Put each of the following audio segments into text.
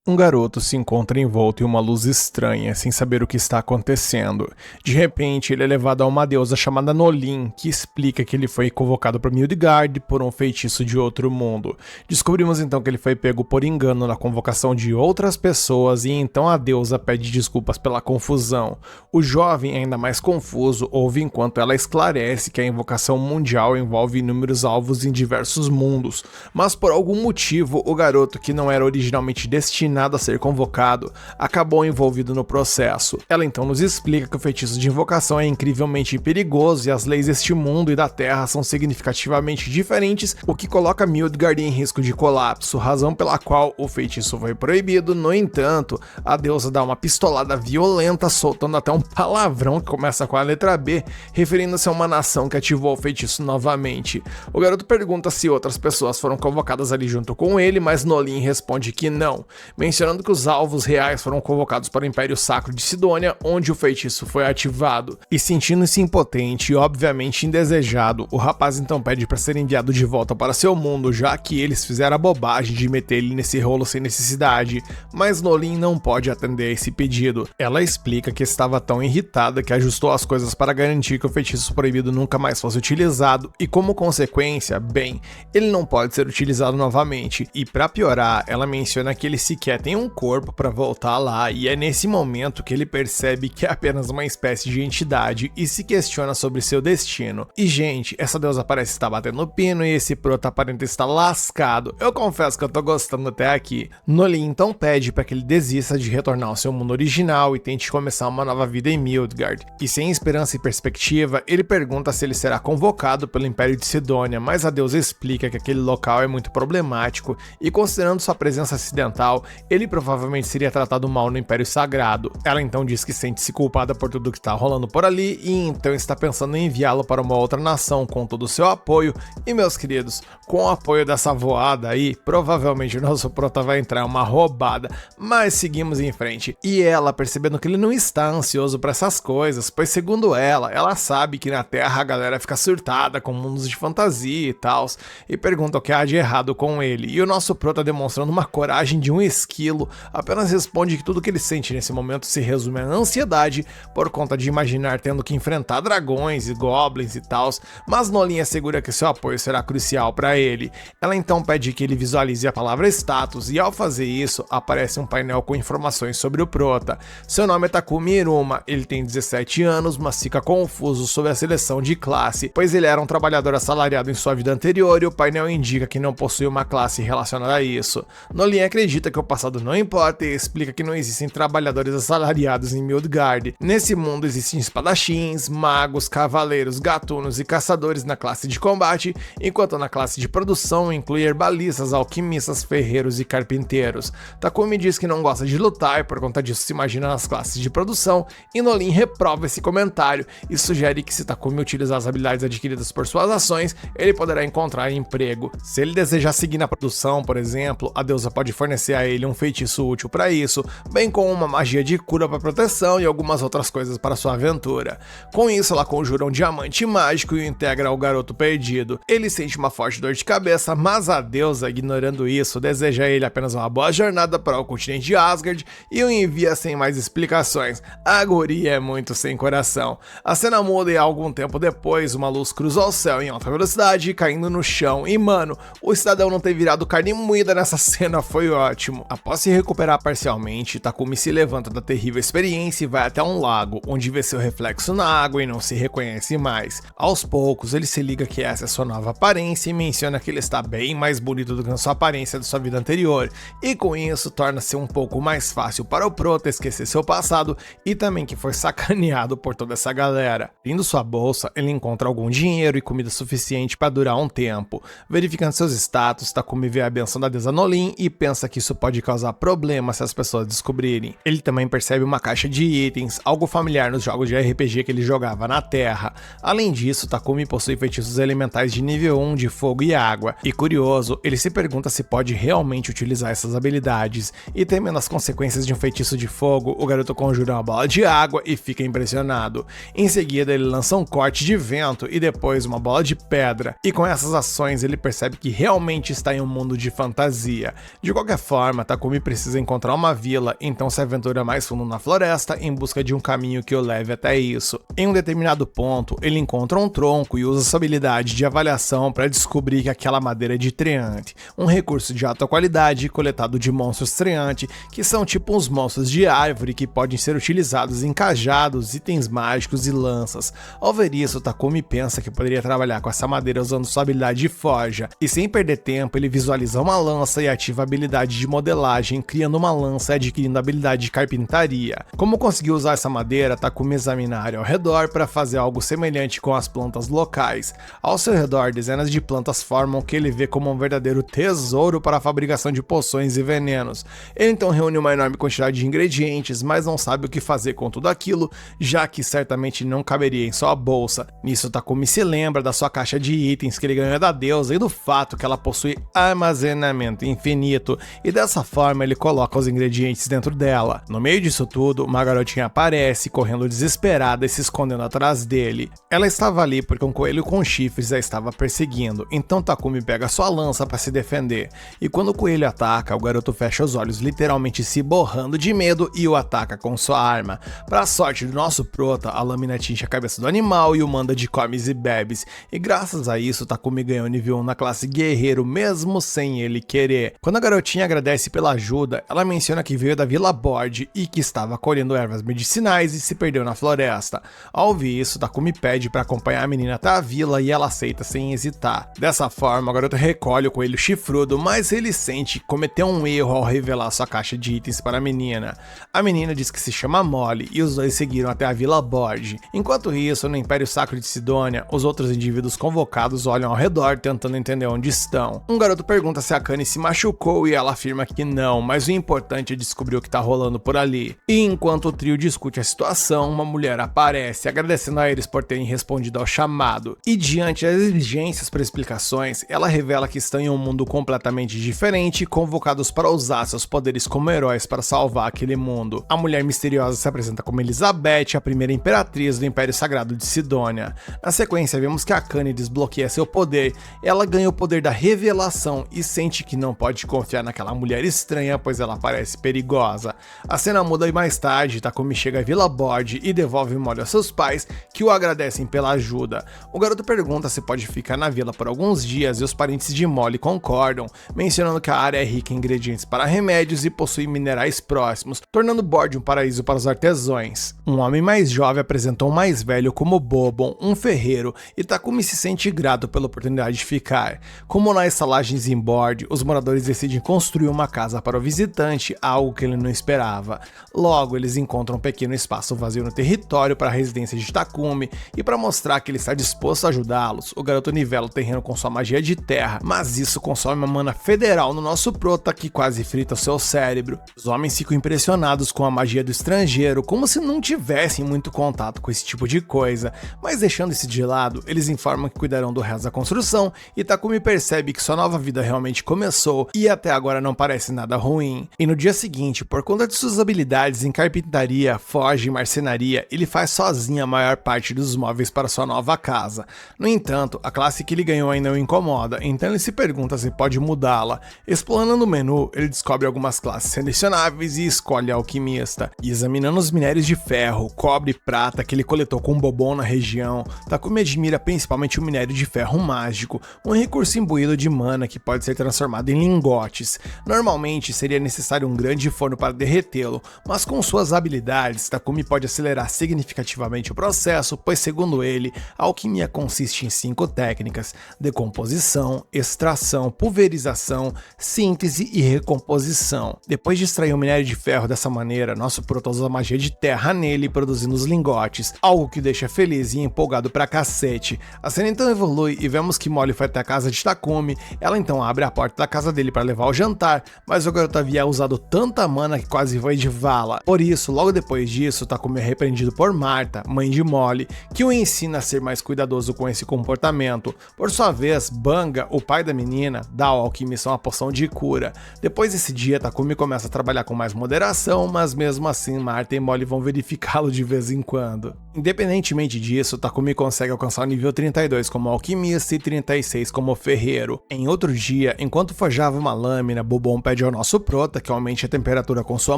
Um garoto se encontra envolto em uma luz estranha, sem saber o que está acontecendo. De repente, ele é levado a uma deusa chamada Nolin, que explica que ele foi convocado para Midgard por um feitiço de outro mundo. Descobrimos então que ele foi pego por engano na convocação de outras pessoas e então a deusa pede desculpas pela confusão. O jovem, ainda mais confuso, ouve enquanto ela esclarece que a invocação mundial envolve inúmeros alvos em diversos mundos, mas por algum motivo o garoto, que não era originalmente destinado a ser convocado, acabou envolvido no processo. Ela então nos explica que o feitiço de invocação é incrivelmente perigoso e as leis deste mundo e da Terra são significativamente diferentes, o que coloca Midgard em risco de colapso, razão pela qual o feitiço foi proibido. No entanto, a deusa dá uma pistolada violenta, soltando até um palavrão que começa com a letra B, referindo-se a uma nação que ativou o feitiço novamente. O garoto pergunta se outras pessoas foram convocadas ali junto com ele, mas Nolin responde que não, mencionando que os alvos reais foram convocados para o Império Sacro de Sidônia, onde o feitiço foi ativado. E sentindo-se impotente e obviamente indesejado, o rapaz então pede para ser enviado de volta para seu mundo, já que eles fizeram a bobagem de meter ele nesse rolo sem necessidade, mas Nolin não pode atender a esse pedido. Ela explica que estava tão irritada que ajustou as coisas para garantir que o feitiço proibido nunca mais fosse utilizado e, como consequência, bem, ele não pode ser utilizado novamente. E para piorar, ela menciona que ele sequer tem um corpo para voltar lá, e é nesse momento que ele percebe que é apenas uma espécie de entidade e se questiona sobre seu destino. E gente, essa deusa parece estar batendo pino e esse prota aparenta estar lascado. Eu confesso que eu tô gostando até aqui. Nolin então pede para que ele desista de retornar ao seu mundo original e tente começar uma nova vida em Midgard. E sem esperança e perspectiva, ele pergunta se ele será convocado pelo Império de Sidônia, mas a deusa explica que aquele local é muito problemático e, considerando sua presença acidental, ele provavelmente seria tratado mal no Império Sagrado. Ela então diz que sente-se culpada por tudo que está rolando por ali e então está pensando em enviá-lo para uma outra nação com todo o seu apoio. E meus queridos, com o apoio dessa voada aí, provavelmente o nosso prota vai entrar em uma roubada, mas seguimos em frente. E ela, percebendo que ele não está ansioso para essas coisas, pois segundo ela sabe que na Terra a galera fica surtada com mundos de fantasia e tal, e pergunta o que há de errado com ele. E o nosso prota, demonstrando uma coragem de um esquilo, apenas responde que tudo que ele sente nesse momento se resume à ansiedade por conta de imaginar tendo que enfrentar dragões e goblins e tal, mas Nolin assegura que seu apoio será crucial para ele. Ela então pede que ele visualize a palavra status e, ao fazer isso, aparece um painel com informações sobre o prota. Seu nome é Takumi Iruma, ele tem 17 anos, mas fica confuso sobre a seleção de classe, pois ele era um trabalhador assalariado em sua vida anterior e o painel indica que não possui uma classe relacionada a isso. Nolin acredita que o passado não importa e explica que não existem trabalhadores assalariados em Midgard. Nesse mundo existem espadachins, magos, cavaleiros, gatunos e caçadores na classe de combate, enquanto na classe de produção inclui herbalistas, alquimistas, ferreiros e carpinteiros. Takumi diz que não gosta de lutar e por conta disso se imagina nas classes de produção, e Nolin reprova esse comentário e sugere que se Takumi utilizar as habilidades adquiridas por suas ações, ele poderá encontrar emprego. Se ele desejar seguir na produção, por exemplo, a deusa pode fornecer a ele um feitiço útil para isso, bem como uma magia de cura para proteção e algumas outras coisas para sua aventura. Com isso, ela conjura um diamante mágico e o integra ao garoto perdido. Ele sente uma forte dor de cabeça, mas a deusa, ignorando isso, deseja a ele apenas uma boa jornada para o continente de Asgard e o envia sem mais explicações. A guria é muito sem coração. A cena muda e algum tempo depois, uma luz cruza o céu em alta velocidade, caindo no chão. E mano, o cidadão não ter virado carne moída nessa cena foi ótimo. Após se recuperar parcialmente, Takumi se levanta da terrível experiência e vai até um lago, onde vê seu reflexo na água e não se reconhece mais. Aos poucos, ele se liga que essa é sua nova aparência e menciona que ele está bem mais bonito do que na sua aparência da sua vida anterior, e com isso torna-se um pouco mais fácil para o prota esquecer seu passado e também que foi sacaneado por toda essa galera. Abrindo sua bolsa, ele encontra algum dinheiro e comida suficiente para durar um tempo. Verificando seus status, Takumi vê a benção da deusa Nolin e pensa que isso pode causar problemas se as pessoas descobrirem. Ele também percebe uma caixa de itens, algo familiar nos jogos de RPG que ele jogava na Terra. Além disso, Takumi possui feitiços elementais de nível 1 de fogo e água, e curioso, ele se pergunta se pode realmente utilizar essas habilidades, e temendo as consequências de um feitiço de fogo, o garoto conjura uma bola de água e fica impressionado. Em seguida, ele lança um corte de vento e depois uma bola de pedra, e com essas ações ele percebe que realmente está em um mundo de fantasia. De qualquer forma, Takumi precisa encontrar uma vila, então se aventura mais fundo na floresta em busca de um caminho que o leve até isso. Em um determinado ponto, ele encontra um tronco e usa sua habilidade de avaliação para descobrir que aquela madeira é de treante, um recurso de alta qualidade coletado de monstros treante, que são tipo uns monstros de árvore que podem ser utilizados em cajados, itens mágicos e lanças. Ao ver isso, Takumi pensa que poderia trabalhar com essa madeira usando sua habilidade de forja, e sem perder tempo ele visualiza uma lança e ativa a habilidade de modelagem, criando uma lança e adquirindo a habilidade de carpintaria. Como conseguir usar essa madeira, Takumi examina a área ao redor para fazer algo semelhante com as plantas locais. Ao seu redor, dezenas de plantas formam o que ele vê como um verdadeiro tesouro para a fabricação de poções e venenos. Ele então reúne uma enorme quantidade de ingredientes, mas não sabe o que fazer com tudo aquilo, já que certamente não caberia em sua bolsa. Nisso, Takumi se lembra da sua caixa de itens que ele ganhou da deusa e do fato que ela possui armazenamento infinito, e dessa forma ele coloca os ingredientes dentro dela. No meio disso tudo, uma garotinha aparece, correndo desesperada e se escondendo atrás dele. Ela estava ali porque um coelho com chifres a estava perseguindo, então Takumi pega sua lança para se defender, e quando o coelho ataca, o garoto fecha os olhos, literalmente se borrando de medo, e o ataca com sua arma. Para a sorte do nosso prota, a lâmina atinge a cabeça do animal e o manda de comes e bebes, e graças a isso Takumi ganhou nível 1 na classe guerreiro, mesmo sem ele querer. Quando a garotinha agradece pela ajuda, ela menciona que veio da Vila Borde e que estava colhendo ervas medicinais e se perdeu na floresta. Ao ouvir isso, Takumi pede para acompanhar a menina até a vila e ela aceita sem hesitar. Dessa forma, a garota recolhe o coelho chifrudo, mas ele sente que cometeu um erro ao revelar sua caixa de itens para a menina. A menina diz que se chama Molly e os dois seguiram até a Vila Borde. Enquanto isso, no Império Sacro de Sidônia, os outros indivíduos convocados olham ao redor tentando entender onde estão. Um garoto pergunta se a Akane se machucou e ela afirma que não, mas o importante é descobrir o que tá rolando por ali. E enquanto o trio discute a situação, uma mulher aparece, agradecendo a eles por terem respondido ao chamado. E diante das exigências por explicações, ela revela que estão em um mundo completamente diferente, convocados para usar seus poderes como heróis para salvar aquele mundo. A mulher misteriosa se apresenta como Elizabeth, a primeira imperatriz do Império Sagrado de Sidônia. Na sequência, vemos que a Akane desbloqueia seu poder, ela ganha o poder da revelação e sente que não pode confiar naquela mulher estranha, pois ela parece perigosa. A cena muda e mais tarde, Takumi chega à Vila Borde e devolve Molly aos seus pais, que o agradecem pela ajuda. O garoto pergunta se pode ficar na vila por alguns dias e os parentes de Molly concordam, mencionando que a área é rica em ingredientes para remédios e possui minerais próximos, tornando Borde um paraíso para os artesãos. Um homem mais jovem apresentou um mais velho como Bobon, um ferreiro, e Takumi se sente grato pela oportunidade de ficar. Como nas estalagens em Borde, os moradores decidem construir uma casa para o visitante, algo que ele não esperava. Logo, eles encontram um pequeno espaço vazio no território para a residência de Takumi, e para mostrar que ele está disposto a ajudá-los, o garoto nivela o terreno com sua magia de terra, mas isso consome uma mana federal no nosso prota que quase frita o seu cérebro. Os homens ficam impressionados com a magia do estrangeiro, como se não tivessem muito contato com esse tipo de coisa, mas deixando isso de lado, eles informam que cuidarão do resto da construção, e Takumi percebe que sua nova vida realmente começou e até agora não parece nada ruim. E no dia seguinte, por conta de suas habilidades em carpintaria, forja e marcenaria, ele faz sozinho a maior parte dos móveis para sua nova casa. No entanto, a classe que ele ganhou ainda o incomoda, então ele se pergunta se pode mudá-la. Explorando o menu, ele descobre algumas classes selecionáveis e escolhe a alquimista. E examinando os minérios de ferro, cobre e prata que ele coletou com Bobon na região, Takumi admira principalmente o minério de ferro mágico, um recurso imbuído de mana que pode ser transformado em lingotes. Normalmente seria necessário um grande forno para derretê-lo, mas com suas habilidades, Takumi pode acelerar significativamente o processo, pois segundo ele, a alquimia consiste em 5 técnicas: decomposição, extração, pulverização, síntese e recomposição. Depois de extrair o minério de ferro dessa maneira, nosso prota usa a magia de terra nele, produzindo os lingotes, algo que deixa feliz e empolgado pra cacete. A cena então evolui e vemos que Molly foi até a casa de Takumi. Ela então abre a porta da casa dele para levar o jantar, mas o garoto havia usado tanta mana que quase foi de vala. Por isso, logo depois disso, Takumi é repreendido por Marta, mãe de Molly, que o ensina a ser mais cuidadoso com esse comportamento. Por sua vez, Banga, o pai da menina, dá ao alquimista uma poção de cura. Depois desse dia, Takumi começa a trabalhar com mais moderação, mas mesmo assim Marta e Molly vão verificá-lo de vez em quando. Independentemente disso, Takumi consegue alcançar o nível 32 como alquimista e 36 como ferreiro. Em outro dia, enquanto forjava uma lâmina, Bobon pede ao nosso prota que aumente a temperatura com sua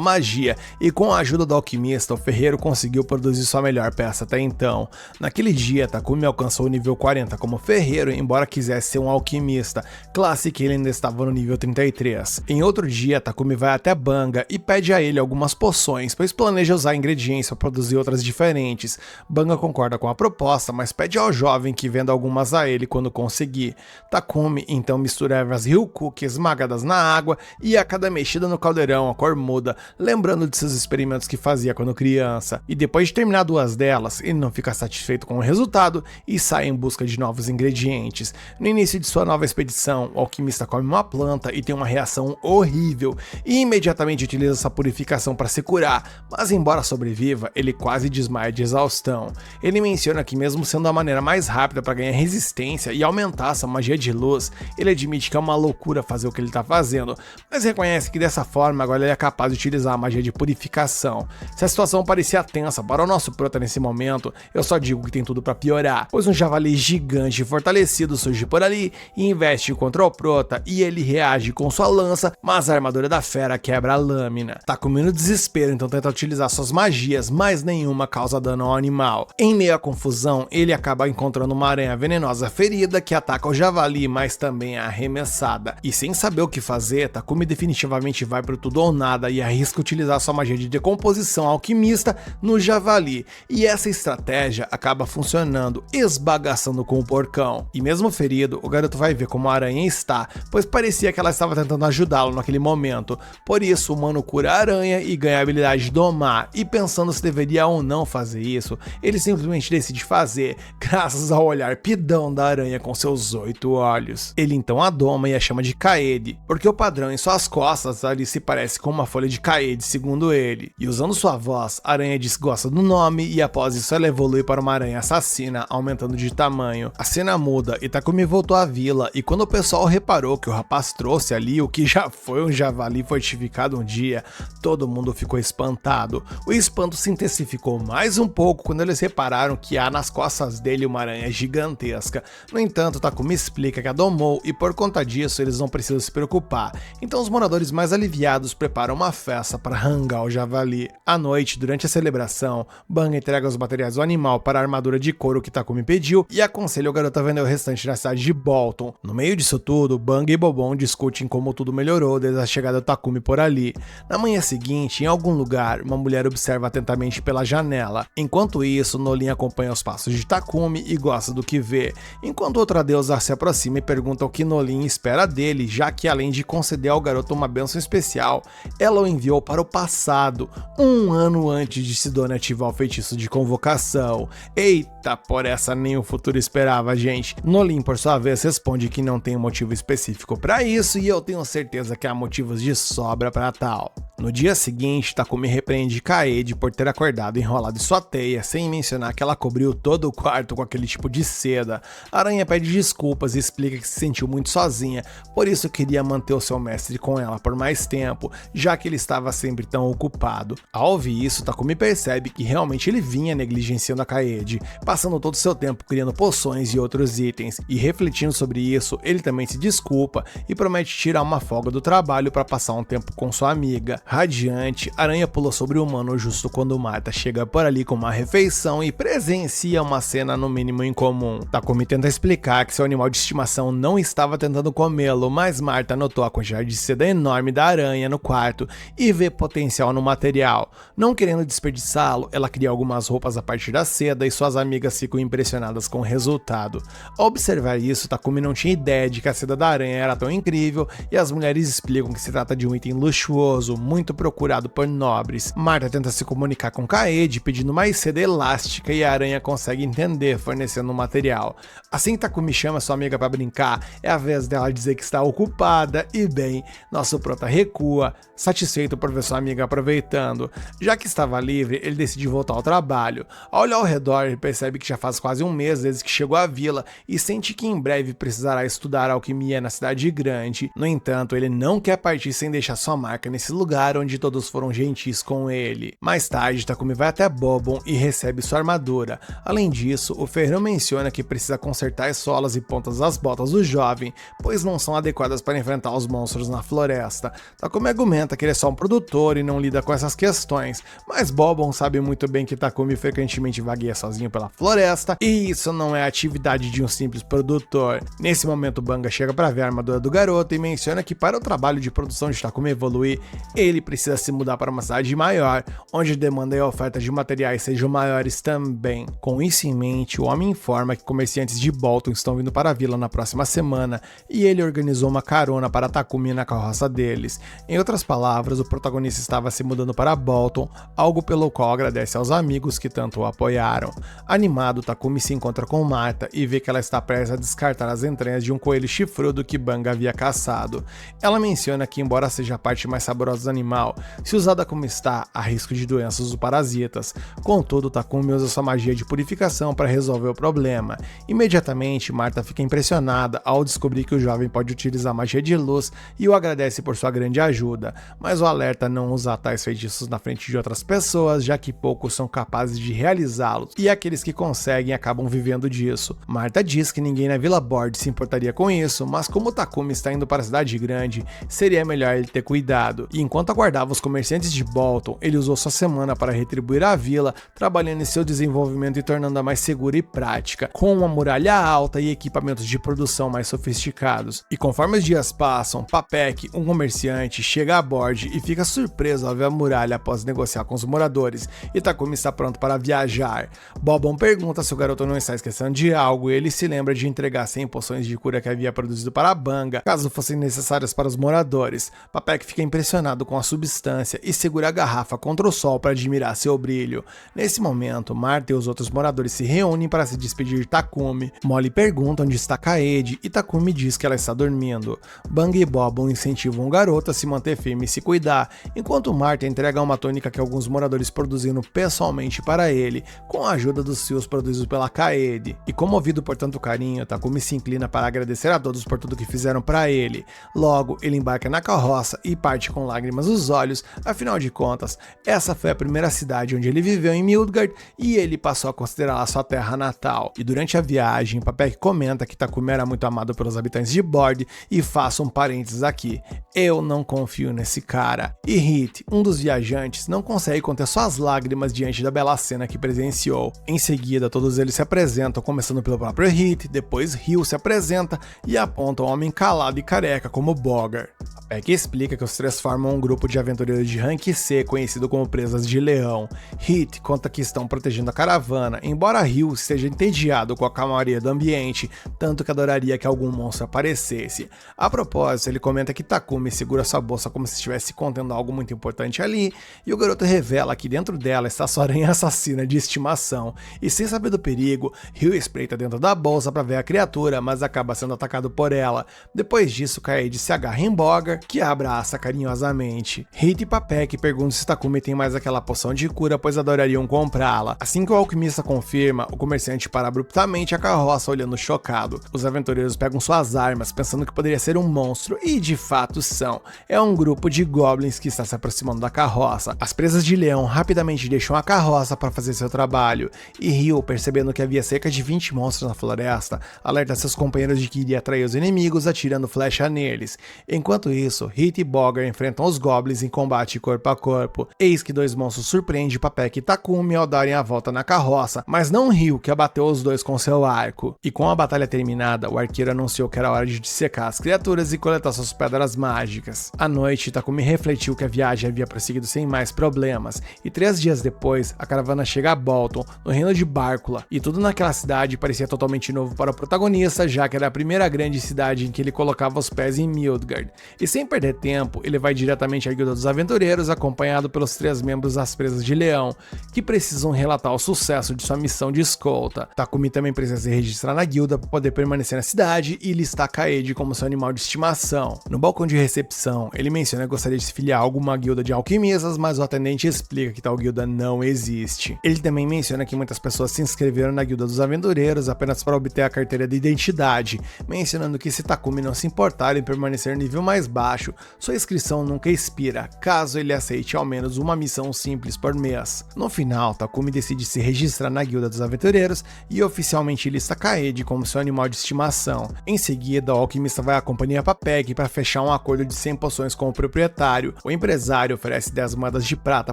magia, e com a ajuda do alquimista, o ferreiro conseguiu produzir sua melhor peça até então. Naquele dia, Takumi alcançou o nível 40 como ferreiro, embora quisesse ser um alquimista, classe que ele ainda estava no nível 33. Em outro dia, Takumi vai até Banga e pede a ele algumas poções, pois planeja usar ingredientes para produzir outras diferentes. Banga concorda com a proposta, mas pede ao jovem que venda algumas a ele quando conseguir. Takumi então mistura ervas Ryukuki esmagadas na água e a cada mexida no caldeirão a cor muda, lembrando de seus experimentos que fazia quando criança. E depois de terminar duas delas, ele não fica satisfeito com o resultado e sai em busca de novos ingredientes. No início de sua nova expedição, o alquimista come uma planta e tem uma reação horrível e imediatamente utiliza essa purificação para se curar, mas embora sobreviva, ele quase desmaia de exaustão. Ele menciona que mesmo sendo a maneira mais rápida para ganhar resistência e aumentar sua magia de luz, ele admite que é uma loucura fazer o que ele está fazendo, mas reconhece que dessa forma agora ele é capaz de utilizar a magia de purificação. Se a situação parecia tensa para o nosso prota nesse momento, eu só digo que tem tudo para piorar, pois um javali gigante e fortalecido surge por ali e investe contra o prota e ele reage com sua lança, mas a armadura da fera quebra a lâmina. Takumi no desespero então tenta utilizar suas magias, mas nenhuma causa dano ao animal. Em meio à confusão, ele acaba encontrando uma aranha venenosa ferida que ataca o javali, mas também é arremessada. E sem saber o que fazer, Takumi definitivamente vai pro tudo ou nada e arrisca utilizar sua magia de decomposição alquimista no javali. E essa estratégia acaba funcionando, esbagaçando com o porcão. E mesmo ferido, o garoto vai ver como a aranha está, pois parecia que ela estava tentando ajudá-lo naquele momento. Por isso, o humano cura a aranha e ganha a habilidade de domar, e pensando se deveria ou não fazer isso, ele simplesmente decide fazer, graças ao olhar pidão da aranha com seus 8 olhos. Ele então a doma e a chama de Kaede, porque o padrão em suas costas ali se parece com uma folha de Kaede, segundo ele. E usando sua voz, a aranha diz que gosta do nome e após isso ela evolui para uma aranha assassina, aumentando de tamanho. A cena muda e Takumi voltou à vila, e quando o pessoal reparou que o rapaz trouxe ali o que já foi um javali fortificado um dia, todo mundo ficou espantado. O espanto se intensificou mais um pouco quando eles repararam que há nas costas dele uma aranha gigantesca. No entanto, Takumi explica que a domou e por conta disso eles não precisam se preocupar. Então os moradores mais aliviados preparam uma festa para rangar o javali. À noite, durante a celebração, Banga entrega os materiais do animal para a armadura de couro que Takumi pediu e aconselha o garoto a vender o restante na cidade de Bolton. No meio disso tudo, Banga e Bobon discutem como tudo melhorou desde a chegada do Takumi por ali. Na manhã seguinte, em algum lugar, uma mulher observa atentamente pela janela. Enquanto isso, Nolin acompanha os passos de Takumi e gosta do que vê, enquanto outra deusa se aproxima e pergunta o que Nolin espera dele, já que além de conceder ao garoto uma bênção especial, ela o enviou para o passado, um ano antes de Sidônia ativar o feitiço de convocação. Eita, por essa nem o futuro esperava, gente. Nolin, por sua vez, responde que não tem um motivo específico para isso e eu tenho certeza que há motivos de sobra para tal. No dia seguinte, Takumi repreende Kaede por ter acordado enrolado em sua teia, sem mencionar que ela cobriu todo o quarto com aquele tipo de seda. A aranha pede desculpas e explica que se sentiu muito sozinha, por isso queria manter o seu mestre com ela por mais tempo, já que ele estava sempre tão ocupado. Ao ouvir isso, Takumi percebe que realmente ele vinha negligenciando a Kaede, passando todo o seu tempo criando poções e outros itens, e refletindo sobre isso, ele também se desculpa e promete tirar uma folga do trabalho para passar um tempo com sua amiga. Radiante, Aranha pula sobre o humano justo quando Marta chega por ali com uma refeição e presencia uma cena no mínimo incomum. Takumi tenta explicar que seu animal de estimação não estava tentando comê-lo, mas Marta notou a quantidade de seda enorme da aranha no quarto e vê potencial no material. Não querendo desperdiçá-lo, ela cria algumas roupas a partir da seda e suas amigas ficam impressionadas com o resultado. Ao observar isso, Takumi não tinha ideia de que a seda da aranha era tão incrível e as mulheres explicam que se trata de um item luxuoso, muito procurado por nobres. Marta tenta se comunicar com Kaede pedindo mais seda elástica e a aranha consegue entender, fornecendo o material. Assim Takumi chama sua amiga para brincar, é a vez dela dizer que está ocupada e bem, nosso prota recua, satisfeito por ver sua amiga aproveitando. Já que estava livre, ele decide voltar ao trabalho. Ao olhar ao redor, ele percebe que já faz quase um mês desde que chegou à vila e sente que em breve precisará estudar alquimia na cidade grande. No entanto, ele não quer partir sem deixar sua marca nesse lugar lugar onde todos foram gentis com ele. Mais tarde, Takumi vai até Bobon e recebe sua armadura. Além disso, o ferreiro menciona que precisa consertar as solas e pontas das botas do jovem, pois não são adequadas para enfrentar os monstros na floresta. Takumi argumenta que ele é só um produtor e não lida com essas questões, mas Bobon sabe muito bem que Takumi frequentemente vagueia sozinho pela floresta, e isso não é a atividade de um simples produtor. Nesse momento, Banga chega para ver a armadura do garoto e menciona que para o trabalho de produção de Takumi evoluir, ele precisa se mudar para uma cidade maior, onde a demanda e a oferta de materiais sejam maiores também. Com isso em mente, o homem informa que comerciantes de Bolton estão vindo para a vila na próxima semana e ele organizou uma carona para Takumi na carroça deles. Em outras palavras, o protagonista estava se mudando para Bolton, algo pelo qual agradece aos amigos que tanto o apoiaram. Animado, Takumi se encontra com Marta e vê que ela está prestes a descartar as entranhas de um coelho chifrudo que Banga havia caçado. Ela menciona que, embora seja a parte mais saborosa do animal, se usada como está, há risco de doenças ou parasitas. Contudo, Takumi usa sua magia de purificação para resolver o problema. Imediatamente, Marta fica impressionada ao descobrir que o jovem pode utilizar magia de luz e o agradece por sua grande ajuda, mas o alerta não usar tais feitiços na frente de outras pessoas, já que poucos são capazes de realizá-los, e aqueles que conseguem acabam vivendo disso. Marta diz que ninguém na Vila Bord se importaria com isso, mas como Takumi está indo para a cidade grande, seria melhor ele ter cuidado. E enquanto aguardava os comerciantes de Bolton, ele usou sua semana para retribuir a vila, trabalhando em seu desenvolvimento e tornando-a mais segura e prática, com uma muralha alta e equipamentos de produção mais sofisticados. E conforme os dias passam, Papek, um comerciante, chega a bordo e fica surpreso ao ver a muralha após negociar com os moradores, e Takumi está pronto para viajar. Bobon pergunta se o garoto não está esquecendo de algo e ele se lembra de entregar 100 poções de cura que havia produzido para a Banga, caso fossem necessárias para os moradores. Papek fica impressionado com a substância e segura a garrafa contra o sol para admirar seu brilho. Nesse momento, Marta e os outros moradores se reúnem para se despedir de Takumi. Molly pergunta onde está Kaede e Takumi diz que ela está dormindo. Banga e Bobon incentivam o garoto a se manter firme e se cuidar, enquanto Marta entrega uma tônica que alguns moradores produziram pessoalmente para ele, com a ajuda dos fios produzidos pela Kaede. E comovido por tanto carinho, Takumi se inclina para agradecer a todos por tudo que fizeram para ele. Logo, ele embarca na carroça e parte com lágrimas nos olhos, afinal de contas, essa foi a primeira cidade onde ele viveu em Midgard e ele passou a considerá-la sua terra natal. E durante a viagem, Papek comenta que Takumi era muito amado pelos habitantes de Bord, e faço um parênteses aqui, eu não confio nesse cara. E Hit, um dos viajantes, não consegue conter suas lágrimas diante da bela cena que presenciou. Em seguida, todos eles se apresentam, começando pelo próprio Hit, depois Ryu se apresenta e aponta um homem calado e careca como Bogar. Papek explica que os três formam um grupo de aventureiros de rank C, conhecido como Presas de Leão. Hit conta que estão protegendo a caravana, embora Ryu esteja entediado com a calmaria do ambiente, tanto que adoraria que algum monstro aparecesse. A propósito, ele comenta que Takumi segura sua bolsa como se estivesse contendo algo muito importante ali, e o garoto revela que dentro dela está sua aranha assassina de estimação, e sem saber do perigo, Ryu espreita dentro da bolsa para ver a criatura, mas acaba sendo atacado por ela. Depois disso, Kaede se agarra em Bogar, que a abraça carinhosamente. Hit e Papek perguntam se Takumi tem mais aquela poção de cura, pois adorariam comprá-la. Assim que o alquimista confirma, o comerciante para abruptamente a carroça, olhando chocado. Os aventureiros pegam suas armas, pensando que poderia ser um monstro, e de fato são. É um grupo de goblins que está se aproximando da carroça. As presas de leão rapidamente deixam a carroça para fazer seu trabalho, e Ryu, percebendo que havia cerca de 20 monstros na floresta, alerta seus companheiros de que iria atrair os inimigos atirando flecha neles. Enquanto isso, Hit e Bogar enfrentam os goblins em combate corpo a corpo. Eis que dois monstros surpreendem Papek e Takumi ao darem a volta na carroça, mas não Ryu, que abateu os dois com seu arco. E com a batalha terminada, o arqueiro anunciou que era hora de dissecar as criaturas e coletar suas pedras mágicas. À noite, Takumi refletiu que a viagem havia prosseguido sem mais problemas, e 3 dias depois, a caravana chega a Bolton, no reino de Bárcula, e tudo naquela cidade parecia totalmente novo para o protagonista, já que era a primeira grande cidade em que ele colocava os pés em Midgard. E sem perder tempo, ele vai diretamente à Guilda dos Aventureiros, acompanhado pelos 3 membros das Presas de Leão, que precisam relatar o sucesso de sua missão de escolta. Takumi também precisa se registrar na guilda para poder permanecer na cidade e listar Kaede como seu animal de estimação. No balcão de recepção, ele menciona que gostaria de se filiar a alguma guilda de alquimistas, mas o atendente explica que tal guilda não existe. Ele também menciona que muitas pessoas se inscreveram na Guilda dos Aventureiros apenas para obter a carteira de identidade, mencionando que se Takumi não se importar em permanecer no nível mais baixo, embaixo, sua inscrição nunca expira, caso ele aceite ao menos uma missão simples por mês. No final, Takumi decide se registrar na Guilda dos Aventureiros e oficialmente lista Kaede como seu animal de estimação. Em seguida, o alquimista vai à companhia Papek para fechar um acordo de 100 poções com o proprietário. O empresário oferece 10 moedas de prata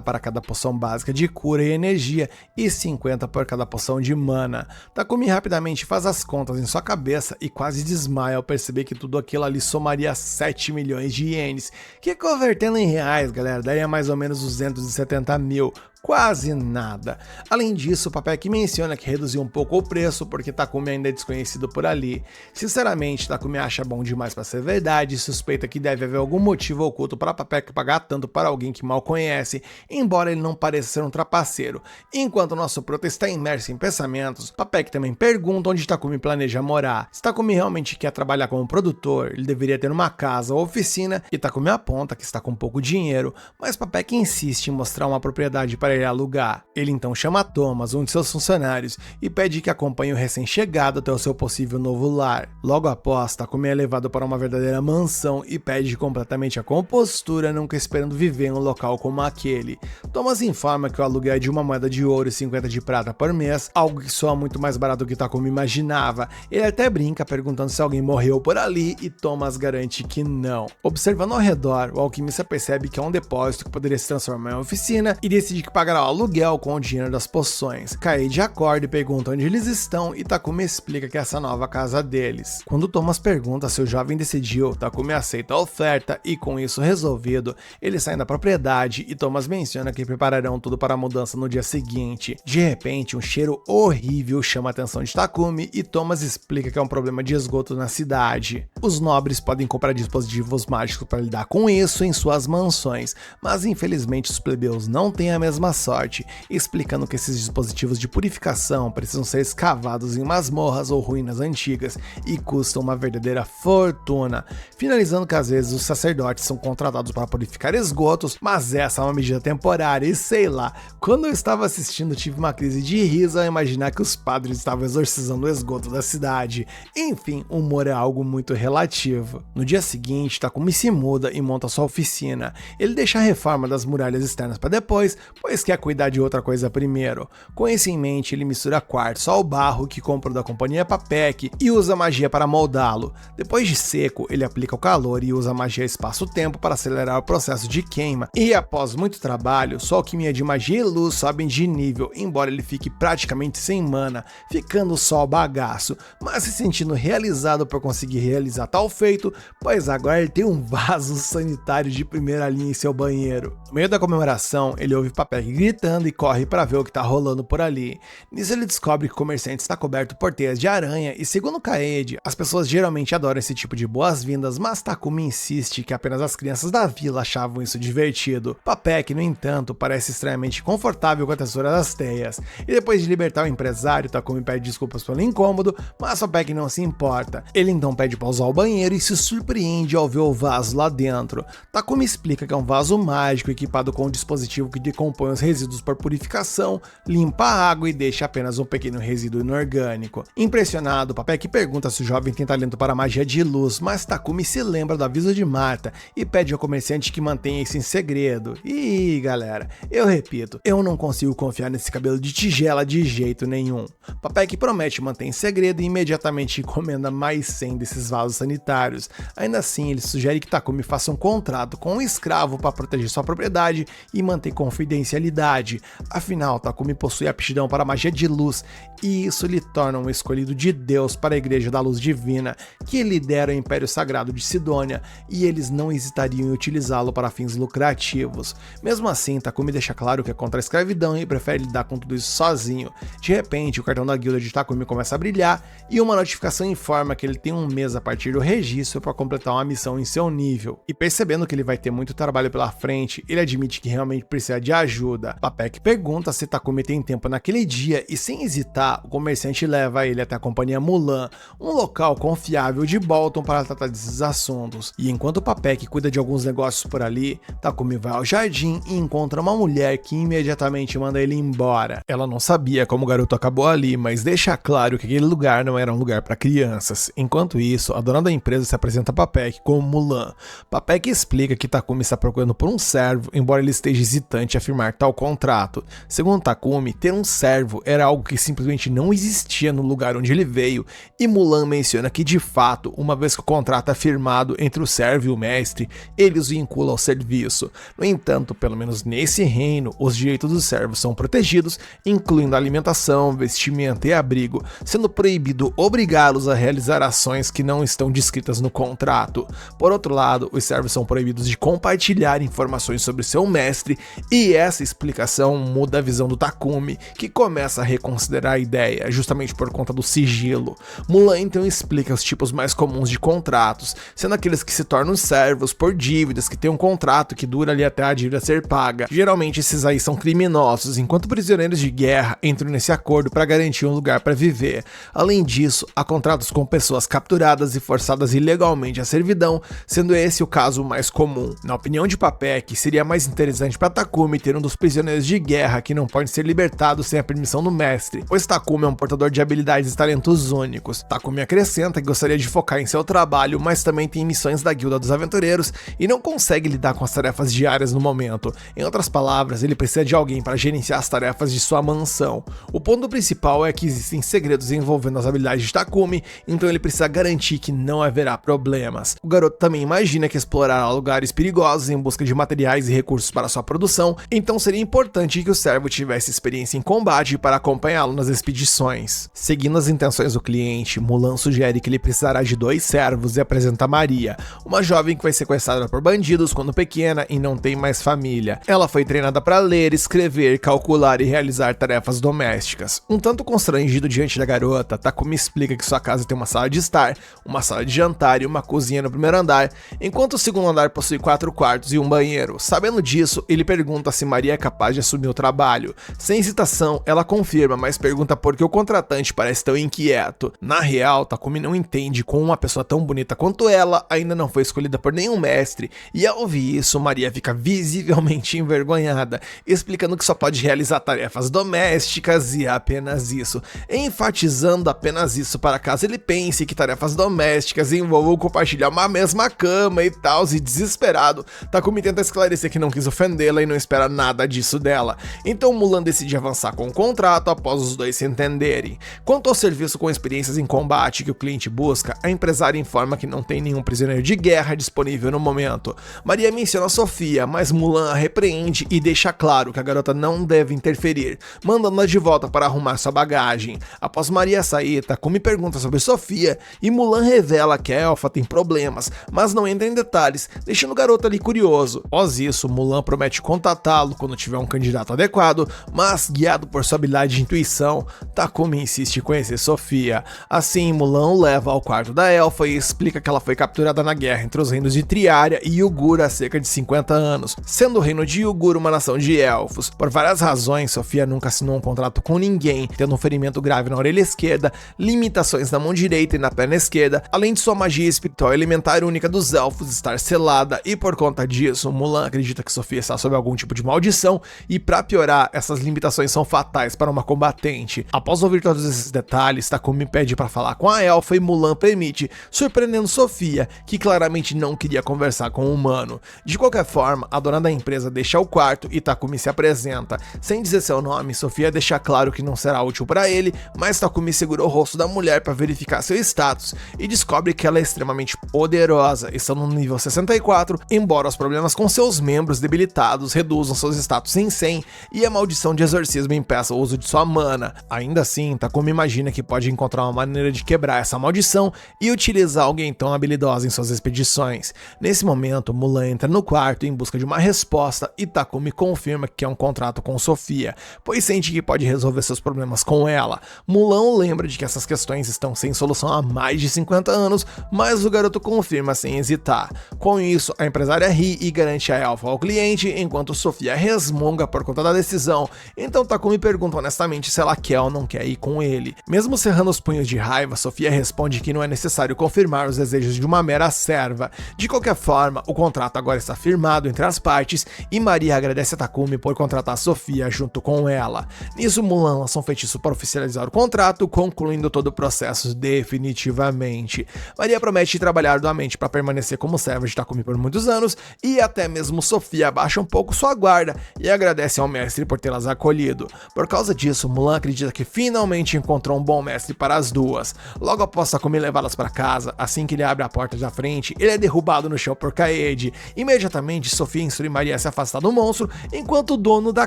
para cada poção básica de cura e energia e 50 por cada poção de mana. Takumi rapidamente faz as contas em sua cabeça e quase desmaia ao perceber que tudo aquilo ali somaria 7 milhões de ienes, que convertendo em reais, galera, daria mais ou menos 270 mil. Quase nada. Além disso, o Papek menciona que reduziu um pouco o preço porque Takumi ainda é desconhecido por ali. Sinceramente, Takumi acha bom demais para ser verdade e suspeita que deve haver algum motivo oculto para Papek pagar tanto para alguém que mal conhece, embora ele não pareça ser um trapaceiro. Enquanto nosso prota está imerso em pensamentos, Papek também pergunta onde Takumi planeja morar. Se Takumi realmente quer trabalhar como produtor, ele deveria ter uma casa ou oficina, e Takumi aponta que está com pouco dinheiro, mas Papek insiste em mostrar uma propriedade para ele alugar. Ele então chama Thomas, um de seus funcionários, e pede que acompanhe o recém-chegado até o seu possível novo lar. Logo após, Takumi é levado para uma verdadeira mansão e perde completamente a compostura, nunca esperando viver em um local como aquele. Thomas informa que o aluguel é de uma moeda de ouro e 50 de prata por mês, algo que soa muito mais barato do que Takumi imaginava. Ele até brinca perguntando se alguém morreu por ali e Thomas garante que não. Observando ao redor, o alquimista percebe que é um depósito que poderia se transformar em oficina e decide que pagará o aluguel com o dinheiro das poções. Kaede acorda e pergunta onde eles estão e Takumi explica que essa nova casa deles. Quando Thomas pergunta se o jovem decidiu, Takumi aceita a oferta e com isso resolvido, eles saem da propriedade e Thomas menciona que prepararão tudo para a mudança no dia seguinte. De repente, um cheiro horrível chama a atenção de Takumi e Thomas explica que é um problema de esgoto na cidade. Os nobres podem comprar dispositivos mágicos para lidar com isso em suas mansões, mas infelizmente os plebeus não têm a mesma sorte, explicando que esses dispositivos de purificação precisam ser escavados em masmorras ou ruínas antigas e custam uma verdadeira fortuna, finalizando que às vezes os sacerdotes são contratados para purificar esgotos, mas essa é uma medida temporária e sei lá, quando eu estava assistindo tive uma crise de riso ao imaginar que os padres estavam exorcizando o esgoto da cidade. Enfim, o humor é algo muito relativo. No dia seguinte, Takumi se muda e monta sua oficina. Ele deixa a reforma das muralhas externas para depois, pois quer cuidar de outra coisa primeiro. Com isso em mente, ele mistura quartzo ao barro que comprou da companhia Papek e usa magia para moldá-lo. Depois de seco, ele aplica o calor e usa magia espaço-tempo para acelerar o processo de queima. E após muito trabalho, sua alquimia de magia e luz sobem de nível, embora ele fique praticamente sem mana, ficando só o bagaço, mas se sentindo realizado por conseguir realizar tal feito, pois agora ele tem um vaso sanitário de primeira linha em seu banheiro. No meio da comemoração, ele ouve Papek gritando e corre para ver o que tá rolando por ali. Nisso ele descobre que o comerciante está coberto por teias de aranha e, segundo Kaede, as pessoas geralmente adoram esse tipo de boas-vindas, mas Takumi insiste que apenas as crianças da vila achavam isso divertido. Papek, no entanto, parece estranhamente confortável com a textura das teias, e depois de libertar o empresário, Takumi pede desculpas pelo incômodo, mas Papek não se importa. Ele então pede para usar o banheiro e se surpreende ao ver o vaso lá dentro. Takumi explica que é um vaso mágico equipado com um dispositivo que decompõe os resíduos por purificação, limpa a água e deixa apenas um pequeno resíduo inorgânico. Impressionado, Papek pergunta se o jovem tem talento para magia de luz, mas Takumi se lembra do aviso de Marta e pede ao comerciante que mantenha isso em segredo. E galera, eu repito, eu não consigo confiar nesse cabelo de tigela de jeito nenhum. Papek promete manter em segredo e imediatamente encomenda mais 100 desses vasos sanitários. Ainda assim, ele sugere que Takumi faça um contrato com um escravo para proteger sua propriedade e manter confidencialidade. Afinal, Takumi possui aptidão para magia de luz e isso lhe torna um escolhido de Deus para a Igreja da Luz Divina, que lidera o Império Sagrado de Sidônia, e eles não hesitariam em utilizá-lo para fins lucrativos. Mesmo assim, Takumi deixa claro que é contra a escravidão e prefere lidar com tudo isso sozinho. De repente, o cartão da guilda de Takumi começa a brilhar e uma notificação informa que ele tem um mês a partir do registro para completar uma missão em seu nível. E percebendo que ele vai ter muito trabalho pela frente, ele admite que realmente precisa de ajuda. Papek pergunta se Takumi tem tempo naquele dia e, sem hesitar, o comerciante leva ele até a companhia Mulan, um local confiável de Bolton para tratar desses assuntos. E enquanto Papek cuida de alguns negócios por ali, Takumi vai ao jardim e encontra uma mulher que imediatamente manda ele embora. Ela não sabia como o garoto acabou ali, mas deixa claro que aquele lugar não era um lugar para crianças. Enquanto isso, a dona da empresa se apresenta a Papek como Mulan. Papek explica que Takumi está procurando por um servo, embora ele esteja hesitante em afirmar tal contrato. Segundo Takumi, ter um servo era algo que simplesmente não existia no lugar onde ele veio, e Mulan menciona que de fato, uma vez que o contrato é firmado entre o servo e o mestre, ele os vincula ao serviço. No entanto, pelo menos nesse reino, os direitos dos servos são protegidos, incluindo alimentação, vestimenta e abrigo, sendo proibido obrigá-los a realizar ações que não estão descritas no contrato. Por outro lado, os servos são proibidos de compartilhar informações sobre seu mestre, e essa explicação muda a visão do Takumi, que começa a reconsiderar a ideia, justamente por conta do sigilo. Mulan então explica os tipos mais comuns de contratos, sendo aqueles que se tornam servos por dívidas, que têm um contrato que dura ali até a dívida ser paga. Geralmente esses aí são criminosos, enquanto prisioneiros de guerra entram nesse acordo para garantir um lugar para viver. Além disso, há contratos com pessoas capturadas e forçadas ilegalmente à servidão, sendo esse o caso mais comum. Na opinião de Papek, seria mais interessante para Takumi ter um dos prisioneiros de guerra que não pode ser libertado sem a permissão do mestre, pois Takumi é um portador de habilidades e talentos únicos. Takumi acrescenta que gostaria de focar em seu trabalho, mas também tem missões da Guilda dos Aventureiros e não consegue lidar com as tarefas diárias no momento. Em outras palavras, ele precisa de alguém para gerenciar as tarefas de sua mansão. O ponto principal é que existem segredos envolvendo as habilidades de Takumi, então ele precisa garantir que não haverá problemas. O garoto também imagina que explorará lugares perigosos em busca de materiais e recursos para sua produção, então seria importante que o servo tivesse experiência em combate para acompanhá-lo nas expedições. Seguindo as intenções do cliente, Mulan sugere que ele precisará de 2 servos e apresenta Maria, uma jovem que foi sequestrada por bandidos quando pequena e não tem mais família. Ela foi treinada para ler, escrever, calcular e realizar tarefas domésticas. Um tanto constrangido diante da garota, Takumi explica que sua casa tem uma sala de estar, uma sala de jantar e uma cozinha no primeiro andar, enquanto o segundo andar possui 4 quartos e um banheiro. Sabendo disso, ele pergunta se Maria é capaz de assumir o trabalho. Sem hesitação, ela confirma, mas pergunta por que o contratante parece tão inquieto. Na real, Takumi não entende como uma pessoa tão bonita quanto ela ainda não foi escolhida por nenhum mestre, e ao ouvir isso, Maria fica visivelmente envergonhada, explicando que só pode realizar tarefas domésticas e apenas isso, enfatizando apenas isso para caso ele pense que tarefas domésticas envolvam compartilhar uma mesma cama e tal, e desesperado, Takumi tenta esclarecer que não quis ofendê-la e não espera nada disso dela. Então Mulan decide avançar com o contrato após os dois se entenderem. Quanto ao serviço com experiências em combate que o cliente busca, a empresária informa que não tem nenhum prisioneiro de guerra disponível no momento. Maria menciona Sofia, mas Mulan a repreende e deixa claro que a garota não deve interferir, mandando-a de volta para arrumar sua bagagem. Após Maria sair, Takumi pergunta sobre Sofia e Mulan revela que a elfa tem problemas, mas não entra em detalhes, deixando o garoto ali curioso. Após isso, Mulan promete contatá-lo quando tiver um candidato adequado, mas guiado por sua habilidade de intuição, Takumi insiste em conhecer Sofia. Assim, Mulan o leva ao quarto da elfa e explica que ela foi capturada na guerra entre os reinos de Triária e Yugur há cerca de 50 anos, sendo o reino de Yugur uma nação de elfos. Por várias razões, Sofia nunca assinou um contrato com ninguém, tendo um ferimento grave na orelha esquerda, limitações na mão direita e na perna esquerda, além de sua magia espiritual elementar única dos elfos estar selada, e por conta disso, Mulan acredita que Sofia está sob algum tipo de maldição, e para piorar, essas limitações são fatais para uma combatente. Após ouvir todos esses detalhes, Takumi pede para falar com a elfa e Mulan permite, surpreendendo Sofia, que claramente não queria conversar com o humano. De qualquer forma, a dona da empresa deixa o quarto e Takumi se apresenta. Sem dizer seu nome, Sofia deixa claro que não será útil para ele, mas Takumi segura o rosto da mulher para verificar seu status e descobre que ela é extremamente poderosa, estando no nível 64, embora os problemas com seus membros debilitados reduzam seus status em 100 e a maldição de exorcismo impeça o uso de sua mana. Ainda assim, Takumi imagina que pode encontrar uma maneira de quebrar essa maldição e utilizar alguém tão habilidosa em suas expedições. Nesse momento, Mulan entra no quarto em busca de uma resposta e Takumi confirma que quer um contrato com Sofia, pois sente que pode resolver seus problemas com ela. Mulan lembra de que essas questões estão sem solução há mais de 50 anos, mas o garoto confirma sem hesitar. Com isso, a empresária ri e garante a elfa ao cliente, enquanto Sofia resmunga por conta da decisão. Então Takumi pergunta honestamente se ela quer ou não quer ir com ele. Mesmo cerrando os punhos de raiva, Sofia responde que não é necessário confirmar os desejos de uma mera serva. De qualquer forma, o contrato agora está firmado entre as partes e Maria agradece a Takumi por contratar Sofia junto com ela. Nisso, Mulan lança um feitiço para oficializar o contrato, concluindo todo o processo definitivamente. Maria promete trabalhar duramente para permanecer como serva de Takumi por muitos anos, e até mesmo Sofia abaixa um pouco sua guarda e agradece ao mestre por tê-las acolhido. Por causa disso, Mulan acredita que finalmente encontrou um bom mestre para as duas. Logo após Takumi levá-las para casa, assim que ele abre a porta da frente, ele é derrubado no chão por Kaede. Imediatamente, Sofia instrui Maria a se afastar do monstro, enquanto o dono da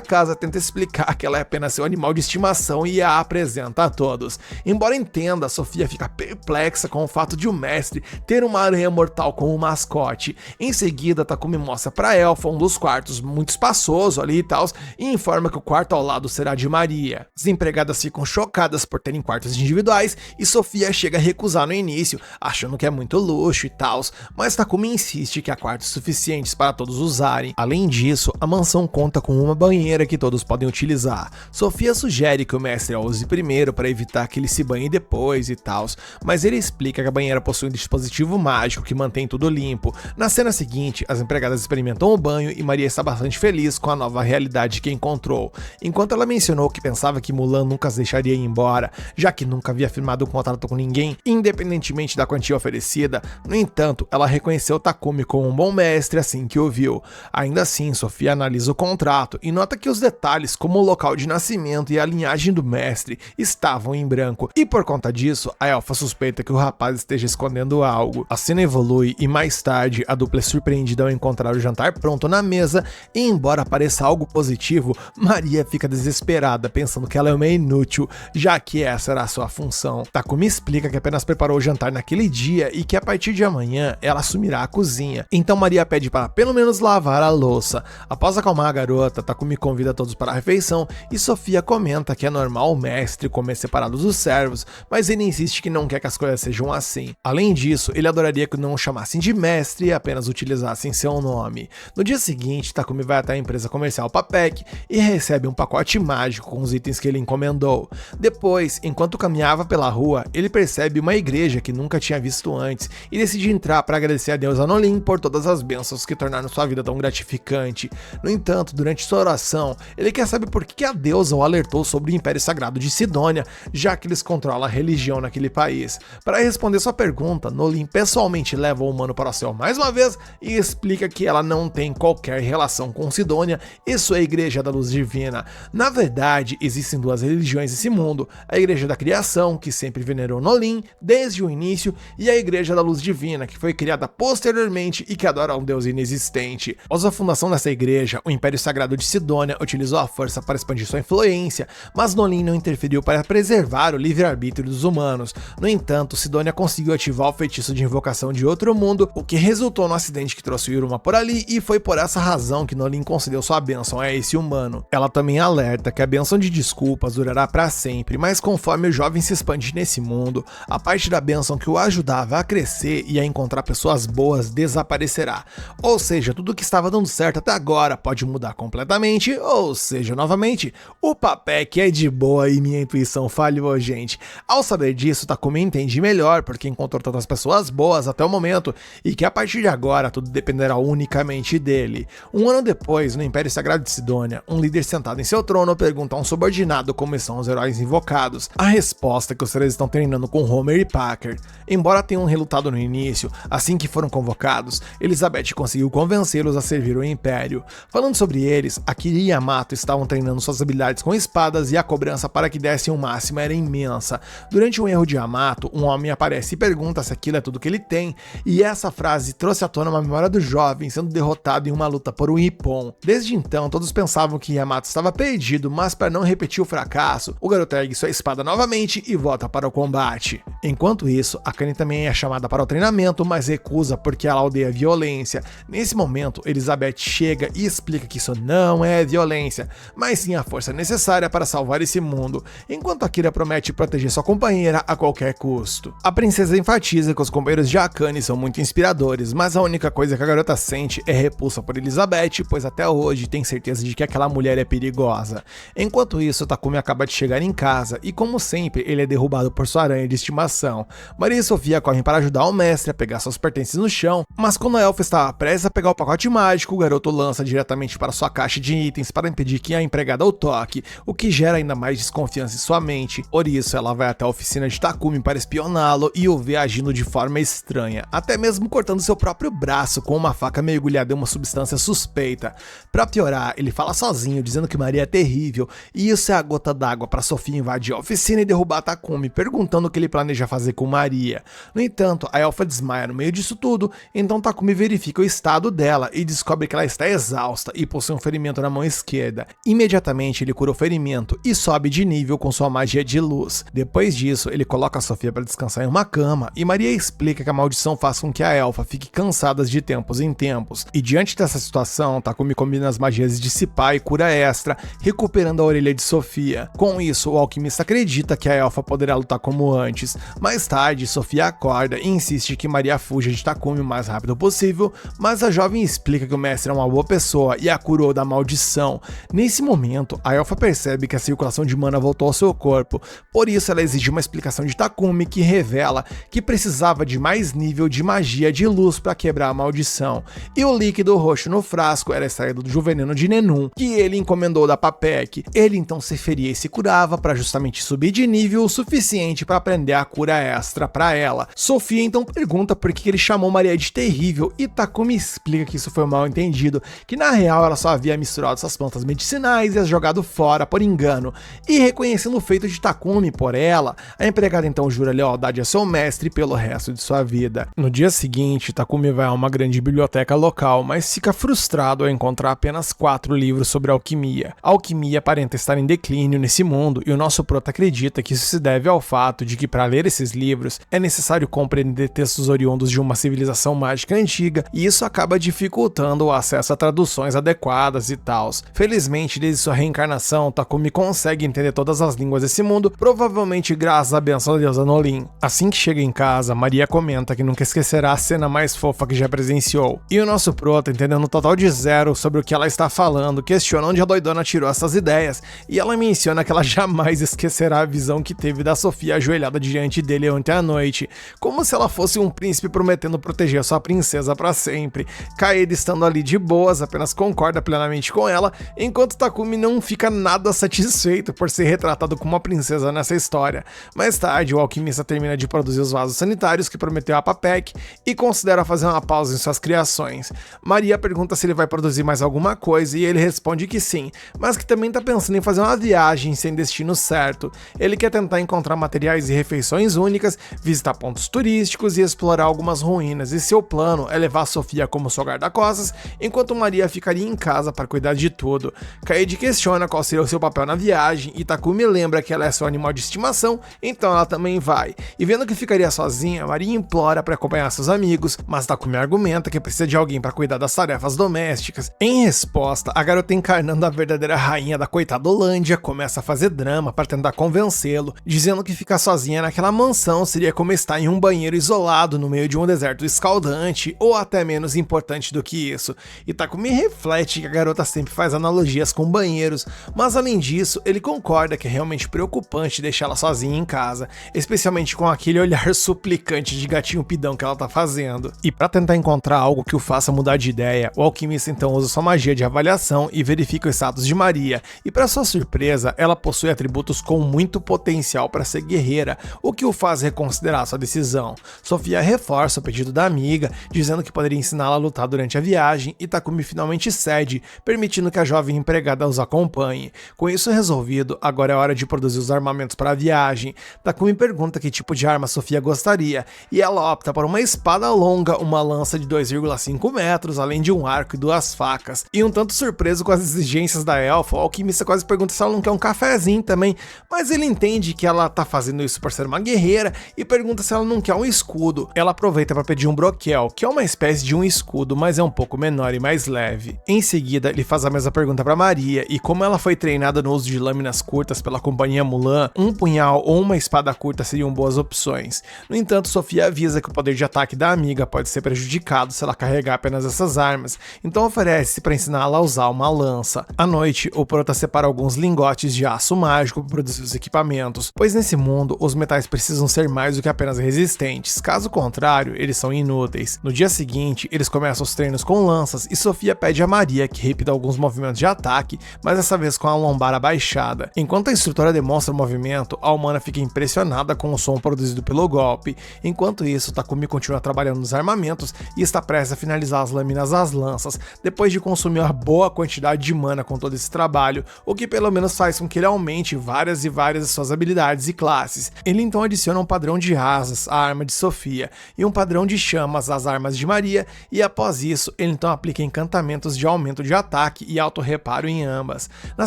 casa tenta explicar que ela é apenas seu animal de estimação e a apresenta a todos. Embora entenda, Sofia fica perplexa com o fato de o mestre ter uma aranha mortal como mascote. Em seguida, Takumi mostra pra Elfa um dos quartos muito espaçoso ali e tal, e informa que o quarto ao lado será de Maria. As empregadas ficam chocadas por terem quartos individuais e Sofia chega a recusar no início, achando que é muito luxo e tal, mas Takumi insiste que há quartos suficientes para todos usarem. Além disso, a mansão conta com uma banheira que todos podem utilizar. Sofia sugere que o mestre a use primeiro para evitar que ele se banhe depois e tal, mas ele explica que a banheira possui um dispositivo mágico que mantém tudo limpo. Na cena seguinte, as empregadas experimentam o banho e Maria está bastante feliz com a nova realidade que encontrou. Enquanto ela mencionou que pensava que Mulan nunca as deixaria ir embora, já que nunca havia firmado um contrato com ninguém, independentemente da quantia oferecida, no entanto, ela reconheceu Takumi como um bom mestre assim que o viu. Ainda assim, Sofia analisa o contrato e nota que os detalhes, como o local de nascimento e a linhagem do mestre, estavam em branco, e por conta disso, a Elfa suspeita que o rapaz esteja escondendo algo. A cena evolui e mais tarde, a dupla é surpreendida ao encontrar o jantar pronto na mesa, e embora pareça algo positivo, Maria fica desesperada, pensando que ela é uma inútil, já que essa era a sua função. Takumi explica que apenas preparou o jantar naquele dia e que a partir de amanhã ela assumirá a cozinha. Então Maria pede para pelo menos lavar a louça. Após acalmar a garota, Takumi convida todos para a refeição e Sofia comenta que é normal o mestre comer separado dos servos, mas ele insiste que não quer que as coisas sejam assim. Além disso, ele adoraria que não o chamassem de mestre e apenas utilizassem seu nome. No dia seguinte, Takumi vai até a empresa comercial Papek e recebe um pacote mágico com os itens que ele encomendou. Depois, enquanto caminhava pela rua, ele percebe uma igreja que nunca tinha visto antes e decide entrar para agradecer a deusa Nolim por todas as bênçãos que tornaram sua vida tão gratificante. No entanto, durante sua oração, ele quer saber por que a deusa o alertou sobre o Império Sagrado de Sidônia, já que eles controlam a religião naquele país. Para responder sua pergunta, Nolim pessoalmente leva o humano para o céu mais uma vez e explica que ela não tem qualquer relação com Sidônia e sua Igreja da Luz Divina. Na verdade, existem duas religiões nesse mundo: a Igreja da Criação, que sempre venerou Nolim desde o início, e a Igreja da Luz Divina, que foi criada posteriormente e que adora um deus inexistente. Após a fundação dessa igreja, o Império Sagrado de Sidônia utilizou a força para expandir sua influência, mas Nolim não interferiu para preservar o livre-arbítrio dos humanos. No entanto, Sidônia conseguiu ativar o feitiço de invocação de outro mundo, o que resultou no acidente que trouxe o Iruma por ali, e foi por essa razão que Nolim concedeu sua bênção a esse humano. Ela também alerta que a bênção de desculpas durará para sempre, mas conforme o jovem se expande nesse mundo, a parte da bênção que o ajudava a crescer e a encontrar pessoas boas desaparecerá. Ou seja, tudo que estava dando certo até agora pode mudar completamente, ou seja, novamente, o Papek é de boa e minha intuição falhou, gente. Ao saber disso, Takumi entende melhor porque encontrou tantas pessoas boas até o momento e que a partir de agora tudo dependerá unicamente dele. Um ano depois, no Império Sagrado de Sidônia, um líder sentado em seu trono pergunta a um subordinado como são os heróis invocados. A resposta é que os três estão treinando com Homer e Packer. Embora tenham relutado no início, assim que foram convocados, Elizabeth conseguiu convencê-los a servir o Império. Falando sobre eles, Akira e Yamato estavam treinando suas habilidades com espadas e a cobrança para que dessem o máximo era imensa. Durante um erro de Yamato, um homem aparece e pergunta se aquilo é tudo que ele tem, e essa frase trouxe à tona uma memória do jovem sendo derrotado em uma luta por um Ippon. Desde então, todos pensavam que Yamato estava perdido, mas para não repetir o fracasso, o garoto ergue sua espada novamente e volta para o combate. Enquanto isso, Akane também é chamada para o treinamento, mas recusa porque ela odeia violência. Nesse momento, Elizabeth chega e explica que isso não é violência, mas sim a força necessária para salvar esse mundo, enquanto Akira promete proteger sua companheira a qualquer custo. A princesa enfatiza que os companheiros de Akane são muito inspiradores, mas a única coisa que a garota sente é repulsa por Elizabeth, pois até hoje tem certeza de que aquela mulher é perigosa. Enquanto isso, Takumi acaba de chegar em casa e, como sempre, ele é derrubado por sua aranha de estimação. Maria e Sofia correm para ajudar o mestre a pegar seus pertences no chão, mas quando a elfa estava prestes a pegar o pacote mágico, o garoto lança diretamente para sua caixa de itens para impedir que a empregada o toque, o que gera ainda mais desconfiança em sua mente. Por isso, ela vai até a oficina de Takumi para espioná-lo e o vê agindo de forma estranha. até mesmo cortando seu próprio braço com uma faca mergulhada em uma substância suspeita. Pra piorar, ele fala sozinho, dizendo que Maria é terrível, e isso é a gota d'água pra Sofia invadir a oficina e derrubar Takumi, perguntando o que ele planeja fazer com Maria. No entanto, a elfa desmaia no meio disso tudo, então Takumi verifica o estado dela e descobre que ela está exausta e possui um ferimento na mão esquerda. Imediatamente ele cura o ferimento e sobe de nível com sua magia de luz. Depois disso, ele coloca a Sofia para descansar em uma cama e Maria explica que a maldição faz com que a elfa fique cansada de tempos em tempos. E diante dessa situação, Takumi combina as magias de dissipar e cura extra, recuperando a orelha de Sofia. Com isso, o alquimista acredita que a elfa poderá lutar como antes. Mais tarde, Sofia acorda e insiste que Maria fuja de Takumi o mais rápido possível, mas a jovem explica que o mestre é uma boa pessoa e a curou da maldição. Nesse momento, a elfa percebe que a circulação de mana voltou ao seu corpo, por isso ela exige uma explicação de Takumi que revela que precisava de mais nível de magia de luz para quebrar a maldição, e o líquido roxo no frasco era extraído do veneno de Nenun, que ele encomendou da Papek. Ele então se feria e se curava para justamente subir de nível o suficiente para aprender a cura extra para ela. Sofia então pergunta por que ele chamou Maria de terrível e Takumi explica que isso foi um mal entendido, que na real ela só havia misturado essas plantas medicinais e as jogado fora por engano. E reconhecendo o feito de Takumi por ela, a empregada então jura lealdade a seu mestre pelo resto de sua vida. No dia seguinte, Takumi vai a uma grande biblioteca local, mas fica frustrado ao encontrar apenas 4 livros sobre alquimia. A alquimia aparenta estar em declínio nesse mundo e o nosso prota acredita que isso se deve ao fato de que para ler esses livros é necessário compreender textos oriundos de uma civilização mágica antiga, e isso acaba dificultando o acesso a traduções adequadas e tals. Felizmente, desde sua reencarnação, Takumi consegue entender todas as línguas desse mundo, provavelmente graças à bênção da deusa Nolin. Assim que chega em casa, Maria comenta que nunca esquecerá a cena mais fofa que já presenciou. E o nosso prota, entendendo um total de zero sobre o que ela está falando, questiona onde a doidona tirou essas ideias, e ela menciona que ela jamais esquecerá a visão que teve da Sofia ajoelhada diante dele ontem à noite, como se ela fosse um príncipe prometendo proteger sua princesa para sempre. Kaede, estando ali de boas, apenas concorda plenamente com ela, enquanto Takumi não fica nada satisfeito por ser retratado como uma princesa nessa história. Mais tarde, o alquimista termina de produzir os vasos sanitários que prometeu a Papek e considera fazer uma pausa em suas criações. Maria pergunta se ele vai produzir mais alguma coisa e ele responde que sim, mas que também está pensando em fazer uma viagem sem destino certo. Ele quer tentar encontrar materiais e refeições únicas, visitar pontos turísticos e explorar algumas ruínas, e seu plano é levar Sofia como sua guarda-costas, enquanto Maria ficaria em casa para cuidar de tudo. Kaede questiona qual seria o seu papel na viagem e Takumi lembra que ela é seu animal de estimação, então ela também vai. E vendo que ficaria sozinha, Maria implora para acompanhar seus amigos, mas Takumi argumenta que precisa de alguém para cuidar das tarefas domésticas. Em resposta, a garota, encarnando a verdadeira rainha da coitada Holândia, começa a fazer drama para tentar convencê-lo, dizendo que ficar sozinha naquela mansão seria como estar em um banheiro isolado no meio de um deserto escaldante, ou até menos importante do que isso. E Takumi reflete que a garota sempre faz analogias com banheiros, mas além disso, ele concorda que é realmente preocupante deixá-la sozinha em casa, especialmente com aquele olhar suplicante de gatinho pidão que ela tá fazendo. E para tentar encontrar algo que o faça mudar de ideia, o alquimista então usa sua magia de avaliação e verifica o status de Maria, e para sua surpresa, ela possui atributos com muito potencial para ser guerreira, o que o faz reconsiderar sua decisão. Sofia reforça o pedido da amiga, dizendo que poderia ensiná-la a lutar durante a viagem, e Takumi finalmente cede, permitindo que a jovem empregada os acompanhe. Com isso resolvido, agora é hora de produzir os armamentos para a viagem. Takumi pergunta que tipo de arma Sofia gostaria, e ela opta por uma espada longa, uma lança de 2,5 metros, além de um arco e 2 facas. E um tanto surpreso com as exigências da elfa, o alquimista quase pergunta se ela não quer um cafezinho também, mas ele entende que ela tá fazendo isso por ser uma guerreira e pergunta se ela não quer um escudo. Ela aproveita para pedir um broquel, que é uma espécie de um escudo, mas é um pouco menor e mais leve. Em seguida, ele faz a mesma pergunta para Maria, e como ela foi treinada no uso de lâminas curtas pela companhia Mulan, um punhal ou uma espada curta seriam boas opções. No entanto, Sofia avisa que o poder de ataque da amiga pode ser prejudicado se ela carregar apenas essas armas, então oferece para ensiná-la a usar uma lança. À noite, o prota separa alguns lingotes de aço mágico para produzir os equipamentos, pois nesse mundo os metais precisam ser mais do que apenas resistentes, caso contrário, eles são inúteis. No dia seguinte, eles começam os treinos com lanças e Sofia pede a Maria que repita alguns movimentos de ataque, mas dessa vez com a lombar abaixada. Enquanto a instrutora demonstra o movimento, a humana fica impressionada com o som produzido pelo golpe. Enquanto isso, Takumi Takumi continua trabalhando nos armamentos e está prestes a finalizar as lâminas das lanças, depois de consumir uma boa quantidade de mana com todo esse trabalho, o que pelo menos faz com que ele aumente várias de suas habilidades e classes. Ele então adiciona um padrão de asas à arma de Sofia e um padrão de chamas às armas de Maria, e após isso ele então aplica encantamentos de aumento de ataque e auto-reparo em ambas. Na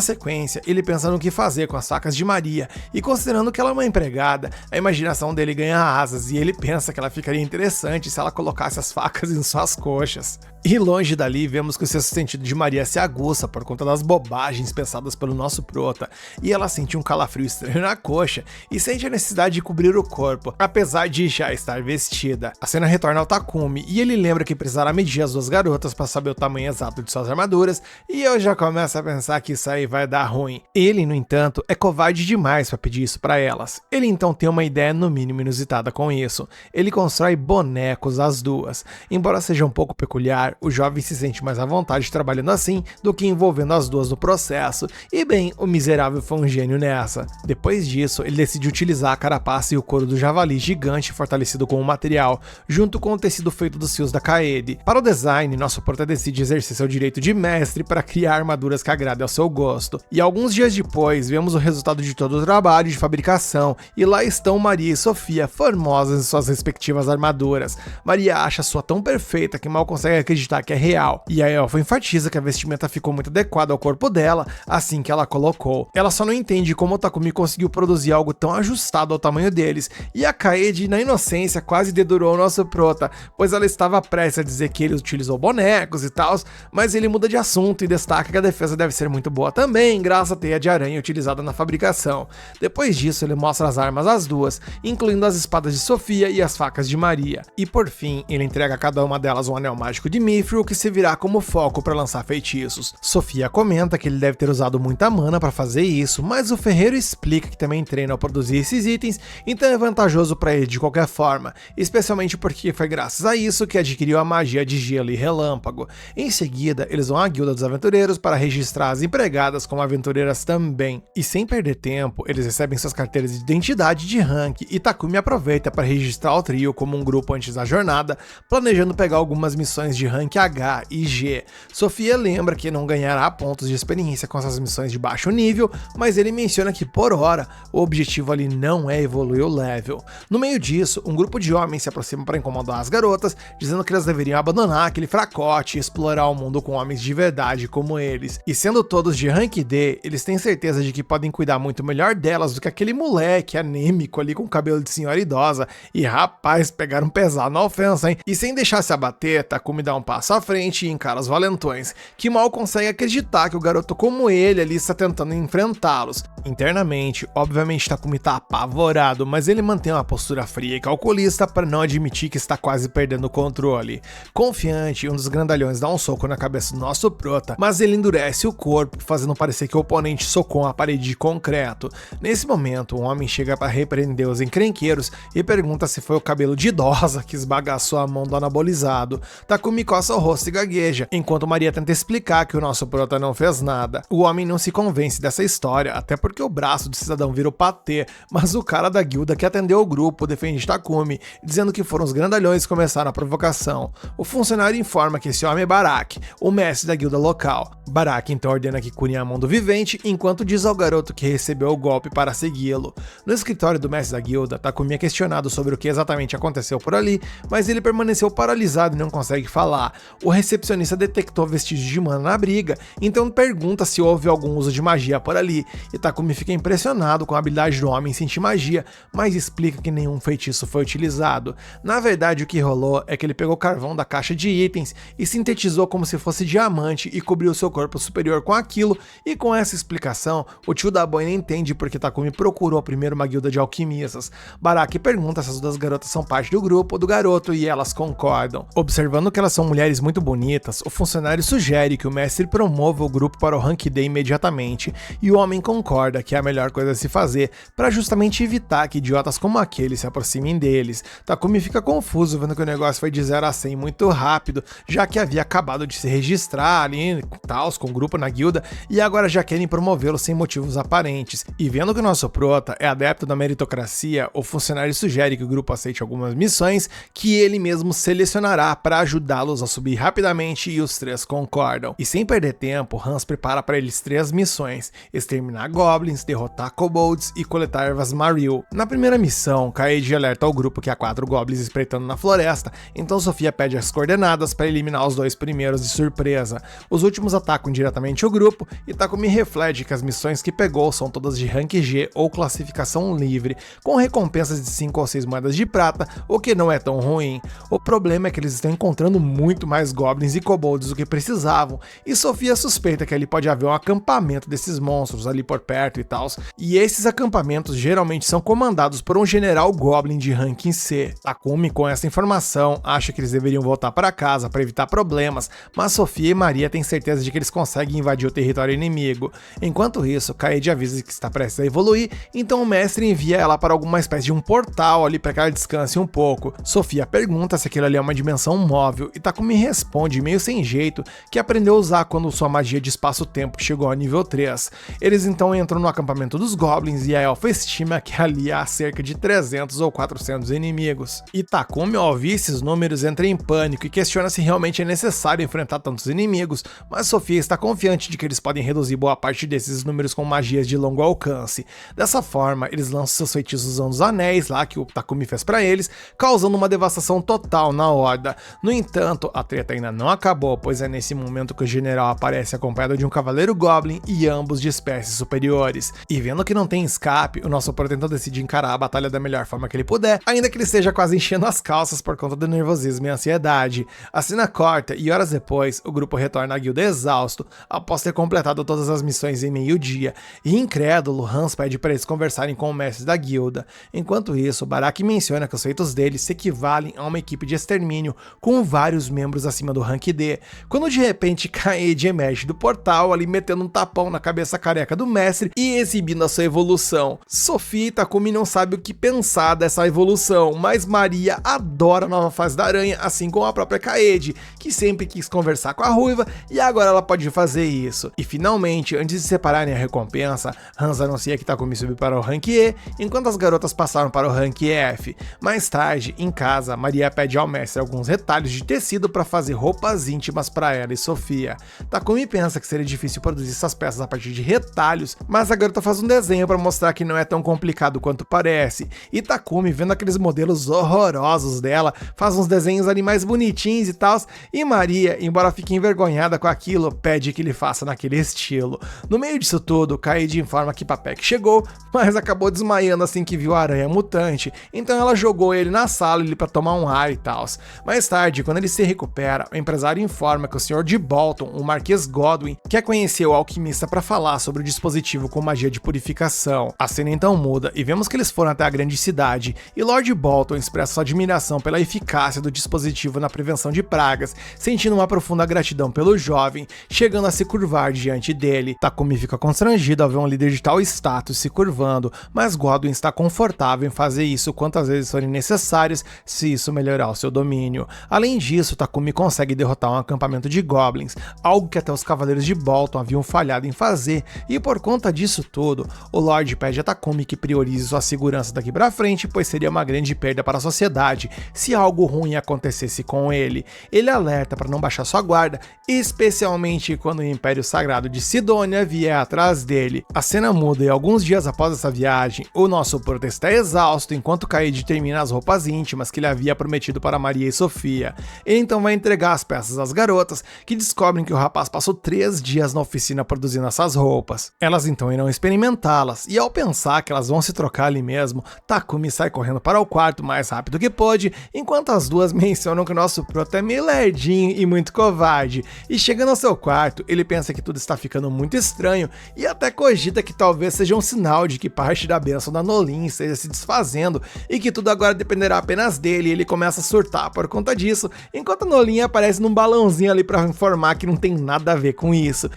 sequência, ele pensa no que fazer com as facas de Maria, e considerando que ela é uma empregada, a imaginação dele ganha asas e ele pensa que ela ficaria interessante se ela colocasse as facas em suas coxas. E longe dali, vemos que o sexto sentido de Maria se aguça por conta das bobagens pensadas pelo nosso prota, e ela sente um calafrio estranho na coxa e sente a necessidade de cobrir o corpo, apesar de já estar vestida. A cena retorna ao Takumi e ele lembra que precisará medir as duas garotas para saber o tamanho exato de suas armaduras, e eu já começo a pensar que isso aí vai dar ruim. Ele, no entanto, é covarde demais para pedir isso para elas. Ele então tem uma ideia no mínimo inusitada com isso. Ele constrói bonecos às duas. Embora seja um pouco peculiar, o jovem se sente mais à vontade trabalhando assim do que envolvendo as duas no processo, e bem, o miserável foi um gênio nessa. Depois disso, ele decide utilizar a carapaça e o couro do javali gigante fortalecido com o material, junto com o tecido feito dos fios da Kaede. Para o design, nosso prota decide exercer seu direito de mestre para criar armaduras que agradem ao seu gosto. E alguns dias depois, vemos o resultado de todo o trabalho de fabricação, e lá estão Maria e Sofia, formosas em suas respectivas armaduras. Maria acha sua tão perfeita que mal consegue acreditar que é real, e a elfa enfatiza que a vestimenta ficou muito adequada ao corpo dela assim que ela colocou. Ela só não entende como o Takumi conseguiu produzir algo tão ajustado ao tamanho deles, e a Kaede, na inocência, quase dedurou o nosso prota, pois ela estava prestes a dizer que ele utilizou bonecos e tal, mas ele muda de assunto e destaca que a defesa deve ser muito boa também, graças à teia de aranha utilizada na fabricação. Depois disso, ele mostra as armas às duas, incluindo as espadas de Sofia e as facas de Maria. E por fim, ele entrega a cada uma delas um anel mágico de Mithril que servirá como foco para lançar feitiços. Sofia comenta que ele deve ter usado muita mana para fazer isso, mas o ferreiro explica que também treina ao produzir esses itens, então é vantajoso para ele de qualquer forma, especialmente porque foi graças a isso que adquiriu a magia de gelo e relâmpago. Em seguida, eles vão à guilda dos aventureiros para registrar as empregadas como aventureiras também. E sem perder tempo, eles recebem suas carteiras de identidade de rank, e Takumi aproveita para registrar o trio como um grupo antes da jornada, planejando pegar algumas missões de rank H e G. Sofia lembra que não ganhará pontos de experiência com essas missões de baixo nível, mas ele menciona que por hora o objetivo ali não é evoluir o level. No meio disso, um grupo de homens se aproxima para incomodar as garotas, dizendo que elas deveriam abandonar aquele fracote e explorar o mundo com homens de verdade como eles. E sendo todos de rank D, eles têm certeza de que podem cuidar muito melhor delas do que aquele moleque anêmico ali com cabelo de senhora idosa. E rapaz, pegaram pesado na ofensa, hein? E sem deixar se abater, Takumi dá um passo à frente e encara os valentões, que mal conseguem acreditar que o garoto como ele ali está tentando enfrentá-los. Internamente, obviamente Takumi tá apavorado, mas ele mantém uma postura fria e calculista para não admitir que está quase perdendo o controle. Confiante, um dos grandalhões dá um soco na cabeça do nosso prota, mas ele endurece o corpo, fazendo parecer que o oponente socou uma parede de concreto. Nesse momento, um homem chega para repreender os encrenqueiros e pergunta se foi o cabelo de idosa que esbagaçou a mão do anabolizado. Takumi coça o rosto e gagueja, enquanto Maria tenta explicar que o nosso prota não fez nada. O homem não se convence dessa história, até porque o braço do cidadão vira o patê, mas o cara da guilda que atendeu o grupo defende Takumi, dizendo que foram os grandalhões que começaram a provocação. O funcionário informa que esse homem é Barak, o mestre da guilda local. Barak então ordena que curem a mão do vivente, enquanto diz ao garoto que recebeu o golpe para segui-lo. No escritório do mestre da guilda, Takumi é questionado sobre o que exatamente aconteceu por ali, mas ele permaneceu paralisado e não consegue falar. O recepcionista detectou vestígios de mana na briga, então pergunta se houve algum uso de magia por ali, e Takumi fica impressionado com a habilidade do homem em sentir magia, mas explica que nenhum feitiço foi utilizado. Na verdade, o que rolou é que ele pegou carvão da caixa de itens e sintetizou como se fosse diamante e cobriu seu corpo superior com aquilo, e com essa explicação, o tio da boina entende porque Takumi procurou primeiro uma guilda de alquimistas. Barak pergunta se as duas garotas são parte do grupo do garoto e elas concordam. Observando que elas são mulheres mulheres muito bonitas, o funcionário sugere que o mestre promova o grupo para o Rank D imediatamente, e o homem concorda que é a melhor coisa a se fazer para justamente evitar que idiotas como aquele se aproximem deles. Takumi fica confuso vendo que o negócio foi de 0 a 100 muito rápido, já que havia acabado de se registrar ali, tals, com o grupo na guilda, e agora já querem promovê-lo sem motivos aparentes. E vendo que o nosso prota é adepto da meritocracia, o funcionário sugere que o grupo aceite algumas missões que ele mesmo selecionará para ajudá-los a subir rapidamente, e os três concordam. E sem perder tempo, Hans prepara para eles 3 missões: exterminar goblins, derrotar kobolds e coletar ervas Maril. Na primeira missão, Kaede alerta ao grupo que há 4 goblins espreitando na floresta, então Sofia pede as coordenadas para eliminar os 2 primeiros de surpresa. Os últimos atacam diretamente o grupo, e Takumi reflete que as missões que pegou são todas de rank G ou classificação livre, com recompensas de 5 ou 6 moedas de prata, o que não é tão ruim. O problema é que eles estão encontrando muito mais goblins e kobolds do que precisavam, e Sofia suspeita que ali pode haver um acampamento desses monstros ali por perto e tal, e esses acampamentos geralmente são comandados por um general goblin de ranking C. Takumi, com essa informação, acha que eles deveriam voltar para casa para evitar problemas, mas Sofia e Maria têm certeza de que eles conseguem invadir o território inimigo. Enquanto isso, Kaede avisa que está prestes a evoluir, então o mestre envia ela para alguma espécie de um portal ali para que ela descanse um pouco. Sofia pergunta se aquilo ali é uma dimensão móvel, e Takumi responde meio sem jeito que aprendeu a usar quando sua magia de espaço-tempo chegou ao nível 3. Eles então entram no acampamento dos goblins, e a elfa estima que ali há cerca de 300 ou 400 inimigos. E Takumi, ao ouvir esses números, entra em pânico e questiona se realmente é necessário enfrentar tantos inimigos, mas Sofia está confiante de que eles podem reduzir boa parte desses números com magias de longo alcance. Dessa forma, eles lançam seus feitiços usando os anéis lá que o Takumi fez para eles, causando uma devastação total na horda. No entanto, a treta ainda não acabou, pois é nesse momento que o general aparece acompanhado de um cavaleiro goblin, e ambos de espécies superiores. E vendo que não tem escape, o nosso protento decide encarar a batalha da melhor forma que ele puder, ainda que ele esteja quase enchendo as calças por conta do nervosismo e ansiedade. A cena corta, e horas depois, o grupo retorna à guilda exausto, após ter completado todas as missões em meio-dia, e incrédulo, Hans pede para eles conversarem com o mestre da guilda. Enquanto isso, Baraki menciona que os feitos dele se equivalem a uma equipe de extermínio com vários membros acima do rank D, quando de repente Kaede emerge do portal ali metendo um tapão na cabeça careca do mestre e exibindo a sua evolução. Sofia e Takumi não sabem o que pensar dessa evolução, mas Maria adora a nova fase da aranha, assim como a própria Kaede, que sempre quis conversar com a ruiva, e agora ela pode fazer isso. E finalmente, antes de separarem a recompensa, Hans anuncia que Takumi subiu para o rank E, enquanto as garotas passaram para o rank F. Mais tarde, em casa, Maria pede ao mestre alguns retalhos de tecido para fazer roupas íntimas para ela e Sofia. Takumi pensa que seria difícil produzir essas peças a partir de retalhos, mas a garota faz um desenho para mostrar que não é tão complicado quanto parece, e Takumi, vendo aqueles modelos horrorosos dela, faz uns desenhos ali mais bonitinhos e tal, e Maria, embora fique envergonhada com aquilo, pede que ele faça naquele estilo. No meio disso tudo, Kaede informa que Papek chegou, mas acabou desmaiando assim que viu a aranha mutante, então ela jogou ele na sala ali para tomar um ar e tal. Mais tarde, quando ele se recupera, o empresário informa que o Sr. de Bolton, o Marquês Godwin, quer conhecer o alquimista para falar sobre o dispositivo com magia de purificação. A cena então muda e vemos que eles foram até a grande cidade, e Lord Bolton expressa sua admiração pela eficácia do dispositivo na prevenção de pragas, sentindo uma profunda gratidão pelo jovem, chegando a se curvar diante dele. Takumi fica constrangido ao ver um líder de tal status se curvando, mas Godwin está confortável em fazer isso quantas vezes forem necessárias, se isso melhorar o seu domínio. Além disso, Takumi consegue derrotar um acampamento de goblins, algo que até os cavaleiros de Bolton haviam falhado em fazer, e por conta disso tudo, o Lorde pede a Takumi que priorize sua segurança daqui pra frente, pois seria uma grande perda para a sociedade se algo ruim acontecesse com ele. Ele alerta para não baixar sua guarda, especialmente quando o Império Sagrado de Sidônia vier atrás dele. A cena muda e alguns dias após essa viagem, o nosso Proto está exausto enquanto Kaede termina as roupas íntimas que ele havia prometido para Maria e Sofia. Ele então vai entregar as peças às garotas, que descobrem que o rapaz passou 3 dias na oficina produzindo essas roupas. Elas então irão experimentá-las, e ao pensar que elas vão se trocar ali mesmo, Takumi sai correndo para o quarto o mais rápido que pôde, enquanto as duas mencionam que o nosso Proto é meio lerdinho e muito covarde. E chegando ao seu quarto, ele pensa que tudo está ficando muito estranho, e até cogita que talvez seja um sinal de que parte da bênção da Nolin esteja se desfazendo, e que tudo agora dependerá apenas dele, e ele começa a surtar por conta disso, enquanto enquanto a Nolin aparece num balãozinho ali pra informar que não tem nada a ver com isso.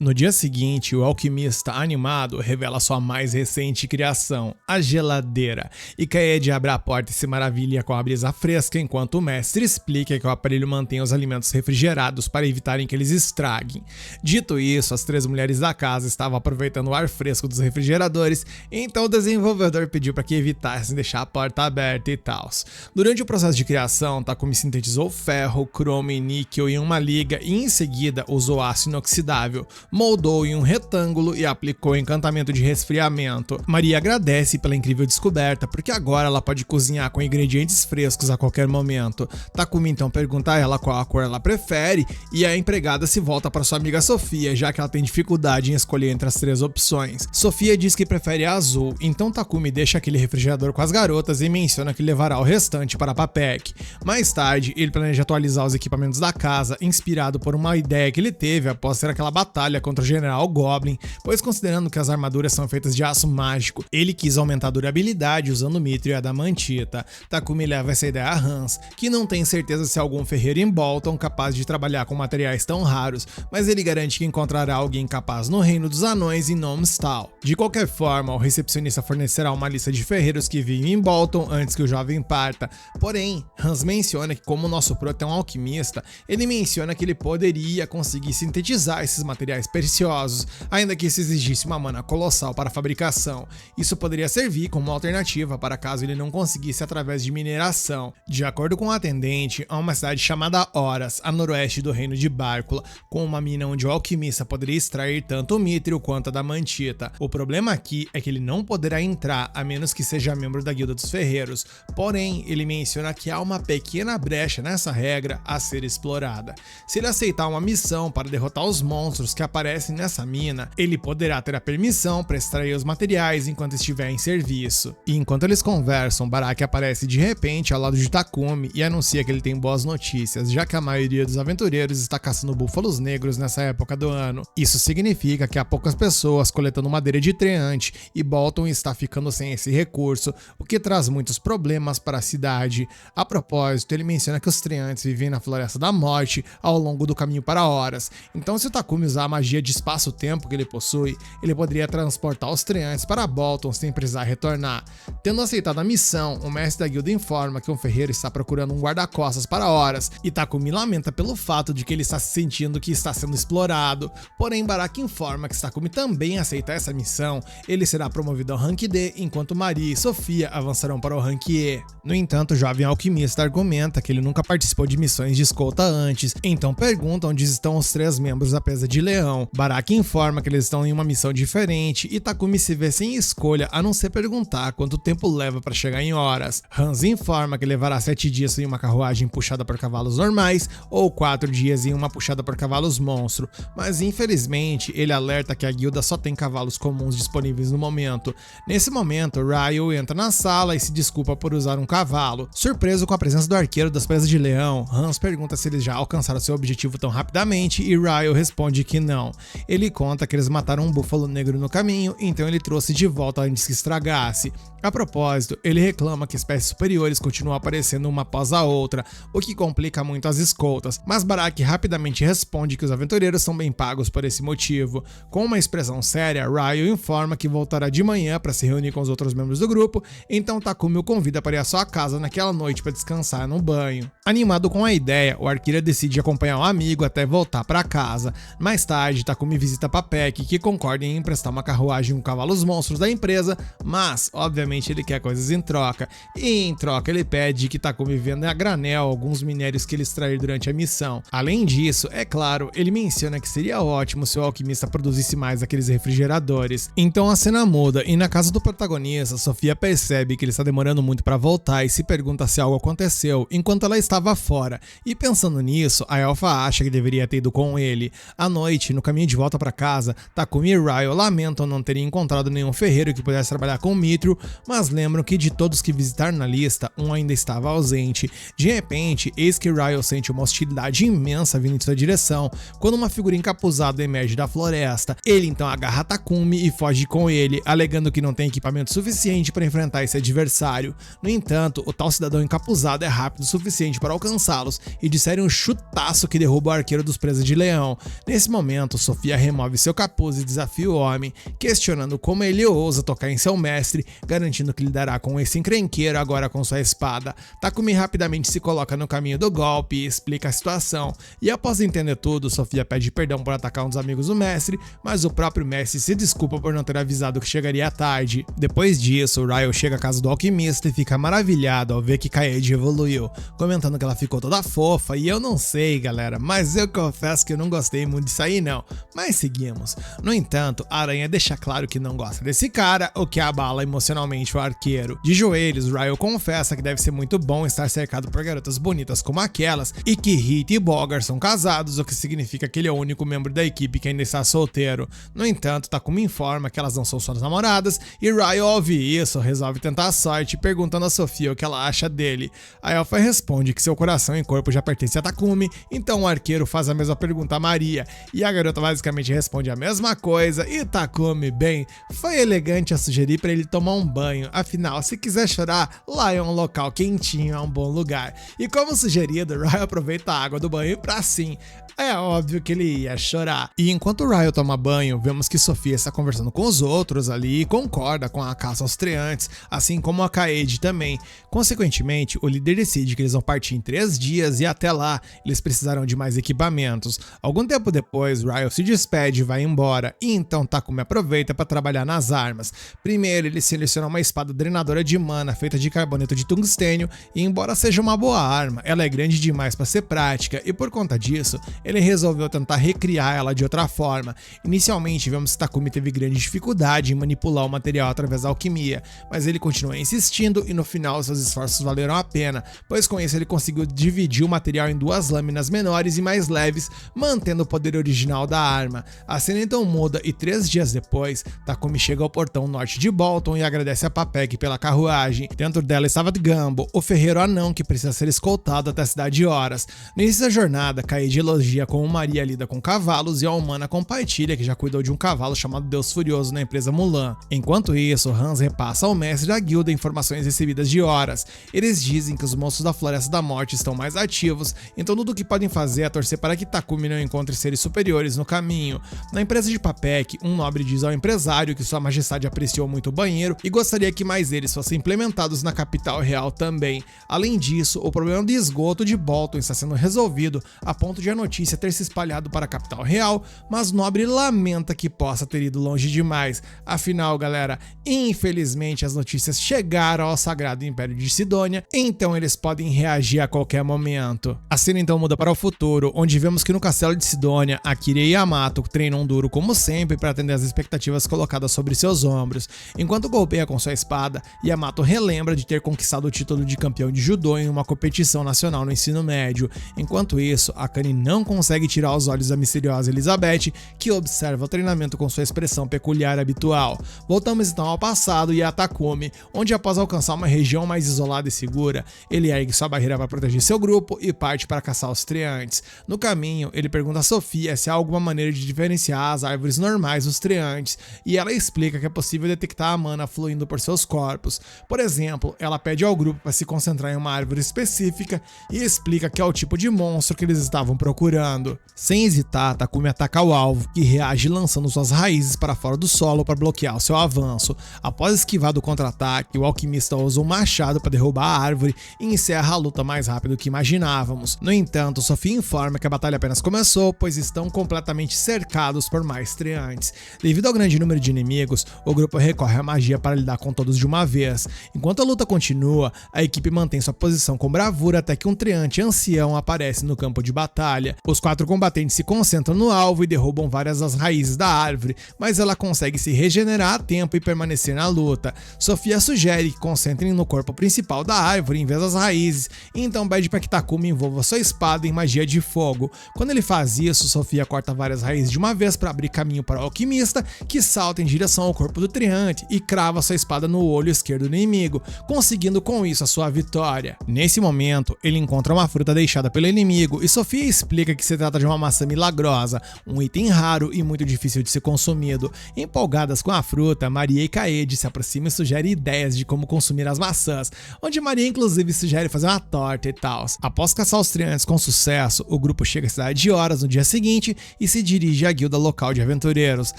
No dia seguinte, o alquimista animado revela sua mais recente criação, a geladeira, e Kaede abre a porta e se maravilha com a brisa fresca enquanto o mestre explica que o aparelho mantém os alimentos refrigerados para evitarem que eles estraguem. Dito isso, as 3 mulheres da casa estavam aproveitando o ar fresco dos refrigeradores, então o desenvolvedor pediu para que evitassem deixar a porta aberta e tal. Durante o processo de criação, Takumi sintetizou ferro, cromo e níquel em uma liga e em seguida usou aço inoxidável, moldou em um retângulo e aplicou encantamento de resfriamento. Maria agradece pela incrível descoberta, porque agora ela pode cozinhar com ingredientes frescos a qualquer momento. Takumi então pergunta a ela qual a cor ela prefere e a empregada se volta para sua amiga Sofia, já que ela tem dificuldade em escolher entre as 3 opções. Sofia diz que prefere a azul, então Takumi deixa aquele refrigerador com as garotas e menciona que levará o restante para a Papec. Mais tarde, ele planeja atualizar os equipamentos da casa, inspirado por uma ideia que ele teve após ter aquela batalha contra o General Goblin, pois considerando que as armaduras são feitas de aço mágico, ele quis aumentar a durabilidade usando o Mithril e a Adamantita. Takumi leva essa ideia a Hans, que não tem certeza se há algum ferreiro em Bolton capaz de trabalhar com materiais tão raros, mas ele garante que encontrará alguém capaz no Reino dos Anões em Nomstal. De qualquer forma, o recepcionista fornecerá uma lista de ferreiros que vivem em Bolton antes que o jovem parta. Porém, Hans menciona que como o nosso prota é um alquimista, ele menciona que ele poderia conseguir sintetizar esses materiais preciosos, ainda que isso exigisse uma mana colossal para a fabricação. Isso poderia servir como uma alternativa para caso ele não conseguisse através de mineração. De acordo com o atendente, há uma cidade chamada Horas, a noroeste do reino de Bárcula, com uma mina onde o alquimista poderia extrair tanto o Mithril quanto a Adamantita. O problema aqui é que ele não poderá entrar a menos que seja membro da Guilda dos Ferreiros, porém ele menciona que há uma pequena brecha nessa regra a ser explorada. Se ele aceitar uma missão para derrotar os monstros que aparecem nessa mina, ele poderá ter a permissão para extrair os materiais enquanto estiver em serviço. E enquanto eles conversam, Baraki aparece de repente ao lado de Takumi e anuncia que ele tem boas notícias, já que a maioria dos aventureiros está caçando búfalos negros nessa época do ano. Isso significa que há poucas pessoas coletando madeira de treante e Bolton está ficando sem esse recurso, o que traz muitos problemas para a cidade. A propósito, ele menciona que os treantes vivem na Floresta da Morte ao longo do caminho para Horas, então se o Takumi usar a magia de espaço-tempo que ele possui, ele poderia transportar os treantes para Bolton sem precisar retornar. Tendo aceitado a missão, o mestre da guilda informa que um ferreiro está procurando um guarda-costas para Horas, e Takumi lamenta pelo fato de que ele está se sentindo que está sendo explorado. Porém, Baraki informa que se Takumi também aceitar essa missão, ele será promovido ao rank D, enquanto Maria e Sofia avançarão para o rank E. No entanto, o jovem alquimista argumenta que ele nunca participou de missões de escolta antes, então pergunta onde estão os 3 membros da Presa de Leão. Baraki informa que eles estão em uma missão diferente e Takumi se vê sem escolha a não ser perguntar quanto tempo leva para chegar em Horas. Hans informa que levará 7 dias em uma carruagem puxada por cavalos normais ou 4 dias em uma puxada por cavalos monstro, mas infelizmente ele alerta que a guilda só tem cavalos comuns disponíveis no momento. Nesse momento, Ryo entra na sala e se desculpa por usar um cavalo. Surpreso com a presença do arqueiro das Presas de Leão, Hans pergunta se eles já alcançaram seu objetivo tão rapidamente e Ryo responde que não. Ele conta que eles mataram um búfalo negro no caminho, então ele trouxe de volta antes que estragasse. A propósito, ele reclama que espécies superiores continuam aparecendo uma após a outra, o que complica muito as escoltas, mas Baraki rapidamente responde que os aventureiros são bem pagos por esse motivo. Com uma expressão séria, Ryo informa que voltará de manhã para se reunir com os outros membros do grupo, então Takumi o convida para ir à sua casa naquela noite para descansar no banho. Animado com a ideia, o arqueiro decide acompanhar um amigo até voltar para casa. Mais tarde, Takumi visita Papec, que concorda em emprestar uma carruagem com cavalos monstros da empresa, mas, obviamente, ele quer coisas em troca. E em troca, ele pede que Takumi venda a granel alguns minérios que ele extrair durante a missão. Além disso, é claro, ele menciona que seria ótimo se o alquimista produzisse mais aqueles refrigeradores. Então a cena muda e na casa do protagonista, Sofia percebe que ele está demorando muito para voltar e se pergunta se algo aconteceu enquanto ela estava fora. E pensando nisso, a elfa acha que deveria ter ido com ele. À noite, no caminho de volta para casa, Takumi e Ryo lamentam não terem encontrado nenhum ferreiro que pudesse trabalhar com Mithril, mas lembram que de todos que visitaram na lista, um ainda estava ausente. De repente, eis que Ryo sente uma hostilidade imensa vindo em sua direção, quando uma figura encapuzada emerge da floresta. Ele então agarra Takumi e foge com ele, alegando que não tem equipamento suficiente para enfrentar esse adversário. No entanto, o tal cidadão encapuzado é rápido o suficiente para alcançá-los e disserem um chutaço que derruba o arqueiro dos presas de leão. Nesse momento, Sofia remove seu capuz e desafia o homem, questionando como ele ousa tocar em seu mestre, garantindo que lidará com esse encrenqueiro agora com sua espada. Takumi rapidamente se coloca no caminho do golpe e explica a situação, e após entender tudo, Sofia pede perdão por atacar um dos amigos do mestre, mas o próprio mestre se desculpa por não ter avisado que chegaria tarde. Depois disso, Ryo chega à casa do alquimista e fica maravilhado ao ver que Kaede evoluiu, comentando que ela ficou toda fofa, e eu não sei, galera, mas eu confesso que eu não gostei muito disso aí não, mas seguimos. No entanto, a aranha deixa claro que não gosta desse cara, o que abala emocionalmente o arqueiro. De joelhos, Ryo confessa que deve ser muito bom estar cercado por garotas bonitas como aquelas, e que Hit e Bogart são casados, o que significa que ele é o único membro da equipe que ainda está solteiro. No entanto, Takumi informa que elas não são suas namoradas, e Ryo, ao ouvir isso, resolve tentar a sorte, perguntando a Sofia o que ela acha dele. A elfa responde que seu coração e corpo já pertencem a Takumi, então o arqueiro faz a mesma pergunta a Maria, e a garota basicamente responde a mesma coisa, e Takumi, bem, foi elegante a sugerir para ele tomar um banho, afinal, se quiser chorar, lá é um local quentinho, é um bom lugar. E como sugerido, Ryo aproveita a água do banho pra sim, é óbvio que ele ia chorar. E enquanto Ryo toma banho, vemos que Sofia está conversando com os outros ali e concorda com a caça aos treantes, assim como a Kaede também. Consequentemente, o líder decide que eles vão partir em 3 dias e até lá eles precisarão de mais equipamentos. Algum tempo depois, Ryo se despede e vai embora, e então Takumi aproveita para trabalhar nas armas. Primeiro, ele seleciona uma espada drenadora de mana feita de carboneto de tungstênio, e embora seja uma boa arma, ela é grande demais para ser prática, e por conta disso, ele resolveu tentar recriar ela de outra forma. Inicialmente, vemos que Takumi teve grande dificuldade em manipular o material através da alquimia, mas ele continua insistindo e no final seus esforços valeram a pena, pois com isso ele conseguiu dividir o material em 2 lâminas menores e mais leves, mantendo o poder original da arma. A cena então muda e 3 dias depois, Takumi chega ao portão norte de Bolton e agradece a Papek pela carruagem. Dentro dela estava Gumbo, o ferreiro anão que precisa ser escoltado até a cidade de Horas. No início da jornada, Kaede elogia como Maria lida com cavalos e a humana compartilha que já cuidou de um cavalo chamado Deus Furioso na empresa Mulan. Enquanto isso, Hans repassa ao mestre da guilda informações recebidas de Horas. Eles dizem que os monstros da Floresta da Morte estão mais ativos, então tudo o que podem fazer é torcer para que Takumi não encontre seres superiores no caminho. Na empresa de Papek, um nobre diz ao empresário que sua majestade apreciou muito o banheiro e gostaria que mais deles fossem implementados na capital real também. Além disso, o problema de esgoto de Bolton está sendo resolvido a ponto de a notícia ter se espalhado para a capital real, mas o nobre lamenta que possa ter ido longe demais. Afinal, galera, infelizmente as notícias chegaram ao Sagrado Império de Sidônia, então eles podem reagir a qualquer momento. A cena então muda para o futuro, onde vemos que no castelo de Sidônia, Akira e Yamato treinam duro como sempre para atender às expectativas colocadas sobre seus ombros. Enquanto golpeia com sua espada, Yamato relembra de ter conquistado o título de campeão de judô em uma competição nacional no ensino médio. Enquanto isso, Akane não consegue tirar os olhos da misteriosa Elizabeth, que observa o treinamento com sua expressão peculiar habitual. Voltamos então ao passado e a Takumi, onde após alcançar uma região mais isolada e segura, ele ergue sua barreira para proteger seu grupo e parte para caçar os treantes. No caminho, ele pergunta a Sofia se há alguma maneira de diferenciar as árvores normais dos treantes, e ela explica que é possível detectar a mana fluindo por seus corpos. Por exemplo, ela pede ao grupo para se concentrar em uma árvore específica e explica que é o tipo de monstro que eles estavam procurando. Sem hesitar, Takumi ataca o alvo, que reage lançando suas raízes para fora do solo para bloquear o seu avanço. Após esquivar do contra-ataque, o alquimista usa um machado para derrubar a árvore e encerra a luta mais rápido do que imaginávamos. No entanto, Sofia informa que a batalha apenas começou, pois estão completamente cercados por mais treantes. Devido ao grande número de inimigos, o grupo recorre à magia para lidar com todos de uma vez. Enquanto a luta continua, a equipe mantém sua posição com bravura até que um treante ancião aparece no campo de batalha. Os 4 combatentes se concentram no alvo e derrubam várias das raízes da árvore, mas ela consegue se regenerar a tempo e permanecer na luta. Sofia sugere que concentrem no corpo principal da árvore em vez das raízes, e então pede para que Takumi envolva sua espada em magia de fogo. Quando ele faz isso, Sofia corta várias raízes de uma vez para abrir caminho para o alquimista, que salta em direção ao corpo do Treante e crava sua espada no olho esquerdo do inimigo, conseguindo com isso a sua vitória. Nesse momento, ele encontra uma fruta deixada pelo inimigo e Sofia explica que se trata de uma maçã milagrosa, um item raro e muito difícil de ser consumido. Empolgadas com a fruta, Maria e Kaede se aproximam e sugerem ideias de como consumir as maçãs, onde Maria inclusive sugere fazer uma torta e tal. Após caçar os Treantes com sucesso, o grupo chega à cidade de Horas no dia seguinte e se dirige à guilda local de aventureiros.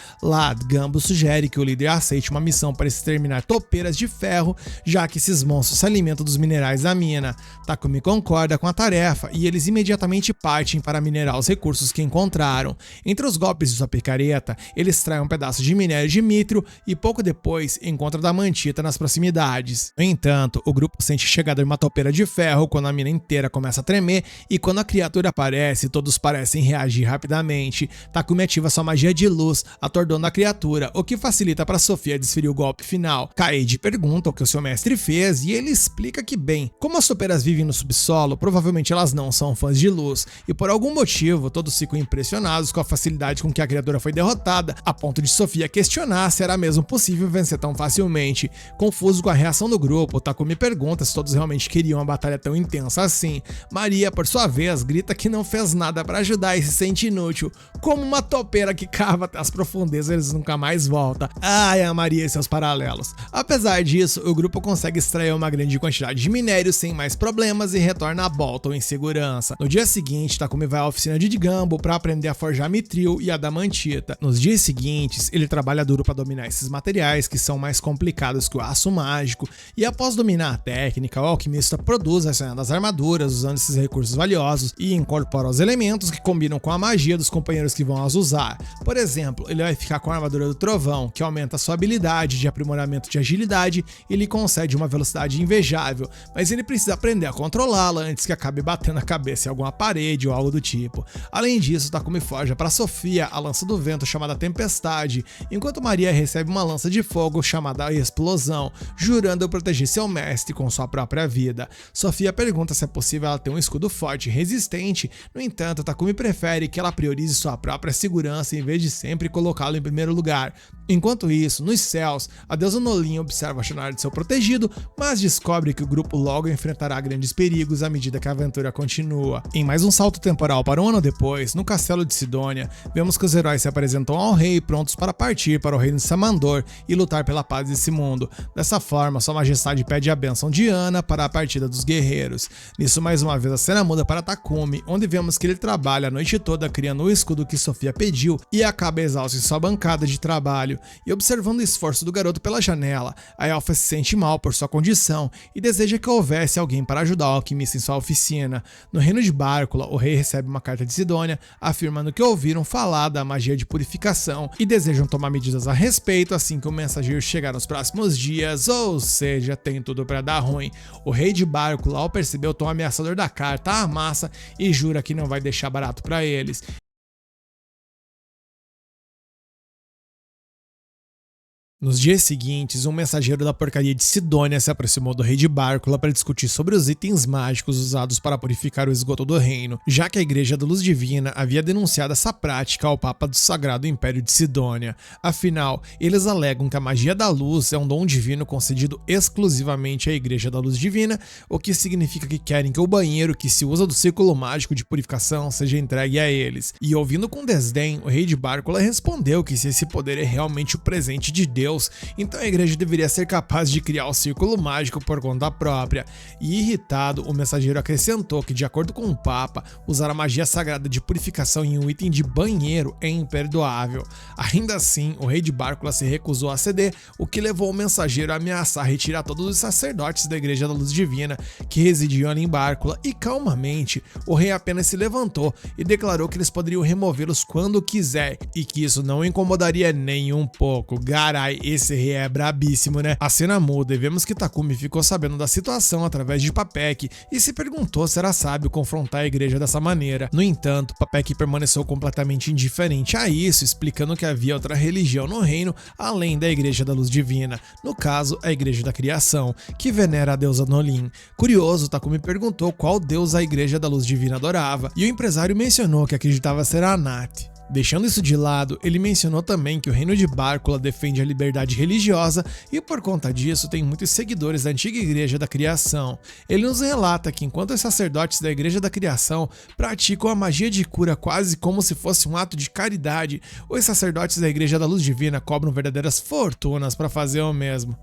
Lá, Gambo sugere que o líder aceite uma missão para exterminar topeiras de ferro, já que esses monstros se alimentam dos minerais da mina. Takumi concorda com a tarefa e eles imediatamente partem para minerar os recursos que encontraram. Entre os golpes de sua picareta, ele extrai um pedaço de minério de mitrio e pouco depois encontra Damantita nas proximidades. No entanto, o grupo sente a chegada de uma topeira de ferro quando a mina inteira começa a tremer e quando a criatura aparece, todos parecem reagir rapidamente. Takumi ativa sua magia de luz, atordoando a criatura, o que facilita para Sofia desferir o golpe final. Kaede pergunta o que o seu mestre fez e ele explica que, bem, como as topeiras vivem no subsolo, provavelmente elas não são fãs de luz, e por algum motivo todos ficam impressionados com a facilidade com que a criatura foi derrotada, a ponto de Sofia questionar se era mesmo possível vencer tão facilmente. Confuso com a reação do grupo, Takumi pergunta se todos realmente queriam uma batalha tão intensa assim. Maria, por sua vez, grita que não fez nada para ajudar e se sente inútil, como uma topeira que cava até as profundezas e nunca mais volta. Ai, a Maria e seus paralelos. Apesar disso, o grupo consegue extrair uma grande quantidade de minério sem mais problemas e retorna a Bolton em segurança. No dia seguinte, Takumi vai à oficina de Gambo para aprender a forjar mitril e adamantita. Nos dias seguintes, ele trabalha duro para dominar esses materiais que são mais complicados que o aço mágico, e após dominar a técnica, o alquimista produz as das armaduras usando esses recursos valiosos e incorpora os elementos que combinam com a magia dos companheiros que vão as usar. Por exemplo, ele vai ficar com a armadura do trovão, que aumenta sua habilidade de aprimoramento de agilidade e lhe concede uma velocidade invejável, mas ele precisa aprender a controlá-la antes que acabe batendo a cabeça em alguma parede ou algo do tipo. Além disso, Takumi forja para Sofia a lança do vento chamada Tempestade, enquanto Maria recebe uma lança de fogo chamada Explosão, jurando proteger seu mestre com sua própria vida. Sofia pergunta se é possível ela ter um escudo forte e resistente, no entanto, Takumi prefere que ela priorize sua própria segurança em vez de sempre colocá-lo em primeiro lugar. Enquanto isso, nos céus, a deusa Nolin observa a jornada de seu protegido, mas descobre que o grupo logo enfrentará grandes perigos à medida que a aventura continua. Em mais um salto temporal para um ano depois, no castelo de Sidônia, vemos que os heróis se apresentam ao rei prontos para partir para o reino de Samandor e lutar pela paz desse mundo. Dessa forma, sua majestade pede a bênção de Ana para a partida dos guerreiros. Nisso, mais uma vez, a cena muda para Takumi, onde vemos que ele trabalha a noite toda criando o escudo que Sofia pediu e acaba exausto em sua bancada de trabalho. E observando o esforço do garoto pela janela, a elfa se sente mal por sua condição e deseja que houvesse alguém para ajudar o alquimista em sua oficina. No reino de Bárcula, o rei recebe uma carta de Sidônia afirmando que ouviram falar da magia de purificação e desejam tomar medidas a respeito assim que o mensageiro chegar nos próximos dias, ou seja, tem tudo para dar ruim. O rei de Bárcula, ao perceber o tom ameaçador da carta, a amassa e jura que não vai deixar barato para eles. Nos dias seguintes, um mensageiro da porcaria de Sidônia se aproximou do rei de Bárcula para discutir sobre os itens mágicos usados para purificar o esgoto do reino, já que a Igreja da Luz Divina havia denunciado essa prática ao Papa do Sagrado Império de Sidônia. Afinal, eles alegam que a magia da luz é um dom divino concedido exclusivamente à Igreja da Luz Divina, o que significa que querem que o banheiro que se usa do círculo mágico de purificação seja entregue a eles. E ouvindo com desdém, o rei de Bárcula respondeu que se esse poder é realmente o presente de Deus, então a igreja deveria ser capaz de criar o círculo mágico por conta própria. E irritado, o mensageiro acrescentou que, de acordo com o Papa, usar a magia sagrada de purificação em um item de banheiro é imperdoável. Ainda assim, o rei de Bárcula se recusou a ceder, o que levou o mensageiro a ameaçar retirar todos os sacerdotes da Igreja da Luz Divina que residiam ali em Bárcula, e calmamente o rei apenas se levantou e declarou que eles poderiam removê-los quando quiser e que isso não o incomodaria nem um pouco. Garai, esse rei é brabíssimo, né? A cena muda e vemos que Takumi ficou sabendo da situação através de Papek e se perguntou se era sábio confrontar a igreja dessa maneira. No entanto, Papek permaneceu completamente indiferente a isso, explicando que havia outra religião no reino além da Igreja da Luz Divina, no caso, a Igreja da Criação, que venera a deusa Nolin. Curioso, Takumi perguntou qual deus a Igreja da Luz Divina adorava, e o empresário mencionou que acreditava ser a Anat. Deixando isso de lado, ele mencionou também que o reino de Bárcula defende a liberdade religiosa e por conta disso tem muitos seguidores da antiga Igreja da Criação. Ele nos relata que enquanto os sacerdotes da Igreja da Criação praticam a magia de cura quase como se fosse um ato de caridade, os sacerdotes da Igreja da Luz Divina cobram verdadeiras fortunas para fazer o mesmo.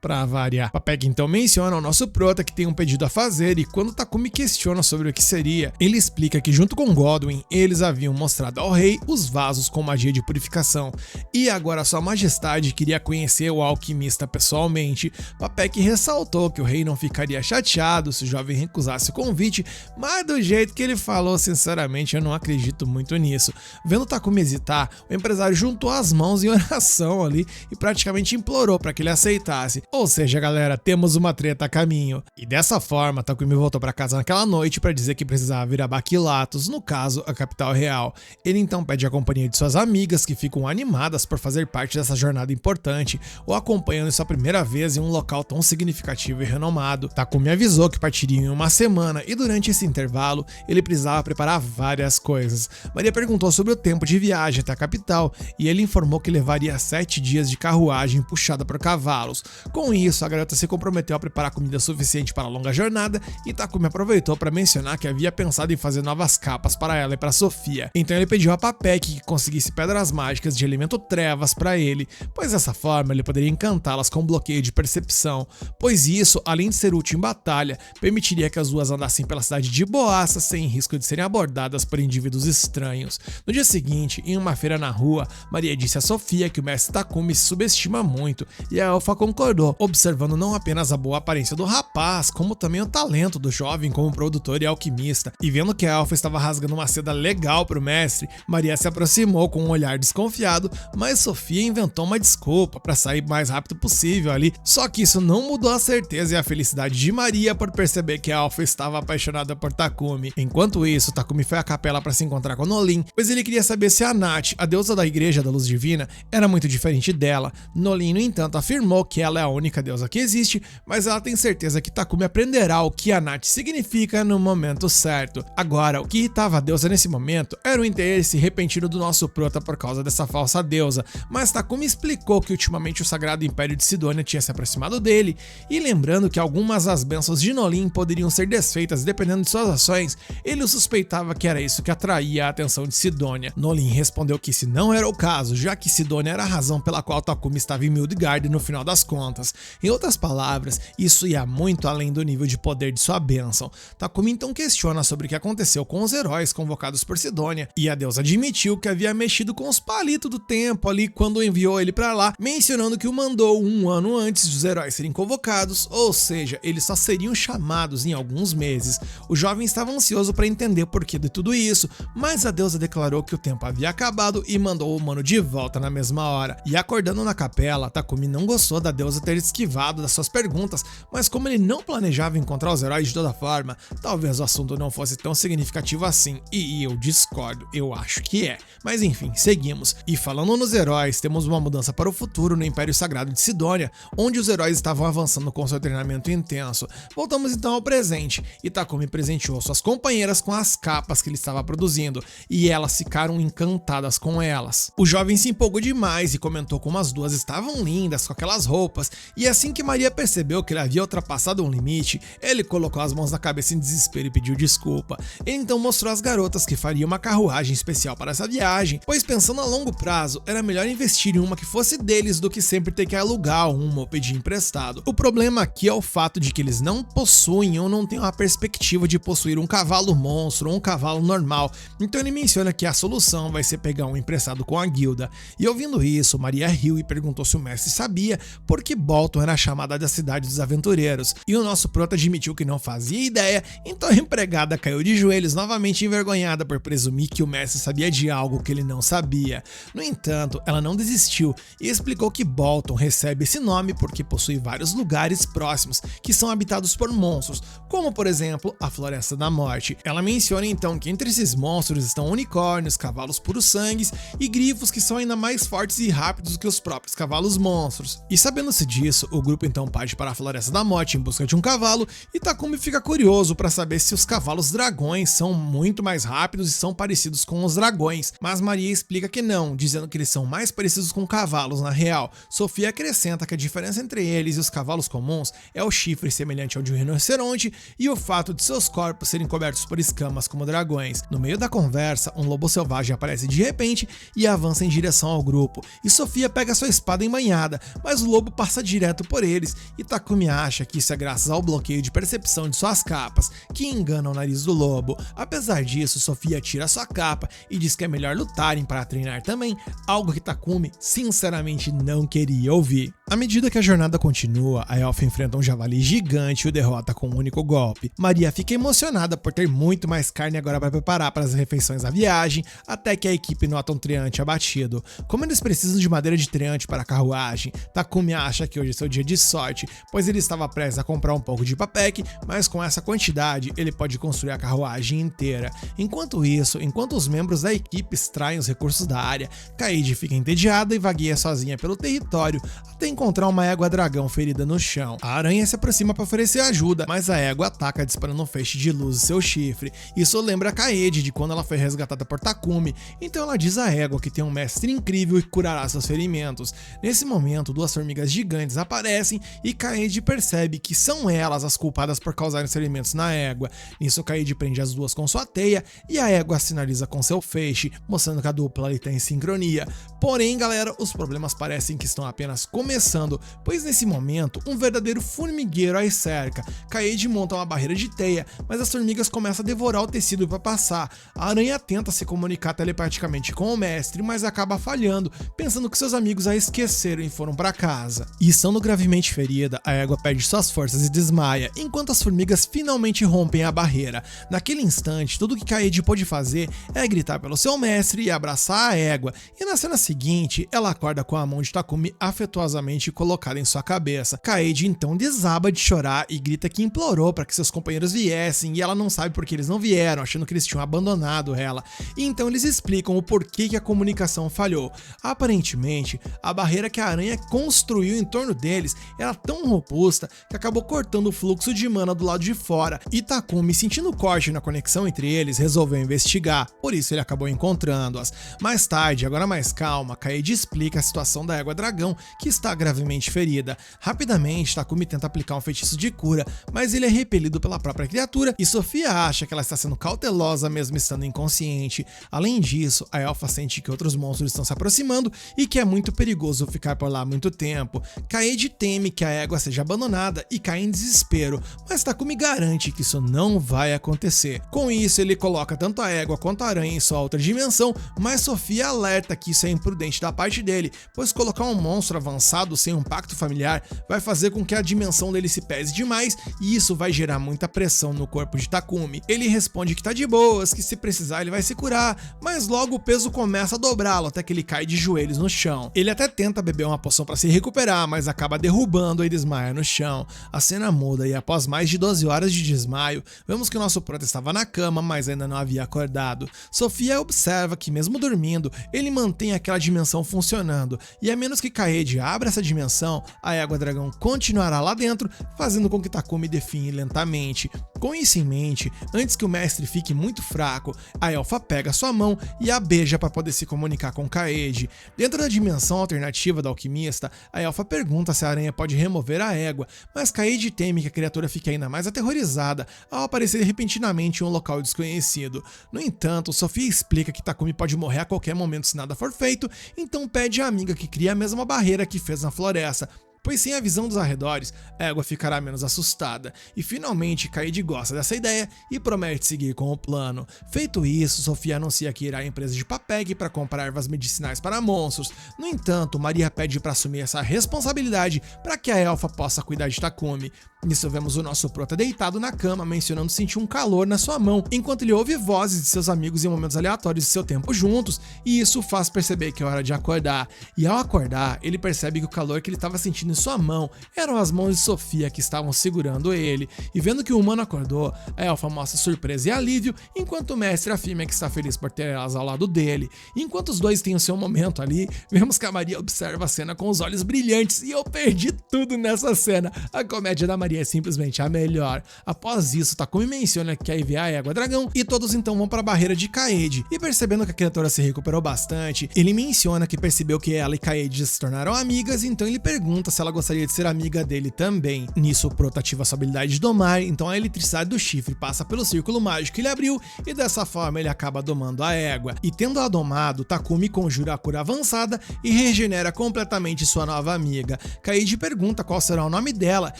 Pra variar. Papek então menciona ao nosso prota que tem um pedido a fazer e quando Takumi questiona sobre o que seria, ele explica que junto com Godwin, eles haviam mostrado ao rei os vasos com magia de purificação, e agora sua majestade queria conhecer o alquimista pessoalmente. Papek ressaltou que o rei não ficaria chateado se o jovem recusasse o convite, mas do jeito que ele falou, sinceramente eu não acredito muito nisso. Vendo Takumi hesitar, o empresário juntou as mãos em oração ali e praticamente implorou para que ele aceitasse. Ou seja, galera, temos uma treta a caminho. E dessa forma, Takumi voltou para casa naquela noite para dizer que precisava vir a Baquilatos, no caso, a capital real. Ele então pede a companhia de suas amigas que ficam animadas por fazer parte dessa jornada importante, ou acompanhando sua primeira vez em um local tão significativo e renomado. Takumi avisou que partiria em uma semana e durante esse intervalo ele precisava preparar várias coisas. Maria perguntou sobre o tempo de viagem até a capital e ele informou que levaria 7 dias de carruagem puxada por cavalos. Com isso, a garota se comprometeu a preparar comida suficiente para a longa jornada e Takumi aproveitou para mencionar que havia pensado em fazer novas capas para ela e para Sofia. Então ele pediu a Papek que conseguisse pedras mágicas de elemento trevas para ele, pois dessa forma ele poderia encantá-las com bloqueio de percepção, pois isso, além de ser útil em batalha, permitiria que as duas andassem pela cidade de boaça sem risco de serem abordadas por indivíduos estranhos. No dia seguinte, em uma feira na rua, Maria disse a Sofia que o mestre Takumi se subestima muito e a elfa concordou, observando não apenas a boa aparência do rapaz, como também o talento do jovem como produtor e alquimista. E vendo que a elfa estava rasgando uma seda legal para o mestre, Maria se aproximou com um olhar desconfiado, mas Sofia inventou uma desculpa para sair o mais rápido possível ali, só que isso não mudou a certeza e a felicidade de Maria por perceber que a elfa estava apaixonada por Takumi. Enquanto isso, Takumi foi à capela para se encontrar com Nolin, pois ele queria saber se a Anat, a deusa da Igreja da Luz Divina, era muito diferente dela. Nolin, no entanto, afirmou que ela é a única deusa que existe, mas ela tem certeza que Takumi aprenderá o que Anat significa no momento certo. Agora, o que irritava a deusa nesse momento era o interesse repentino do nosso prota por causa dessa falsa deusa, mas Takumi explicou que ultimamente o Sagrado Império de Sidônia tinha se aproximado dele, e lembrando que algumas das bênçãos de Nolin poderiam ser desfeitas dependendo de suas ações, ele suspeitava que era isso que atraía a atenção de Sidônia. Nolin respondeu que esse não era o caso, já que Sidônia era a razão pela qual Takumi estava em Mildgard no final das contas. Em outras palavras, isso ia muito além do nível de poder de sua bênção. Takumi então questiona sobre o que aconteceu com os heróis convocados por Sidônia, e a deusa admitiu que havia mexido com os palitos do tempo ali quando enviou ele pra lá, mencionando que o mandou um ano antes dos heróis serem convocados, ou seja, eles só seriam chamados em alguns meses. O jovem estava ansioso para entender o porquê de tudo isso, mas a deusa declarou que o tempo havia acabado e mandou o humano de volta na mesma hora. E acordando na capela, Takumi não gostou da deusa ter esquivado das suas perguntas, mas como ele não planejava encontrar os heróis de toda forma, talvez o assunto não fosse tão significativo assim, e eu discordo, eu acho que é. Mas enfim, seguimos. E falando nos heróis, temos uma mudança para o futuro no Império Sagrado de Sidônia, onde os heróis estavam avançando com seu treinamento intenso. Voltamos então ao presente, e Takumi presenteou suas companheiras com as capas que ele estava produzindo, e elas ficaram encantadas com elas. O jovem se empolgou demais e comentou como as duas estavam lindas com aquelas roupas, e assim que Maria percebeu que ele havia ultrapassado um limite, ele colocou as mãos na cabeça em desespero e pediu desculpa. Ele então mostrou às garotas que faria uma carruagem especial para essa viagem, pois pensando a longo prazo, era melhor investir em uma que fosse deles do que sempre ter que alugar uma ou pedir emprestado. O problema aqui é o fato de que eles não possuem ou não têm a perspectiva de possuir um cavalo monstro ou um cavalo normal, então ele menciona que a solução vai ser pegar um emprestado com a guilda. E ouvindo isso, Maria riu e perguntou se o mestre sabia por que Bolton era chamada da cidade dos aventureiros, e o nosso prota admitiu que não fazia ideia, então a empregada caiu de joelhos novamente envergonhada por presumir que o mestre sabia de algo que ele não sabia. No entanto, ela não desistiu e explicou que Bolton recebe esse nome porque possui vários lugares próximos que são habitados por monstros, como por exemplo a Floresta da Morte. Ela menciona então que entre esses monstros estão unicórnios, cavalos puros sangues e grifos que são ainda mais fortes e rápidos que os próprios cavalos monstros. E sabendo-se disso, o grupo então parte para a Floresta da Morte em busca de um cavalo e Takumi fica curioso para saber se os cavalos dragões são muito mais rápidos e são parecidos com os dragões, mas Maria explica que não, dizendo que eles são mais parecidos com cavalos na real. Sofia acrescenta que a diferença entre eles e os cavalos comuns é o chifre semelhante ao de um rinoceronte e o fato de seus corpos serem cobertos por escamas como dragões. No meio da conversa, um lobo selvagem aparece de repente e avança em direção ao grupo, e Sofia pega sua espada embainhada, mas o lobo passa direto por eles e Takumi acha que isso é graças ao bloqueio de percepção de suas capas, que enganam o nariz do lobo. Apesar disso, Sofia tira sua capa e diz que é melhor lutarem para treinar também, algo que Takumi sinceramente não queria ouvir. À medida que a jornada continua, a elfa enfrenta um javali gigante e o derrota com um único golpe. Maria fica emocionada por ter muito mais carne agora para preparar para as refeições da viagem, até que a equipe nota um treante abatido. Como eles precisam de madeira de treante para a carruagem, Takumi acha que hoje é seu dia de sorte, pois ele estava prestes a comprar um pouco de papek, mas com essa quantidade ele pode construir a carruagem inteira. Enquanto isso, enquanto os membros da equipe extraem os recursos da área, Kaede fica entediada e vagueia sozinha pelo território até encontrar uma égua dragão ferida no chão. A aranha se aproxima para oferecer ajuda, mas a égua ataca disparando um feixe de luz em seu chifre. Isso lembra Kaede de quando ela foi resgatada por Takumi, então ela diz à égua que tem um mestre incrível e curará seus ferimentos. Nesse momento, duas formigas gigantes aparecem e Kaede percebe que são elas as culpadas por causarem os ferimentos na égua. Nisso, Kaede prende as duas com sua teia e a égua sinaliza com seu feixe, mostrando que a dupla ali está em sincronia. Porém, galera, os problemas parecem que estão apenas começando, pois nesse momento, um verdadeiro formigueiro as cerca. Kaede monta uma barreira de teia, mas as formigas começam a devorar o tecido para passar. A aranha tenta se comunicar telepaticamente com o mestre, mas acaba falhando, pensando que seus amigos a esqueceram e foram para casa. E estando gravemente ferida, a égua perde suas forças e desmaia, enquanto as formigas finalmente rompem a barreira. Naquele instante, tudo que Kaede pôde fazer é gritar pelo seu mestre e abraçar a égua, e na cena seguinte, ela acorda com a mão de Takumi afetuosamente colocada em sua cabeça. Kaede então desaba de chorar e grita que implorou para que seus companheiros viessem e ela não sabe por que eles não vieram, achando que eles tinham abandonado ela. E então eles explicam o porquê que a comunicação falhou. Aparentemente, a barreira que a aranha construiu em torno deles era tão robusta que acabou cortando o fluxo de mana do lado de fora, e Takumi, sentindo corte na conexão entre eles, resolveu investigar, por isso ele acabou encontrando-as. Mais tarde, agora mais calma, Kaede explica a situação da égua dragão, que está gravemente ferida. Rapidamente, Takumi tenta aplicar um feitiço de cura, mas ele é repelido pela própria criatura, e Sofia acha que ela está sendo cautelosa mesmo estando inconsciente. Além disso, a elfa sente que outros monstros estão se aproximando e que é muito perigoso ficar por lá muito tempo. Kaede teme que a égua seja abandonada e cai em desespero, mas Takumi garante que isso não vai acontecer. Com isso, ele coloca tanto a égua quanto a aranha em sua outra dimensão, mas Sofia alerta que isso é imprudente da parte dele, pois colocar um monstro avançado sem um pacto familiar vai fazer com que a dimensão dele se pese demais e isso vai gerar muita pressão no corpo de Takumi. Ele responde que tá de boas, que se precisar ele vai se curar, mas logo o peso começa a dobrá-lo até que ele cai de joelhos no chão. Ele até tenta beber uma poção para se recuperar, mas acaba derrubando e desmaia no chão. A cena muda e após mais de 12 horas de desmaio, vemos que o nosso prota estava na cama, mas ainda não havia acordado. Sofia observa que mesmo dormindo, ele mantém aquela dimensão funcionando, e a menos que Kaede abra essa dimensão, a égua dragão continuará lá dentro, fazendo com que Takumi define lentamente. Com isso em mente, antes que o mestre fique muito fraco, a elfa pega sua mão e a beija para poder se comunicar com Kaede. Dentro da dimensão alternativa da alquimista, a elfa pergunta se a aranha pode remover a égua, mas Kaede teme que a criatura fique ainda mais aterrorizada ao aparecer repentinamente em um local desconhecido. No entanto, Sofia explica que Takumi pode morrer a qualquer momento se nada for feito, então pede à amiga que crie a mesma barreira que fez na floresta, pois sem a visão dos arredores, a égua ficará menos assustada. E finalmente, Kaede gosta dessa ideia e promete seguir com o plano. Feito isso, Sofia anuncia que irá à empresa de Papeg para comprar ervas medicinais para monstros. No entanto, Maria pede para assumir essa responsabilidade para que a elfa possa cuidar de Takumi. Nisso vemos o nosso prota deitado na cama, mencionando sentir um calor na sua mão, enquanto ele ouve vozes de seus amigos em momentos aleatórios de seu tempo juntos, e isso faz perceber que é hora de acordar. E ao acordar, ele percebe que o calor que ele estava sentindo em sua mão eram as mãos de Sofia que estavam segurando ele, e vendo que o humano acordou, a elfa mostra surpresa e alívio, enquanto o mestre afirma que está feliz por ter elas ao lado dele. Enquanto os dois têm o seu momento ali, vemos que a Maria observa a cena com os olhos brilhantes, e eu perdi tudo nessa cena. A comédia da Maria é simplesmente a melhor. Após isso, Takumi menciona que quer enviar a égua dragão, e todos então vão para a barreira de Kaede, e percebendo que a criatura se recuperou bastante, ele menciona que percebeu que ela e Kaede já se tornaram amigas, então ele pergunta se ela gostaria de ser amiga dele também. Nisso o prota ativa sua habilidade de domar, então a eletricidade do chifre passa pelo círculo mágico que ele abriu, e dessa forma ele acaba domando a égua. E tendo a domado, Takumi conjura a cura avançada e regenera completamente sua nova amiga. Kaede pergunta qual será o nome dela,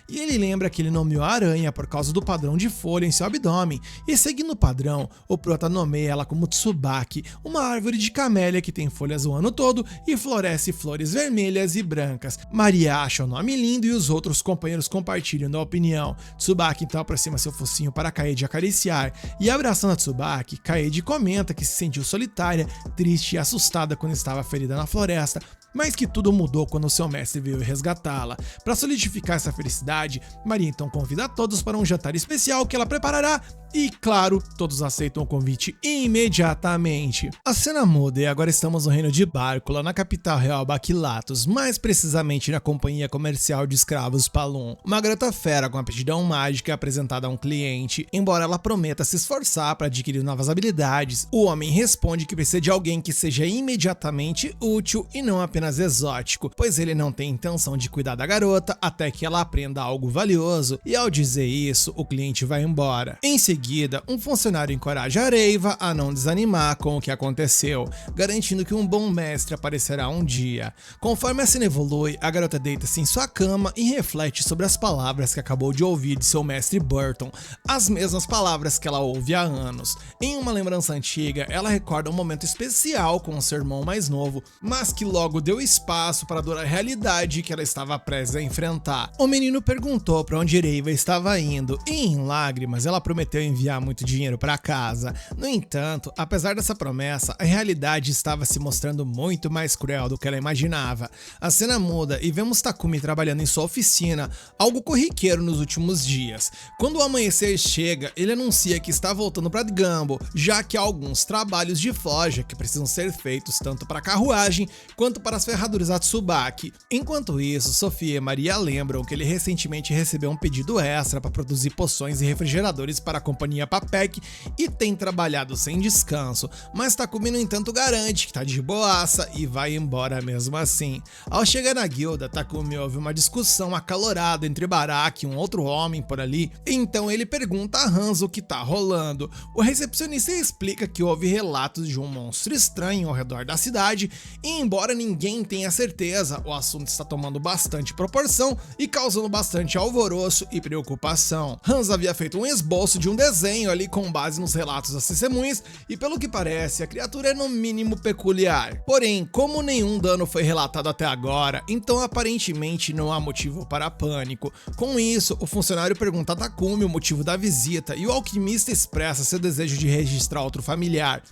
e ele lembra que ele nomeou a aranha por causa do padrão de folha em seu abdômen, e seguindo o padrão, o prota nomeia ela como Tsubaki, uma árvore de camélia que tem folhas o ano todo e floresce flores vermelhas e brancas. Maria acha o nome lindo e os outros companheiros compartilham da opinião. Tsubaki então aproxima seu focinho para Kaede acariciar, e abraçando a Tsubaki, Kaede comenta que se sentiu solitária, triste e assustada quando estava ferida na floresta, mas que tudo mudou quando seu mestre veio resgatá-la. Para solidificar essa felicidade, Maria então convida a todos para um jantar especial que ela preparará, e claro, todos aceitam o convite imediatamente. A cena muda e agora estamos no reino de Bárcula, na capital real Baquilatos, mais precisamente na companhia comercial de escravos Palum. Uma garota fera com aptidão mágica é apresentada a um cliente. Embora ela prometa se esforçar para adquirir novas habilidades, o homem responde que precisa de alguém que seja imediatamente útil e não apenas exótico, pois ele não tem intenção de cuidar da garota até que ela aprenda algo valioso, e ao dizer isso, o cliente vai embora. Em seguida, um funcionário encoraja a Reiva a não desanimar com o que aconteceu, garantindo que um bom mestre aparecerá um dia. Conforme a cena evolui, a garota deita-se em sua cama e reflete sobre as palavras que acabou de ouvir de seu mestre Burton, as mesmas palavras que ela ouve há anos. Em uma lembrança antiga, ela recorda um momento especial com o seu irmão mais novo, mas que logo deu espaço para a dura realidade que ela estava prestes a enfrentar. O menino perguntou para onde Reiva estava indo, e em lágrimas ela prometeu enviar muito dinheiro para casa. No entanto, apesar dessa promessa, a realidade estava se mostrando muito mais cruel do que ela imaginava. A cena muda e vemos Takumi trabalhando em sua oficina, algo corriqueiro nos últimos dias. Quando o amanhecer chega, ele anuncia que está voltando para Gambo, já que há alguns trabalhos de forja que precisam ser feitos tanto para a carruagem quanto para as ferraduras da Tsubaki. Enquanto isso, Sofia e Maria lembram que ele recentemente recebeu um pedido extra para produzir poções e refrigeradores para a companhia Papek e tem trabalhado sem descanso, mas Takumi no entanto garante que tá de boaça e vai embora mesmo assim. Ao chegar na guilda, Takumi ouve uma discussão acalorada entre Baraki e um outro homem por ali, então ele pergunta a Hanzo o que tá rolando. O recepcionista explica que houve relatos de um monstro estranho ao redor da cidade, e embora ninguém tenha certeza, o assunto está tomando bastante proporção e causando bastante alvoroço e preocupação. Hanzo havia feito um esboço de um desenho ali com base nos relatos das testemunhas, e pelo que parece, a criatura é no mínimo peculiar. Porém, como nenhum dano foi relatado até agora, então aparentemente não há motivo para pânico. Com isso, o funcionário pergunta a Takumi o motivo da visita, e o alquimista expressa seu desejo de registrar outro familiar.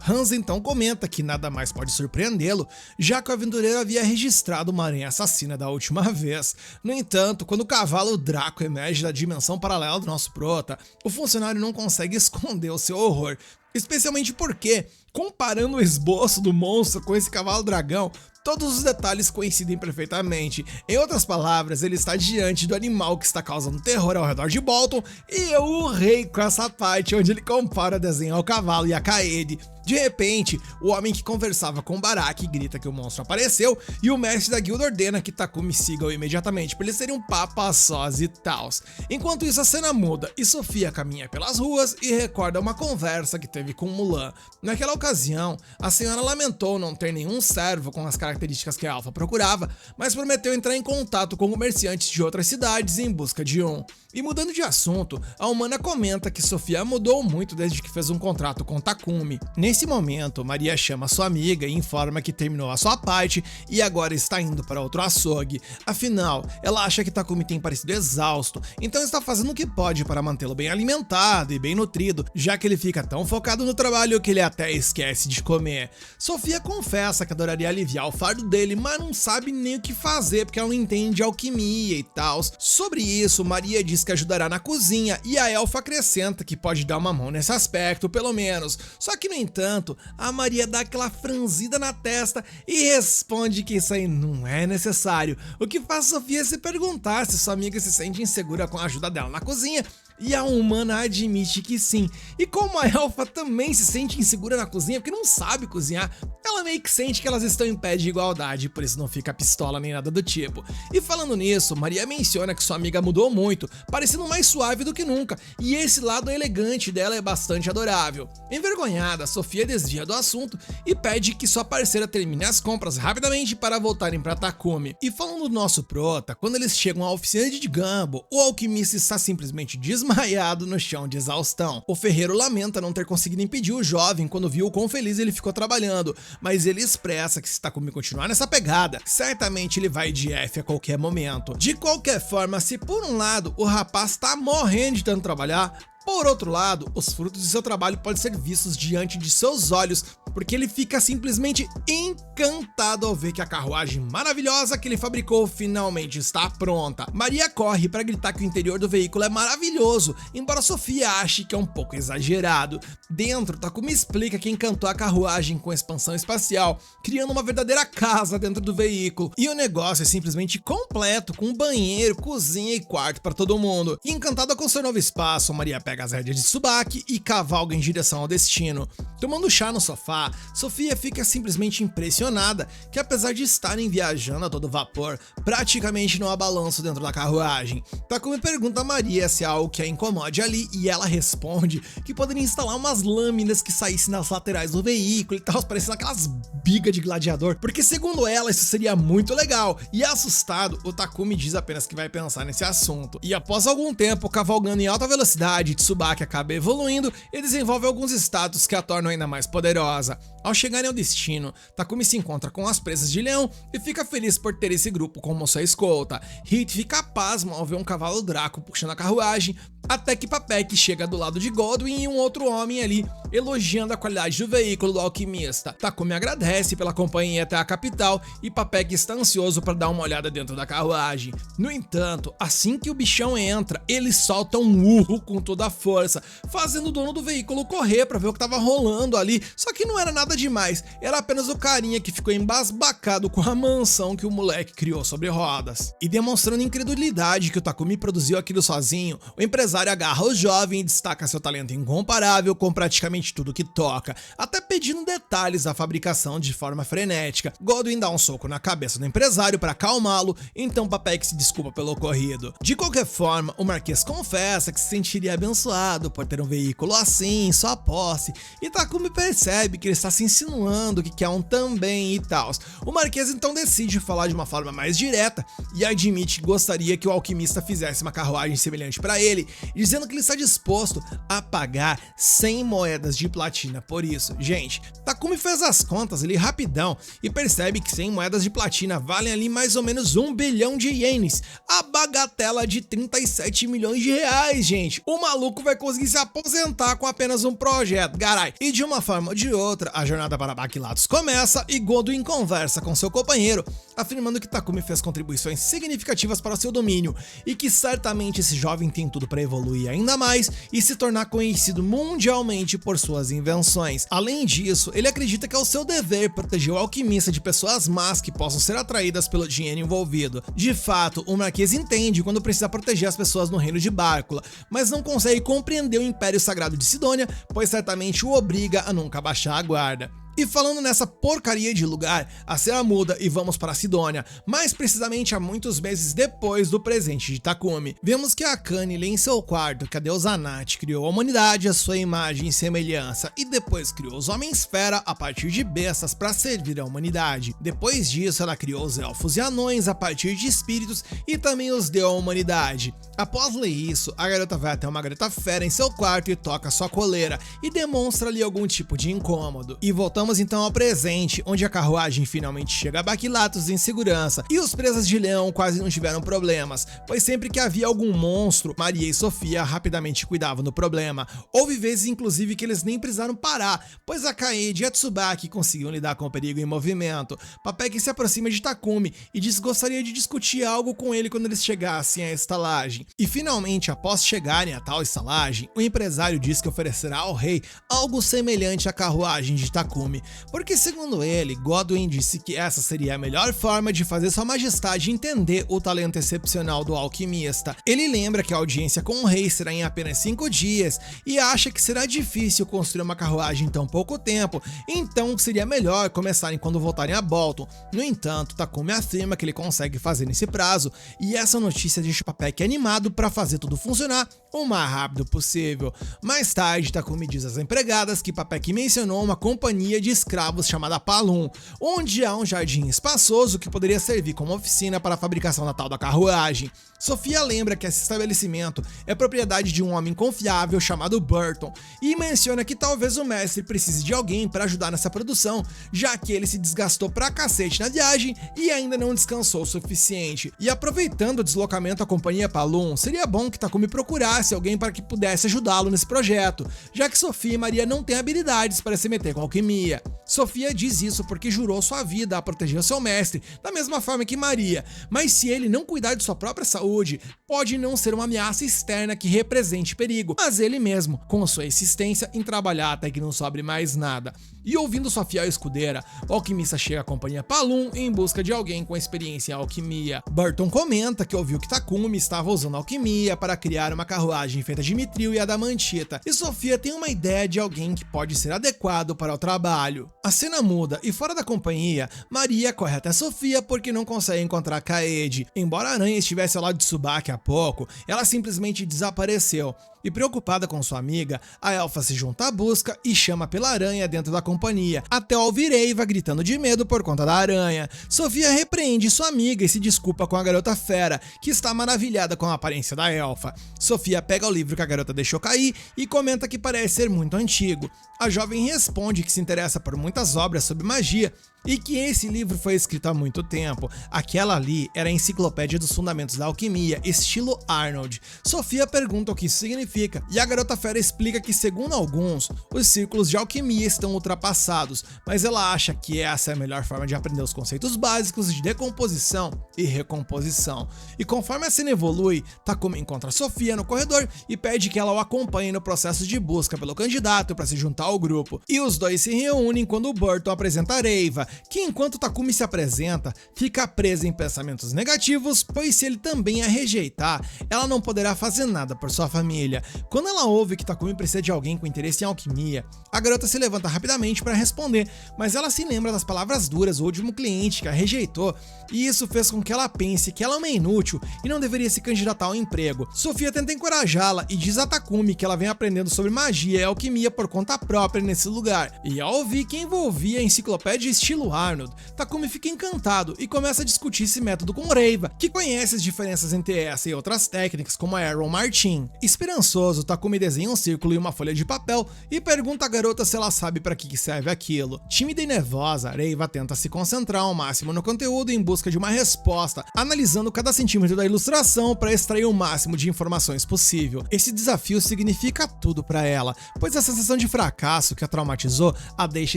Hanzo então comenta que nada mais pode surpreendê-lo, já que o aventureiro havia registrado uma aranha assassina da última vez. No entanto, quando o cavalo Draco emerge da dimensão paralela do nosso prota, o funcionário não consegue esconder o seu horror, especialmente porque, comparando o esboço do monstro com esse cavalo dragão, todos os detalhes coincidem perfeitamente. Em outras palavras, ele está diante do animal que está causando terror ao redor de Bolton, e eu urrei com essa parte onde ele compara o desenho ao cavalo e a Kaede. De repente, o homem que conversava com Baraki grita que o monstro apareceu, e o mestre da guilda ordena que Takumi siga-o imediatamente para eles serem um papo a sós e tals. Enquanto isso, a cena muda e Sofia caminha pelas ruas e recorda uma conversa que teve com Mulan. Naquela ocasião, a senhora lamentou não ter nenhum servo com as características características que a Alpha procurava, mas prometeu entrar em contato com comerciantes de outras cidades em busca de um. E mudando de assunto, a humana comenta que Sofia mudou muito desde que fez um contrato com Takumi. Nesse momento, Maria chama sua amiga e informa que terminou a sua parte e agora está indo para outro açougue. Afinal, ela acha que Takumi tem parecido exausto, então está fazendo o que pode para mantê-lo bem alimentado e bem nutrido, já que ele fica tão focado no trabalho que ele até esquece de comer. Sofia confessa que adoraria aliviar o fardo dele, mas não sabe nem o que fazer porque ela não entende alquimia e tal. Sobre isso, Maria diz que ajudará na cozinha e a elfa acrescenta que pode dar uma mão nesse aspecto, pelo menos. Só que, no entanto, a Maria dá aquela franzida na testa e responde que isso aí não é necessário, o que faz Sofia se perguntar se sua amiga se sente insegura com a ajuda dela na cozinha. E a humana admite que sim. E como a elfa também se sente insegura na cozinha porque não sabe cozinhar, ela meio que sente que elas estão em pé de igualdade, por isso não fica pistola nem nada do tipo. E falando nisso, Maria menciona que sua amiga mudou muito, parecendo mais suave do que nunca, e esse lado elegante dela é bastante adorável. Envergonhada, Sofia desvia do assunto e pede que sua parceira termine as compras rapidamente para voltarem para Takumi. E falando do nosso prota, quando eles chegam à oficina de Gambo, o alquimista está simplesmente desmaiado no chão de exaustão. O ferreiro lamenta não ter conseguido impedir o jovem quando viu o quão feliz ele ficou trabalhando, mas ele expressa que se Takumi continuar nessa pegada, certamente ele vai de F a qualquer momento. De qualquer forma, se por um lado o rapaz tá morrendo de tanto trabalhar, por outro lado, os frutos de seu trabalho podem ser vistos diante de seus olhos, porque ele fica simplesmente encantado ao ver que a carruagem maravilhosa que ele fabricou finalmente está pronta. Maria corre para gritar que o interior do veículo é maravilhoso, embora Sofia ache que é um pouco exagerado. Dentro, Takumi explica que encantou a carruagem com expansão espacial, criando uma verdadeira casa dentro do veículo, e o negócio é simplesmente completo, com banheiro, cozinha e quarto para todo mundo. E encantada com seu novo espaço, Maria pega as rédeas de Tsubaki e cavalga em direção ao destino. Tomando chá no sofá, Sofia fica simplesmente impressionada que, apesar de estarem viajando a todo vapor, praticamente não há balanço dentro da carruagem. Takumi pergunta a Maria se há algo que a incomode ali e ela responde que poderia instalar umas lâminas que saíssem nas laterais do veículo e tal, parecendo aquelas bigas de gladiador, porque segundo ela isso seria muito legal. E assustado, o Takumi diz apenas que vai pensar nesse assunto. E após algum tempo cavalgando em alta velocidade, Tsubaki acaba evoluindo e desenvolve alguns status que a tornam ainda mais poderosa. Ao chegarem ao destino, Takumi se encontra com as presas de leão e fica feliz por ter esse grupo como sua escolta. Hit fica pasmo ao ver um cavalo Draco puxando a carruagem, até que Papek chega do lado de Godwin e um outro homem ali, elogiando a qualidade do veículo do alquimista. Takumi agradece pela companhia até a capital e Papek está ansioso para dar uma olhada dentro da carruagem. No entanto, assim que o bichão entra, ele solta um urro com toda a força, fazendo o dono do veículo correr para ver o que estava rolando ali, só que não era nada demais, era apenas o carinha que ficou embasbacado com a mansão que o moleque criou sobre rodas. E demonstrando incredulidade que o Takumi produziu aquilo sozinho, o empresário agarra o jovem e destaca seu talento incomparável com praticamente tudo que toca, até pedindo detalhes da fabricação de forma frenética. Godwin dá um soco na cabeça do empresário para acalmá-lo, então Papek se desculpa pelo ocorrido. De qualquer forma, o Marquês confessa que se sentiria abençoado por ter um veículo assim em sua posse, e Takumi percebe que ele está se insinuando que quer um também e tal. O Marquês então decide falar de uma forma mais direta e admite que gostaria que o alquimista fizesse uma carruagem semelhante para ele, dizendo que ele está disposto a pagar 100 moedas de platina por isso. Gente, Takumi fez as contas ali rapidão e percebe que 100 moedas de platina valem ali mais ou menos 1 bilhão de ienes, a bagatela de 37 milhões de reais, gente. O maluco vai conseguir se aposentar com apenas um projeto, garai. E de uma forma ou de outra, a jornada para Baquilatos começa e Godwin conversa com seu companheiro, afirmando que Takumi fez contribuições significativas para seu domínio e que certamente esse jovem tem tudo para evoluir ainda mais e se tornar conhecido mundialmente por suas invenções. Além disso, ele acredita que é o seu dever proteger o alquimista de pessoas más que possam ser atraídas pelo dinheiro envolvido. De fato, o Marquês entende quando precisa proteger as pessoas no reino de Bárcula, mas não consegue compreender o Império Sagrado de Sidônia, pois certamente o obriga a nunca baixar a guarda. E falando nessa porcaria de lugar, a cena muda e vamos para Sidônia, mais precisamente há muitos meses depois do presente de Takumi. Vemos que a Akane lê em seu quarto que a deusa Nat criou a humanidade à sua imagem e semelhança e depois criou os Homens-Fera a partir de bestas para servir a humanidade. Depois disso, ela criou os elfos e anões a partir de espíritos e também os deu à humanidade. Após ler isso, a garota vai até uma garota fera em seu quarto e toca sua coleira e demonstra ali algum tipo de incômodo. E voltamos então ao presente, onde a carruagem finalmente chega a Baquilatos em segurança e os presas de leão quase não tiveram problemas, pois sempre que havia algum monstro, Maria e Sofia rapidamente cuidavam do problema. Houve vezes inclusive que eles nem precisaram parar, pois a Kaede e a Tsubaki conseguiam lidar com o perigo em movimento. Papek se aproxima de Takumi e diz que gostaria de discutir algo com ele quando eles chegassem à estalagem. E finalmente, após chegarem a tal estalagem, o empresário diz que oferecerá ao rei algo semelhante à carruagem de Takumi, porque segundo ele, Godwin disse que essa seria a melhor forma de fazer sua majestade entender o talento excepcional do alquimista. Ele lembra que a audiência com o rei será em apenas 5 dias e acha que será difícil construir uma carruagem em tão pouco tempo, então seria melhor começarem quando voltarem a Bolton. No entanto, Takumi afirma que ele consegue fazer nesse prazo e essa notícia deixa o Papek animado para fazer tudo funcionar o mais rápido possível. Mais tarde, Takumi diz às empregadas que Papek mencionou uma companhia de escravos chamada Palum, onde há um jardim espaçoso que poderia servir como oficina para a fabricação da tal da carruagem. Sofia lembra que esse estabelecimento é propriedade de um homem confiável chamado Burton e menciona que talvez o mestre precise de alguém para ajudar nessa produção, já que ele se desgastou pra cacete na viagem e ainda não descansou o suficiente. E aproveitando o deslocamento à companhia Palum, seria bom que Takumi procurasse alguém para que pudesse ajudá-lo nesse projeto, já que Sofia e Maria não têm habilidades para se meter com alquimia. Sofia diz isso porque jurou sua vida a proteger o seu mestre, da mesma forma que Maria, mas se ele não cuidar de sua própria saúde, pode não ser uma ameaça externa que represente perigo, mas ele mesmo, com sua insistência em trabalhar até que não sobre mais nada. E ouvindo sua fiel escudeira, o alquimista chega à companhia Palum em busca de alguém com experiência em alquimia. Burton comenta que ouviu que Takumi estava usando alquimia para criar uma carruagem feita de mitril e adamantita, e Sofia tem uma ideia de alguém que pode ser adequado para o trabalho. A cena muda e fora da companhia, Maria corre até Sofia porque não consegue encontrar Kaede. Embora a aranha estivesse ao lado de Tsubaki há pouco, ela simplesmente desapareceu. E preocupada com sua amiga, a elfa se junta à busca e chama pela aranha dentro da companhia, até ouvir Eiva gritando de medo por conta da aranha. Sofia repreende sua amiga e se desculpa com a garota fera, que está maravilhada com a aparência da elfa. Sofia pega o livro que a garota deixou cair e comenta que parece ser muito antigo. A jovem responde que se interessa por muitas obras sobre magia e que esse livro foi escrito há muito tempo. Aquela ali era a enciclopédia dos fundamentos da alquimia, estilo Arnold. Sofia pergunta o que isso significa, e a garota fera explica que, segundo alguns, os círculos de alquimia estão ultrapassados, mas ela acha que essa é a melhor forma de aprender os conceitos básicos de decomposição e recomposição. E conforme a cena evolui, Takumi encontra Sofia no corredor e pede que ela o acompanhe no processo de busca pelo candidato para se juntar ao grupo. E os dois se reúnem quando o Burton apresenta Eiva, que enquanto Takumi se apresenta, fica presa em pensamentos negativos, pois se ele também a rejeitar, ela não poderá fazer nada por sua família. Quando ela ouve que Takumi precisa de alguém com interesse em alquimia, a garota se levanta rapidamente para responder, mas ela se lembra das palavras duras do último cliente que a rejeitou, e isso fez com que ela pense que ela é uma inútil e não deveria se candidatar ao emprego. Sofia tenta encorajá-la e diz a Takumi que ela vem aprendendo sobre magia e alquimia por conta própria nesse lugar, e ao ouvir que envolvia a enciclopédia estilo Arnold, Takumi fica encantado e começa a discutir esse método com Eiva, que conhece as diferenças entre essa e outras técnicas como a Aaron Martin. Esperançoso, Takumi desenha um círculo e uma folha de papel e pergunta à garota se ela sabe para que serve aquilo. Tímida e nervosa, Eiva tenta se concentrar ao máximo no conteúdo em busca de uma resposta, analisando cada centímetro da ilustração para extrair o máximo de informações possível. Esse desafio significa tudo para ela, pois a sensação de fracasso que a traumatizou a deixa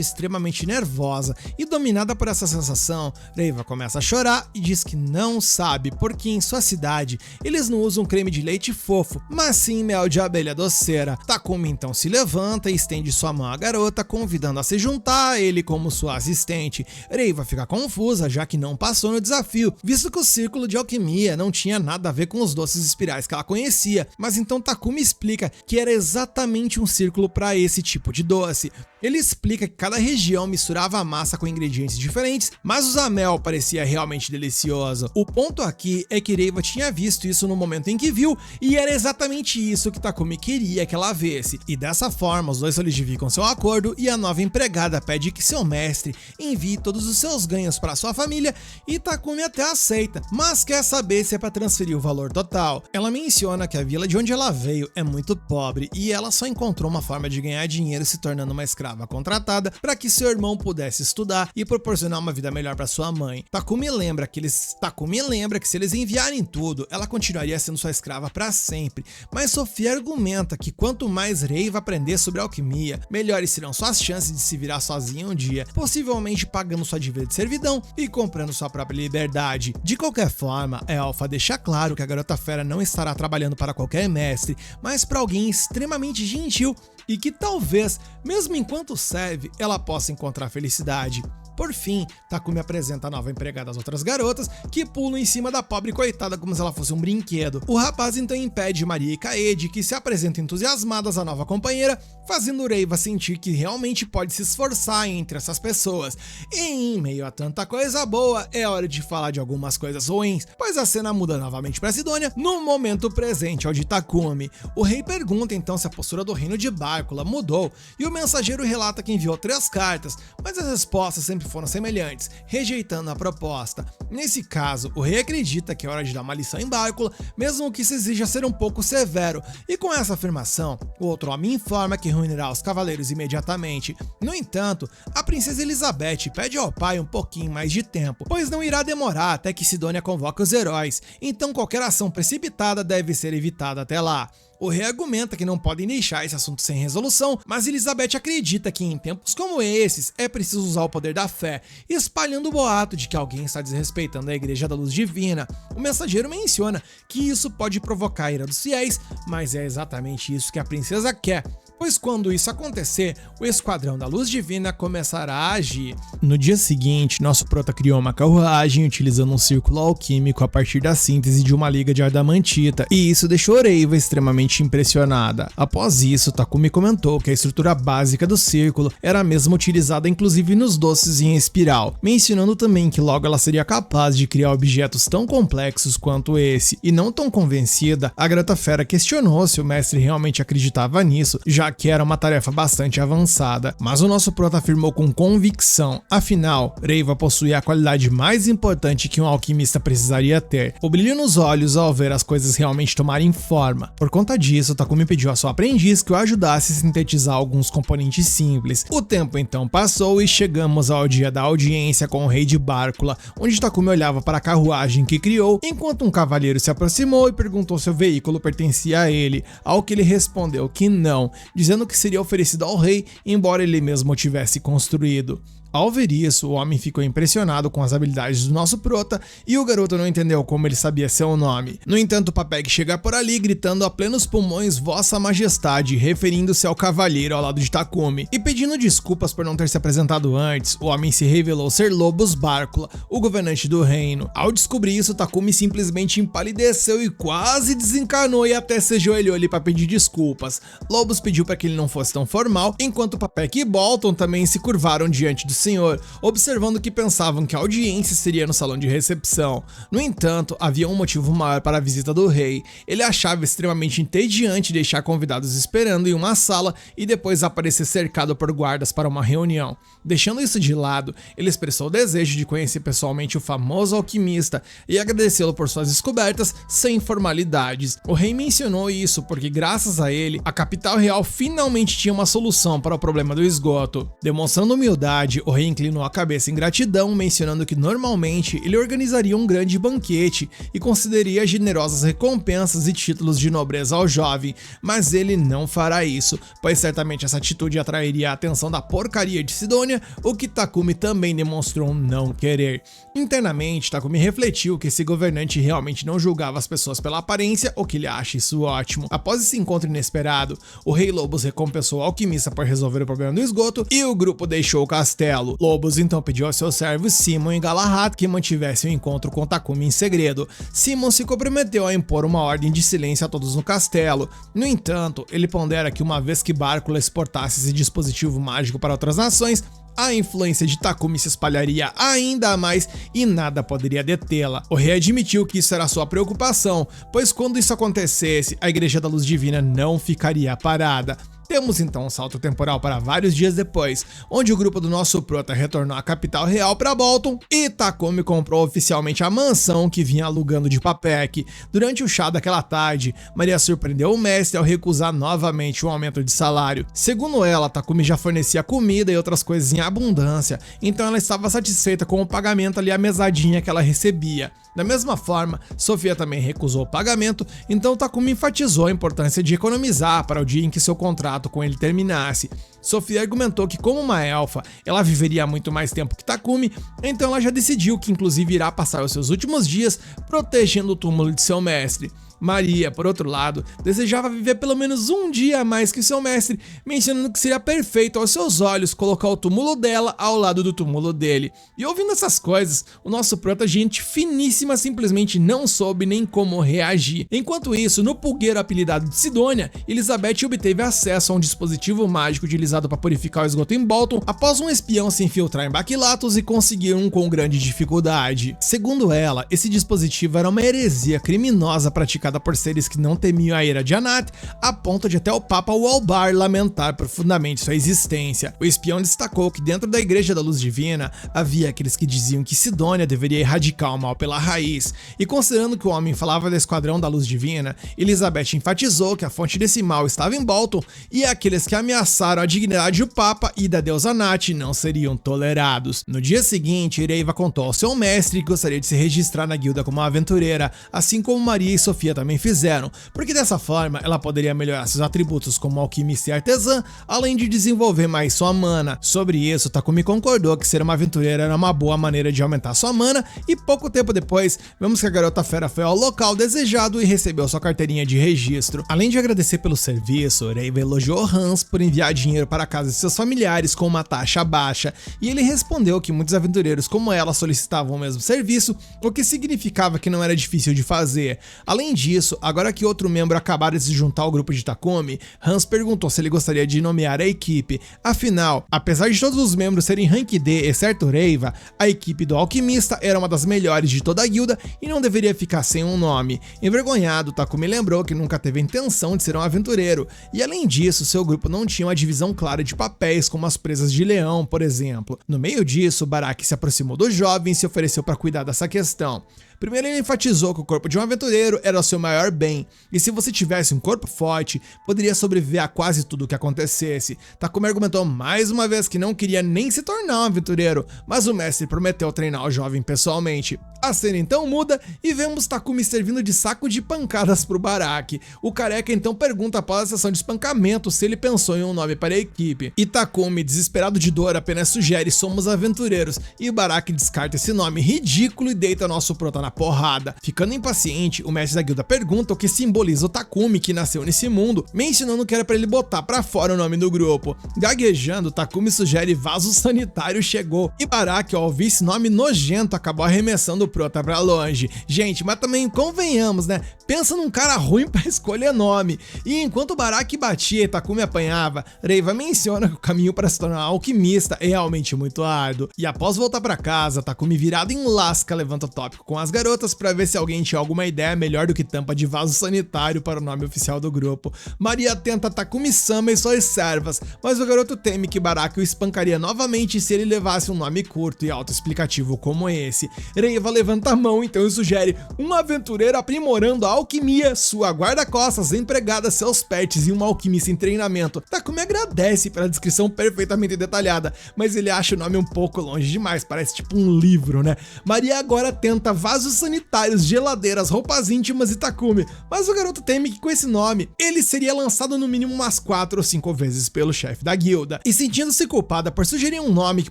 extremamente nervosa, e dominada por essa sensação, Eiva começa a chorar e diz que não sabe porque em sua cidade eles não usam creme de leite fofo, mas sim mel de abelha doceira. Takumi então se levanta e estende sua mão à garota, convidando a se juntar a ele como sua assistente. Eiva fica confusa, já que não passou no desafio, visto que o círculo de alquimia não tinha nada a ver com os doces espirais que ela conhecia, mas então Takumi explica que era exatamente um círculo para esse tipo de doce. Ele explica que cada região misturava a massa com ingredientes diferentes, mas usar mel parecia realmente delicioso. O ponto aqui é que Reiva tinha visto isso no momento em que viu, e era exatamente isso que Takumi queria que ela visse. E dessa forma, os dois solidificam seu acordo e a nova empregada pede que seu mestre envie todos os seus ganhos para sua família, e Takumi até aceita, mas quer saber se é para transferir o valor total. Ela menciona que a vila de onde ela veio é muito pobre e ela só encontrou uma forma de ganhar dinheiro se tornando uma escrava contratada para que seu irmão pudesse estudar e proporcionar uma vida melhor para sua mãe. Takumi lembra que se eles enviarem tudo, ela continuaria sendo sua escrava para sempre, mas Sofia argumenta que quanto mais Reiva aprender sobre alquimia, melhores serão suas chances de se virar sozinha um dia, possivelmente pagando sua dívida de servidão e comprando sua própria liberdade. De qualquer forma, Elfa deixa claro que a garota fera não estará trabalhando para qualquer mestre, mas para alguém extremamente gentil e que talvez, mesmo enquanto serve, ela possa encontrar felicidade. Por fim, Takumi apresenta a nova empregada às outras garotas, que pulam em cima da pobre coitada como se ela fosse um brinquedo. O rapaz então impede Maria e Kaede, que se apresentam entusiasmadas à nova companheira, fazendo Reiva sentir que realmente pode se esforçar entre essas pessoas. E em meio a tanta coisa boa, é hora de falar de algumas coisas ruins, pois a cena muda novamente para Sidônia, no momento presente ao de Takumi. O rei pergunta então se a postura do reino de Bárcula mudou, e o mensageiro relata que enviou 3 cartas, mas as respostas sempre foram semelhantes, rejeitando a proposta. Nesse caso, o rei acredita que é hora de dar uma lição em Bárcula, mesmo que isso exija ser um pouco severo, e com essa afirmação, o outro homem informa que reunirá os cavaleiros imediatamente. No entanto, a princesa Elizabeth pede ao pai um pouquinho mais de tempo, pois não irá demorar até que Sidônia convoque os heróis, então qualquer ação precipitada deve ser evitada até lá. O rei argumenta que não podem deixar esse assunto sem resolução, mas Elizabeth acredita que em tempos como esses é preciso usar o poder da fé, espalhando o boato de que alguém está desrespeitando a Igreja da Luz Divina. O mensageiro menciona que isso pode provocar a ira dos fiéis, mas é exatamente isso que a princesa quer, pois quando isso acontecer, o Esquadrão da Luz Divina começará a agir. No dia seguinte, nosso prota criou uma carruagem utilizando um círculo alquímico a partir da síntese de uma liga de adamantita, e isso deixou Reiva extremamente impressionada. Após isso, Takumi comentou que a estrutura básica do círculo era a mesma utilizada inclusive nos doces em espiral, mencionando também que logo ela seria capaz de criar objetos tão complexos quanto esse, e não tão convencida, a garota fera questionou se o mestre realmente acreditava nisso, já que era uma tarefa bastante avançada, mas o nosso prota afirmou com convicção, afinal, Reiva possuía a qualidade mais importante que um alquimista precisaria ter, o brilho nos olhos ao ver as coisas realmente tomarem forma. Por conta disso, Takumi pediu a sua aprendiz que o ajudasse a sintetizar alguns componentes simples. O tempo então passou e chegamos ao dia da audiência com o rei de Bárcula, onde Takumi olhava para a carruagem que criou, enquanto um cavalheiro se aproximou e perguntou se o veículo pertencia a ele, ao que ele respondeu que não, dizendo que seria oferecido ao rei, embora ele mesmo o tivesse construído. Ao ver isso, o homem ficou impressionado com as habilidades do nosso prota e o garoto não entendeu como ele sabia seu nome. No entanto, Papeg chega por ali gritando a plenos pulmões Vossa Majestade, referindo-se ao cavalheiro ao lado de Takumi. E pedindo desculpas por não ter se apresentado antes, o homem se revelou ser Lobos Bárcula, o governante do reino. Ao descobrir isso, Takumi simplesmente empalideceu e quase desencanou e até se ajoelhou ali para pedir desculpas. Lobos pediu para que ele não fosse tão formal, enquanto Papeg e Bolton também se curvaram diante do senhor, observando que pensavam que a audiência seria no salão de recepção. No entanto, havia um motivo maior para a visita do rei. Ele achava extremamente entediante deixar convidados esperando em uma sala e depois aparecer cercado por guardas para uma reunião. Deixando isso de lado, ele expressou o desejo de conhecer pessoalmente o famoso alquimista e agradecê-lo por suas descobertas sem formalidades. O rei mencionou isso porque, graças a ele, a capital real finalmente tinha uma solução para o problema do esgoto. Demonstrando humildade, o rei inclinou a cabeça em gratidão, mencionando que normalmente ele organizaria um grande banquete e concederia generosas recompensas e títulos de nobreza ao jovem, mas ele não fará isso, pois certamente essa atitude atrairia a atenção da porcaria de Sidônia, o que Takumi também demonstrou não querer. Internamente, Takumi refletiu que esse governante realmente não julgava as pessoas pela aparência, o que ele acha isso ótimo. Após esse encontro inesperado, o rei Lobos recompensou o alquimista por resolver o problema do esgoto e o grupo deixou o castelo. castelo. Lobos então pediu aos seus servos Simon e Galahad que mantivessem o encontro com Takumi em segredo. Simon se comprometeu a impor uma ordem de silêncio a todos no castelo. No entanto, ele pondera que uma vez que Bárbara exportasse esse dispositivo mágico para outras nações, a influência de Takumi se espalharia ainda mais e nada poderia detê-la. O rei admitiu que isso era sua preocupação, pois quando isso acontecesse, a Igreja da Luz Divina não ficaria parada. Temos então um salto temporal para vários dias depois, onde o grupo do nosso prota retornou à capital real para Bolton e Takumi comprou oficialmente a mansão que vinha alugando de Papek. Durante o chá daquela tarde, Maria surpreendeu o mestre ao recusar novamente o aumento de salário. Segundo ela, Takumi já fornecia comida e outras coisas em abundância, então ela estava satisfeita com o pagamento ali à mesadinha que ela recebia. Da mesma forma, Sofia também recusou o pagamento, então Takumi enfatizou a importância de economizar para o dia em que seu contrato com ele terminasse. Sofia argumentou que, como uma elfa, ela viveria muito mais tempo que Takumi, então ela já decidiu que inclusive irá passar os seus últimos dias protegendo o túmulo de seu mestre. Maria, por outro lado, desejava viver pelo menos um dia a mais que seu mestre, mencionando que seria perfeito aos seus olhos colocar o túmulo dela ao lado do túmulo dele. E ouvindo essas coisas, o nosso prota, gente finíssima, simplesmente não soube nem como reagir. Enquanto isso, no pulgueiro apelidado de Sidônia, Elizabeth obteve acesso a um dispositivo mágico utilizado para purificar o esgoto em Bolton após um espião se infiltrar em Baquilatos e conseguir um com grande dificuldade. Segundo ela, esse dispositivo era uma heresia criminosa praticada por seres que não temiam a ira de Anat, a ponto de até o Papa Walbar lamentar profundamente sua existência. O espião destacou que dentro da Igreja da Luz Divina havia aqueles que diziam que Sidônia deveria erradicar o mal pela raiz, e considerando que o homem falava do Esquadrão da Luz Divina, Elizabeth enfatizou que a fonte desse mal estava em Bolton e aqueles que ameaçaram a dignidade do Papa e da deusa Anat não seriam tolerados. No dia seguinte, Ereiva contou ao seu mestre que gostaria de se registrar na guilda como uma aventureira, assim como Maria e Sofia também fizeram, porque dessa forma ela poderia melhorar seus atributos como alquimista e artesã, além de desenvolver mais sua mana. Sobre isso, Takumi concordou que ser uma aventureira era uma boa maneira de aumentar sua mana, e pouco tempo depois, vemos que a garota fera foi ao local desejado e recebeu sua carteirinha de registro. Além de agradecer pelo serviço, Ereiva elogiou Hans por enviar dinheiro para a casa de seus familiares com uma taxa baixa, e ele respondeu que muitos aventureiros como ela solicitavam o mesmo serviço, o que significava que não era difícil de fazer. Além disso, agora que outro membro acabara de se juntar ao grupo de Takumi, Hans perguntou se ele gostaria de nomear a equipe. Afinal, apesar de todos os membros serem rank D, exceto Ereiva, a equipe do alquimista era uma das melhores de toda a guilda e não deveria ficar sem um nome. Envergonhado, Takumi lembrou que nunca teve a intenção de ser um aventureiro, e além disso, seu grupo não tinha uma divisão clara de papéis como as presas de leão, por exemplo. No meio disso, Baraki se aproximou do jovem e se ofereceu para cuidar dessa questão. Primeiro, ele enfatizou que o corpo de um aventureiro era o seu maior bem, e se você tivesse um corpo forte, poderia sobreviver a quase tudo o que acontecesse. Takumi argumentou mais uma vez que não queria nem se tornar um aventureiro, mas o mestre prometeu treinar o jovem pessoalmente. A cena então muda e vemos Takumi servindo de saco de pancadas pro Baraki. O careca então pergunta após a sessão de espancamento se ele pensou em um nome para a equipe. E Takumi, desesperado de dor, apenas sugere "somos aventureiros", e o Baraki descarta esse nome ridículo e deita nosso prota na porrada. Ficando impaciente, o mestre da guilda pergunta o que simboliza o Takumi que nasceu nesse mundo, mencionando que era para ele botar pra fora o nome do grupo. Gaguejando, Takumi sugere "vaso sanitário chegou", e Baraki, ao ouvir esse nome nojento, acabou arremessando o prota pra longe. Gente, mas também convenhamos, né? Pensa num cara ruim pra escolher nome. E enquanto Baraki batia e Takumi apanhava, Ereiva menciona que o caminho para se tornar alquimista é realmente muito árduo. E após voltar pra casa, Takumi, virado em lasca, levanta o tópico com as garotas pra ver se alguém tinha alguma ideia melhor do que tampa de vaso sanitário para o nome oficial do grupo. Maria tenta Takumi-sama e suas servas, mas o garoto teme que Baraki o espancaria novamente se ele levasse um nome curto e autoexplicativo como esse. Ereiva levanta a mão então e sugere "um aventureiro aprimorando a alquimia, sua guarda-costas, empregada, seus pets e um alquimista em treinamento". Takumi agradece pela descrição perfeitamente detalhada, mas ele acha o nome um pouco longe demais, parece tipo um livro, né? Maria agora tenta vasos sanitários, geladeiras, roupas íntimas e Takumi, mas o garoto teme que com esse nome, ele seria lançado no mínimo umas 4 ou 5 vezes pelo chefe da guilda. E sentindo-se culpada por sugerir um nome que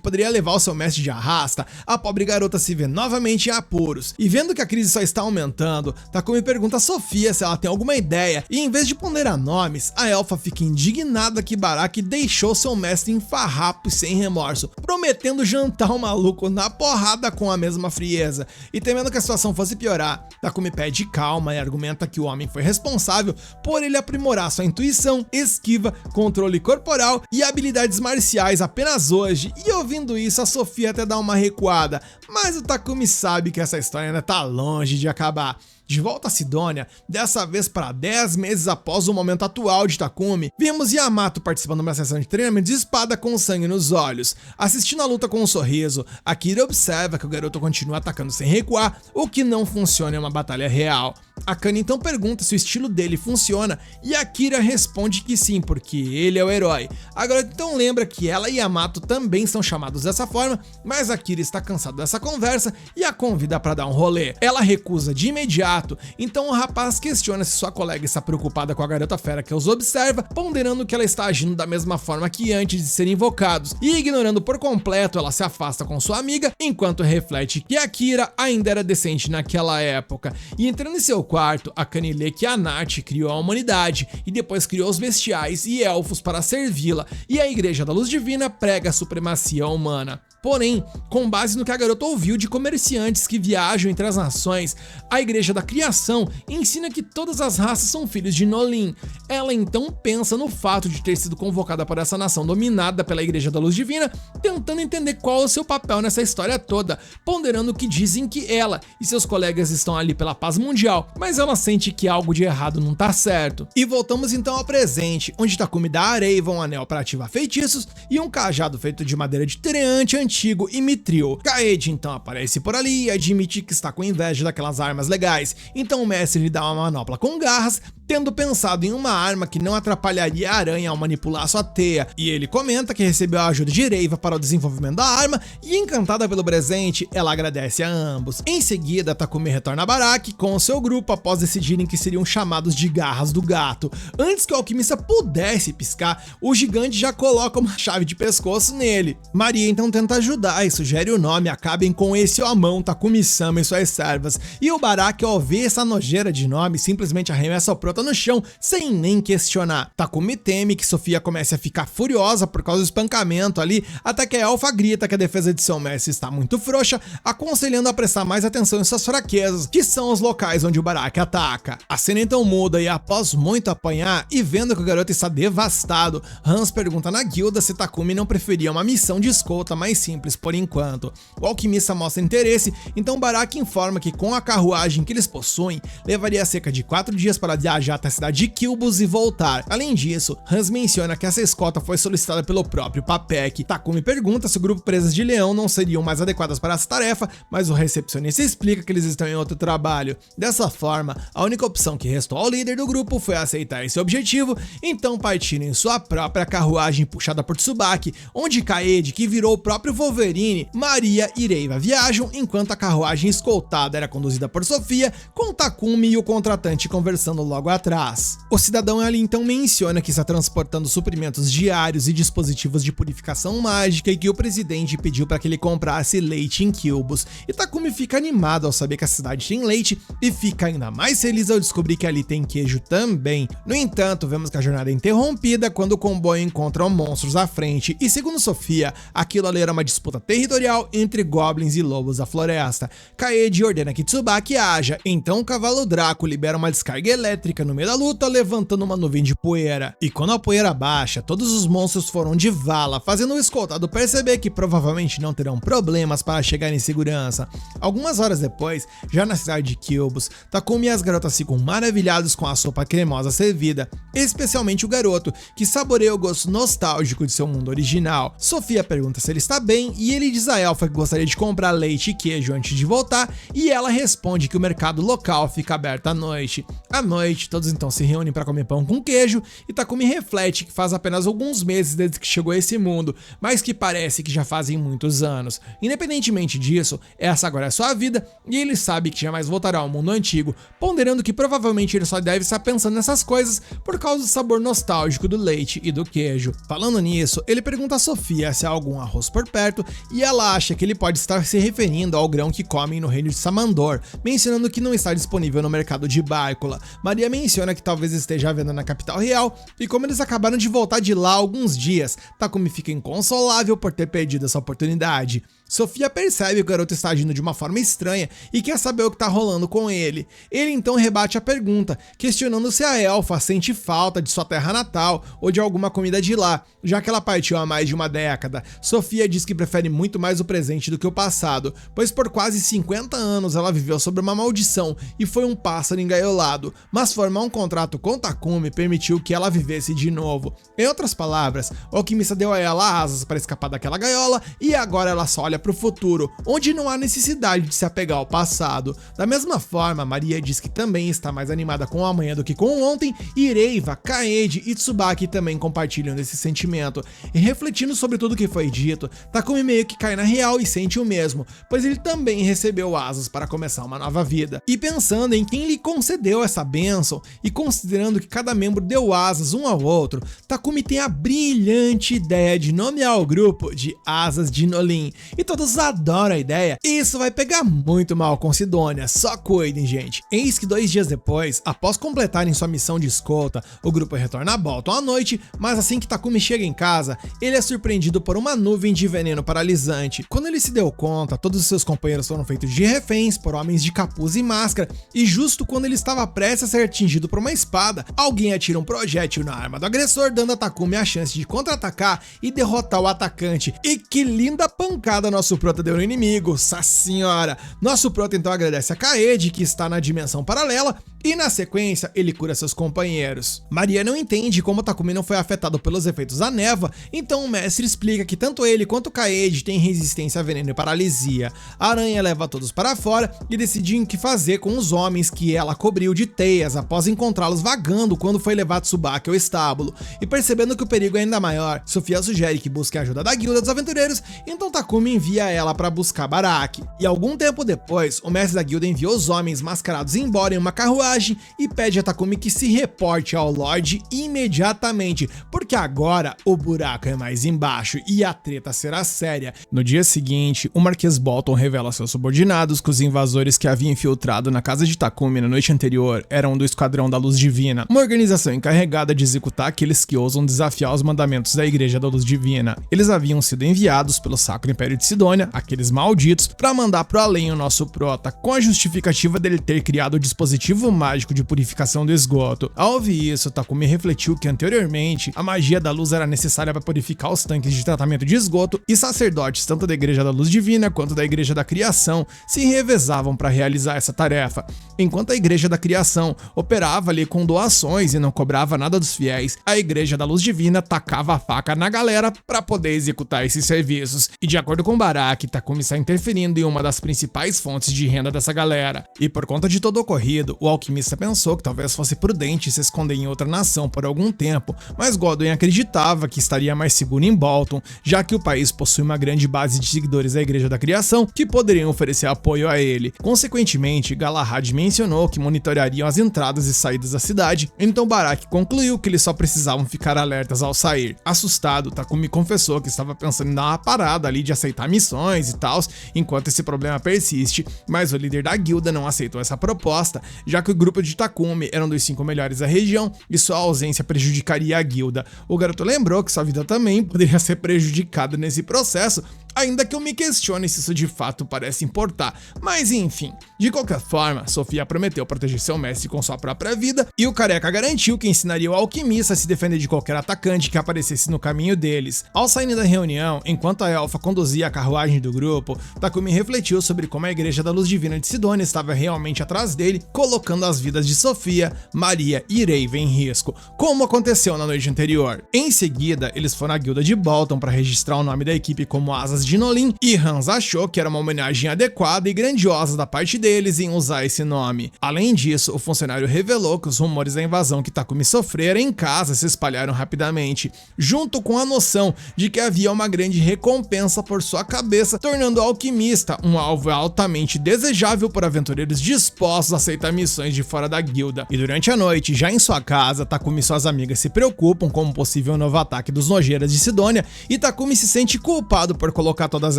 poderia levar o seu mestre de arrasta, a pobre garota se vê novamente em apuros. E vendo que a crise só está aumentando, Takumi pergunta a Sofia se ela tem alguma ideia, e em vez de ponderar nomes, a elfa fica indignada que Baraki deixou seu mestre em farrapos sem remorso, prometendo jantar o maluco na porrada com a mesma frieza. E temendo que a situação fosse piorar, Takumi pede calma e argumenta que o homem foi responsável por ele aprimorar sua intuição, esquiva, controle corporal e habilidades marciais apenas hoje. E ouvindo isso, a Sofia até dá uma recuada, mas o Takumi sabe que essa história ainda tá longe de acabar. De volta a Sidônia, dessa vez para 10 meses após o momento atual de Takumi, vimos Yamato participando de uma sessão de treinamento de espada com sangue nos olhos. Assistindo a luta com um sorriso, Akira observa que o garoto continua atacando sem recuar, o que não funciona em uma batalha real. Akane então pergunta se o estilo dele funciona e Akira responde que sim, porque ele é o herói. A garota então lembra que ela e Yamato também são chamados dessa forma, mas Akira está cansado dessa conversa e a convida para dar um rolê. Ela recusa de imediato, então o rapaz questiona se sua colega está preocupada com a garota fera que os observa, ponderando que ela está agindo da mesma forma que antes de serem invocados, e ignorando por completo, ela se afasta com sua amiga, enquanto reflete que Akira ainda era decente naquela época. E entrando em seu quarto, Akane lê que a Nath criou a humanidade e depois criou os bestiais e elfos para servi-la, e a Igreja da Luz Divina prega a supremacia humana. Porém, com base no que a garota ouviu de comerciantes que viajam entre as nações, a Igreja da Criação ensina que todas as raças são filhos de Nolim. Ela então pensa no fato de ter sido convocada por essa nação dominada pela Igreja da Luz Divina, tentando entender qual é o seu papel nessa história toda, ponderando que dizem que ela e seus colegas estão ali pela paz mundial, mas ela sente que algo de errado não tá certo. E voltamos então ao presente, onde Takumi dá a Areiva um anel para ativar feitiços e um cajado feito de madeira de treante antigo e mitril. Kaede então aparece por ali e admite que está com inveja daquelas armas legais, então o mestre lhe dá uma manopla com garras, tendo pensado em uma arma que não atrapalharia a aranha ao manipular sua teia, e ele comenta que recebeu a ajuda de Reiva para o desenvolvimento da arma, e encantada pelo presente, ela agradece a ambos. Em seguida, Takumi retorna a Baraki com o seu grupo após decidirem que seriam chamados de Garras do Gato. Antes que o alquimista pudesse piscar, o gigante já coloca uma chave de pescoço nele. Maria então tenta ajudar e sugere o nome acabem com esse à mão Takumi-sama e suas servas, e o Baraki, ao ver essa nojeira de nome, simplesmente arremessa o prota no chão sem nem questionar. Takumi teme que Sofia comece a ficar furiosa por causa do espancamento ali, até que a elfa grita que a defesa de seu mestre está muito frouxa, aconselhando a prestar mais atenção em suas fraquezas, que são os locais onde o Baraki ataca. A cena então muda e após muito apanhar e vendo que o garoto está devastado, Hans pergunta na guilda se Takumi não preferia uma missão de escolta mais simples por enquanto. O alquimista mostra interesse, então Baraki informa que com a carruagem que eles possuem, levaria cerca de 4 dias para viajar até a cidade de Kilbus e voltar. Além disso, Hans menciona que essa escolta foi solicitada pelo próprio Papek. Takumi pergunta se o grupo Presas de Leão não seriam mais adequadas para essa tarefa, mas o recepcionista explica que eles estão em outro trabalho. Dessa forma, a única opção que restou ao líder do grupo foi aceitar esse objetivo, então partiram em sua própria carruagem puxada por Tsubaki, onde Kaede, que virou o próprio Wolverine, Maria e Reiva viajam, enquanto a carruagem escoltada era conduzida por Sofia, com Takumi e o contratante conversando logo atrás. O cidadão ali então menciona que está transportando suprimentos diários e dispositivos de purificação mágica e que o presidente pediu para que ele comprasse leite em Kilbus, e Takumi fica animado ao saber que a cidade tem leite e fica ainda mais feliz ao descobrir que ali tem queijo também. No entanto, vemos que a jornada é interrompida quando o comboio encontra monstros à frente, e segundo Sofia, aquilo ali era uma disputa territorial entre goblins e lobos da floresta. Kaede ordena que Tsubaki haja, então o cavalo Draco libera uma descarga elétrica no meio da luta, levantando uma nuvem de poeira. E quando a poeira baixa, todos os monstros foram de vala, fazendo o escoltado perceber que provavelmente não terão problemas para chegar em segurança. Algumas horas depois, já na cidade de Kilbus, Takumi e as garotas ficam maravilhados com a sopa cremosa servida, especialmente o garoto, que saboreia o gosto nostálgico de seu mundo original. Sofia pergunta se ele está bem e ele diz a elfa que gostaria de comprar leite e queijo antes de voltar, e ela responde que o mercado local fica aberto à noite. À noite, todos então se reúnem para comer pão com queijo, e Takumi reflete que faz apenas alguns meses desde que chegou a esse mundo, mas que parece que já fazem muitos anos. Independentemente disso, essa agora é sua vida, e ele sabe que jamais voltará ao mundo antigo, ponderando que provavelmente ele só deve estar pensando nessas coisas por causa do sabor nostálgico do leite e do queijo. Falando nisso, ele pergunta a Sofia se há algum arroz por perto, deserto e ela acha que ele pode estar se referindo ao grão que comem no reino de Samandor, mencionando que não está disponível no mercado de Báicula. Maria menciona que talvez esteja à venda na capital real e como eles acabaram de voltar de lá há alguns dias, Takumi fica inconsolável por ter perdido essa oportunidade. Sofia percebe que o garoto está agindo de uma forma estranha e quer saber o que está rolando com ele. Ele então rebate a pergunta, questionando se a elfa sente falta de sua terra natal ou de alguma comida de lá, já que ela partiu há mais de uma década. Sofia diz que prefere muito mais o presente do que o passado, pois por quase 50 anos ela viveu sob uma maldição e foi um pássaro engaiolado, mas formar um contrato com Takumi permitiu que ela vivesse de novo. Em outras palavras, o alquimista deu a ela asas para escapar daquela gaiola e agora ela só olha para o futuro, onde não há necessidade de se apegar ao passado. Da mesma forma, Maria diz que também está mais animada com o amanhã do que com o ontem, e Reiva, Kaede e Tsubaki também compartilham desse sentimento. E refletindo sobre tudo que foi dito, Takumi meio que cai na real e sente o mesmo, pois ele também recebeu asas para começar uma nova vida. E pensando em quem lhe concedeu essa bênção, e considerando que cada membro deu asas um ao outro, Takumi tem a brilhante ideia de nomear o grupo de Asas de Nolim. E todos adoram a ideia, e isso vai pegar muito mal com Sidônia, só cuidem, gente. Eis que 2 dias depois, após completarem sua missão de escolta, o grupo retorna a Bolton à noite, mas assim que Takumi chega em casa, ele é surpreendido por uma nuvem de veneno paralisante. Quando ele se deu conta, todos os seus companheiros foram feitos de reféns por homens de capuz e máscara, e justo quando ele estava prestes a ser atingido por uma espada, alguém atira um projétil na arma do agressor, dando a Takumi a chance de contra-atacar e derrotar o atacante. E que linda pancada nosso prota deu no inimigo, nossa senhora! Nosso prota então agradece a Kaede, que está na dimensão paralela, e na sequência ele cura seus companheiros. Maria não entende como Takumi não foi afetado pelos efeitos da névoa, então o mestre explica que tanto ele quanto Kaede têm resistência a veneno e paralisia. A aranha leva todos para fora e decide o que fazer com os homens que ela cobriu de teias após encontrá-los vagando quando foi levar Tsubaki ao estábulo. E percebendo que o perigo é ainda maior, Sofia sugere que busque a ajuda da guilda dos aventureiros, então Takumi envia ela para buscar Baraki. E algum tempo depois, o mestre da guilda enviou os homens mascarados embora em uma carruagem e pede a Takumi que se reporte ao Lorde imediatamente, porque agora o buraco é mais embaixo e a treta será séria. No dia seguinte, o Marquês Bolton revela a seus subordinados que os invasores que haviam infiltrado na casa de Takumi na noite anterior eram do Esquadrão da Luz Divina, uma organização encarregada de executar aqueles que ousam desafiar os mandamentos da Igreja da Luz Divina. Eles haviam sido enviados pelo Sacro Império de Sidônia, aqueles malditos, para mandar pro além o nosso prota, com a justificativa dele ter criado o dispositivo mágico de purificação do esgoto. Ao ouvir isso, Takumi refletiu que anteriormente a magia da luz era necessária para purificar os tanques de tratamento de esgoto e sacerdotes tanto da Igreja da Luz Divina quanto da Igreja da Criação se revezavam para realizar essa tarefa. Enquanto a Igreja da Criação operava ali com doações e não cobrava nada dos fiéis, a Igreja da Luz Divina tacava a faca na galera para poder executar esses serviços. E de acordo com Baraki, Takumi está interferindo em uma das principais fontes de renda dessa galera. E por conta de todo o ocorrido, o alquimista pensou que talvez fosse prudente se esconder em outra nação por algum tempo, mas Godwin acreditava que estaria mais seguro em Bolton, já que o país possui uma grande base de seguidores da Igreja da Criação que poderiam oferecer apoio a ele. Consequentemente, Galahad mencionou que monitorariam as entradas e saídas da cidade, então Baraki concluiu que eles só precisavam ficar alertas ao sair. Assustado, Takumi confessou que estava pensando em dar uma parada ali de aceitar missões e tal, enquanto esse problema persiste, mas o líder da guilda não aceitou essa proposta, já que o grupo de Takumi era um dos 5 melhores da região e sua ausência prejudicaria a guilda. O garoto lembrou que sua vida também poderia ser prejudicada nesse processo, ainda que eu me questione se isso de fato parece importar, mas enfim. De qualquer forma, Sofia prometeu proteger seu mestre com sua própria vida, e o careca garantiu que ensinaria o alquimista a se defender de qualquer atacante que aparecesse no caminho deles. Ao sair da reunião, enquanto a elfa conduzia a carruagem do grupo, Takumi refletiu sobre como a Igreja da Luz Divina de Sidônia estava realmente atrás dele, colocando as vidas de Sofia, Maria e Reiva em risco, como aconteceu na noite anterior. Em seguida, eles foram à guilda de Bolton para registrar o nome da equipe como Asas de Nolim, e Hans achou que era uma homenagem adequada e grandiosa da parte deles em usar esse nome. Além disso, o funcionário revelou que os rumores da invasão que Takumi sofrera em casa se espalharam rapidamente, junto com a noção de que havia uma grande recompensa por sua cabeça, tornando o alquimista um alvo altamente desejável por aventureiros dispostos a aceitar missões de fora da guilda. E durante a noite, já em sua casa, Takumi e suas amigas se preocupam com um possível novo ataque dos nojeiras de Sidônia, e Takumi se sente culpado por colocar colocar todas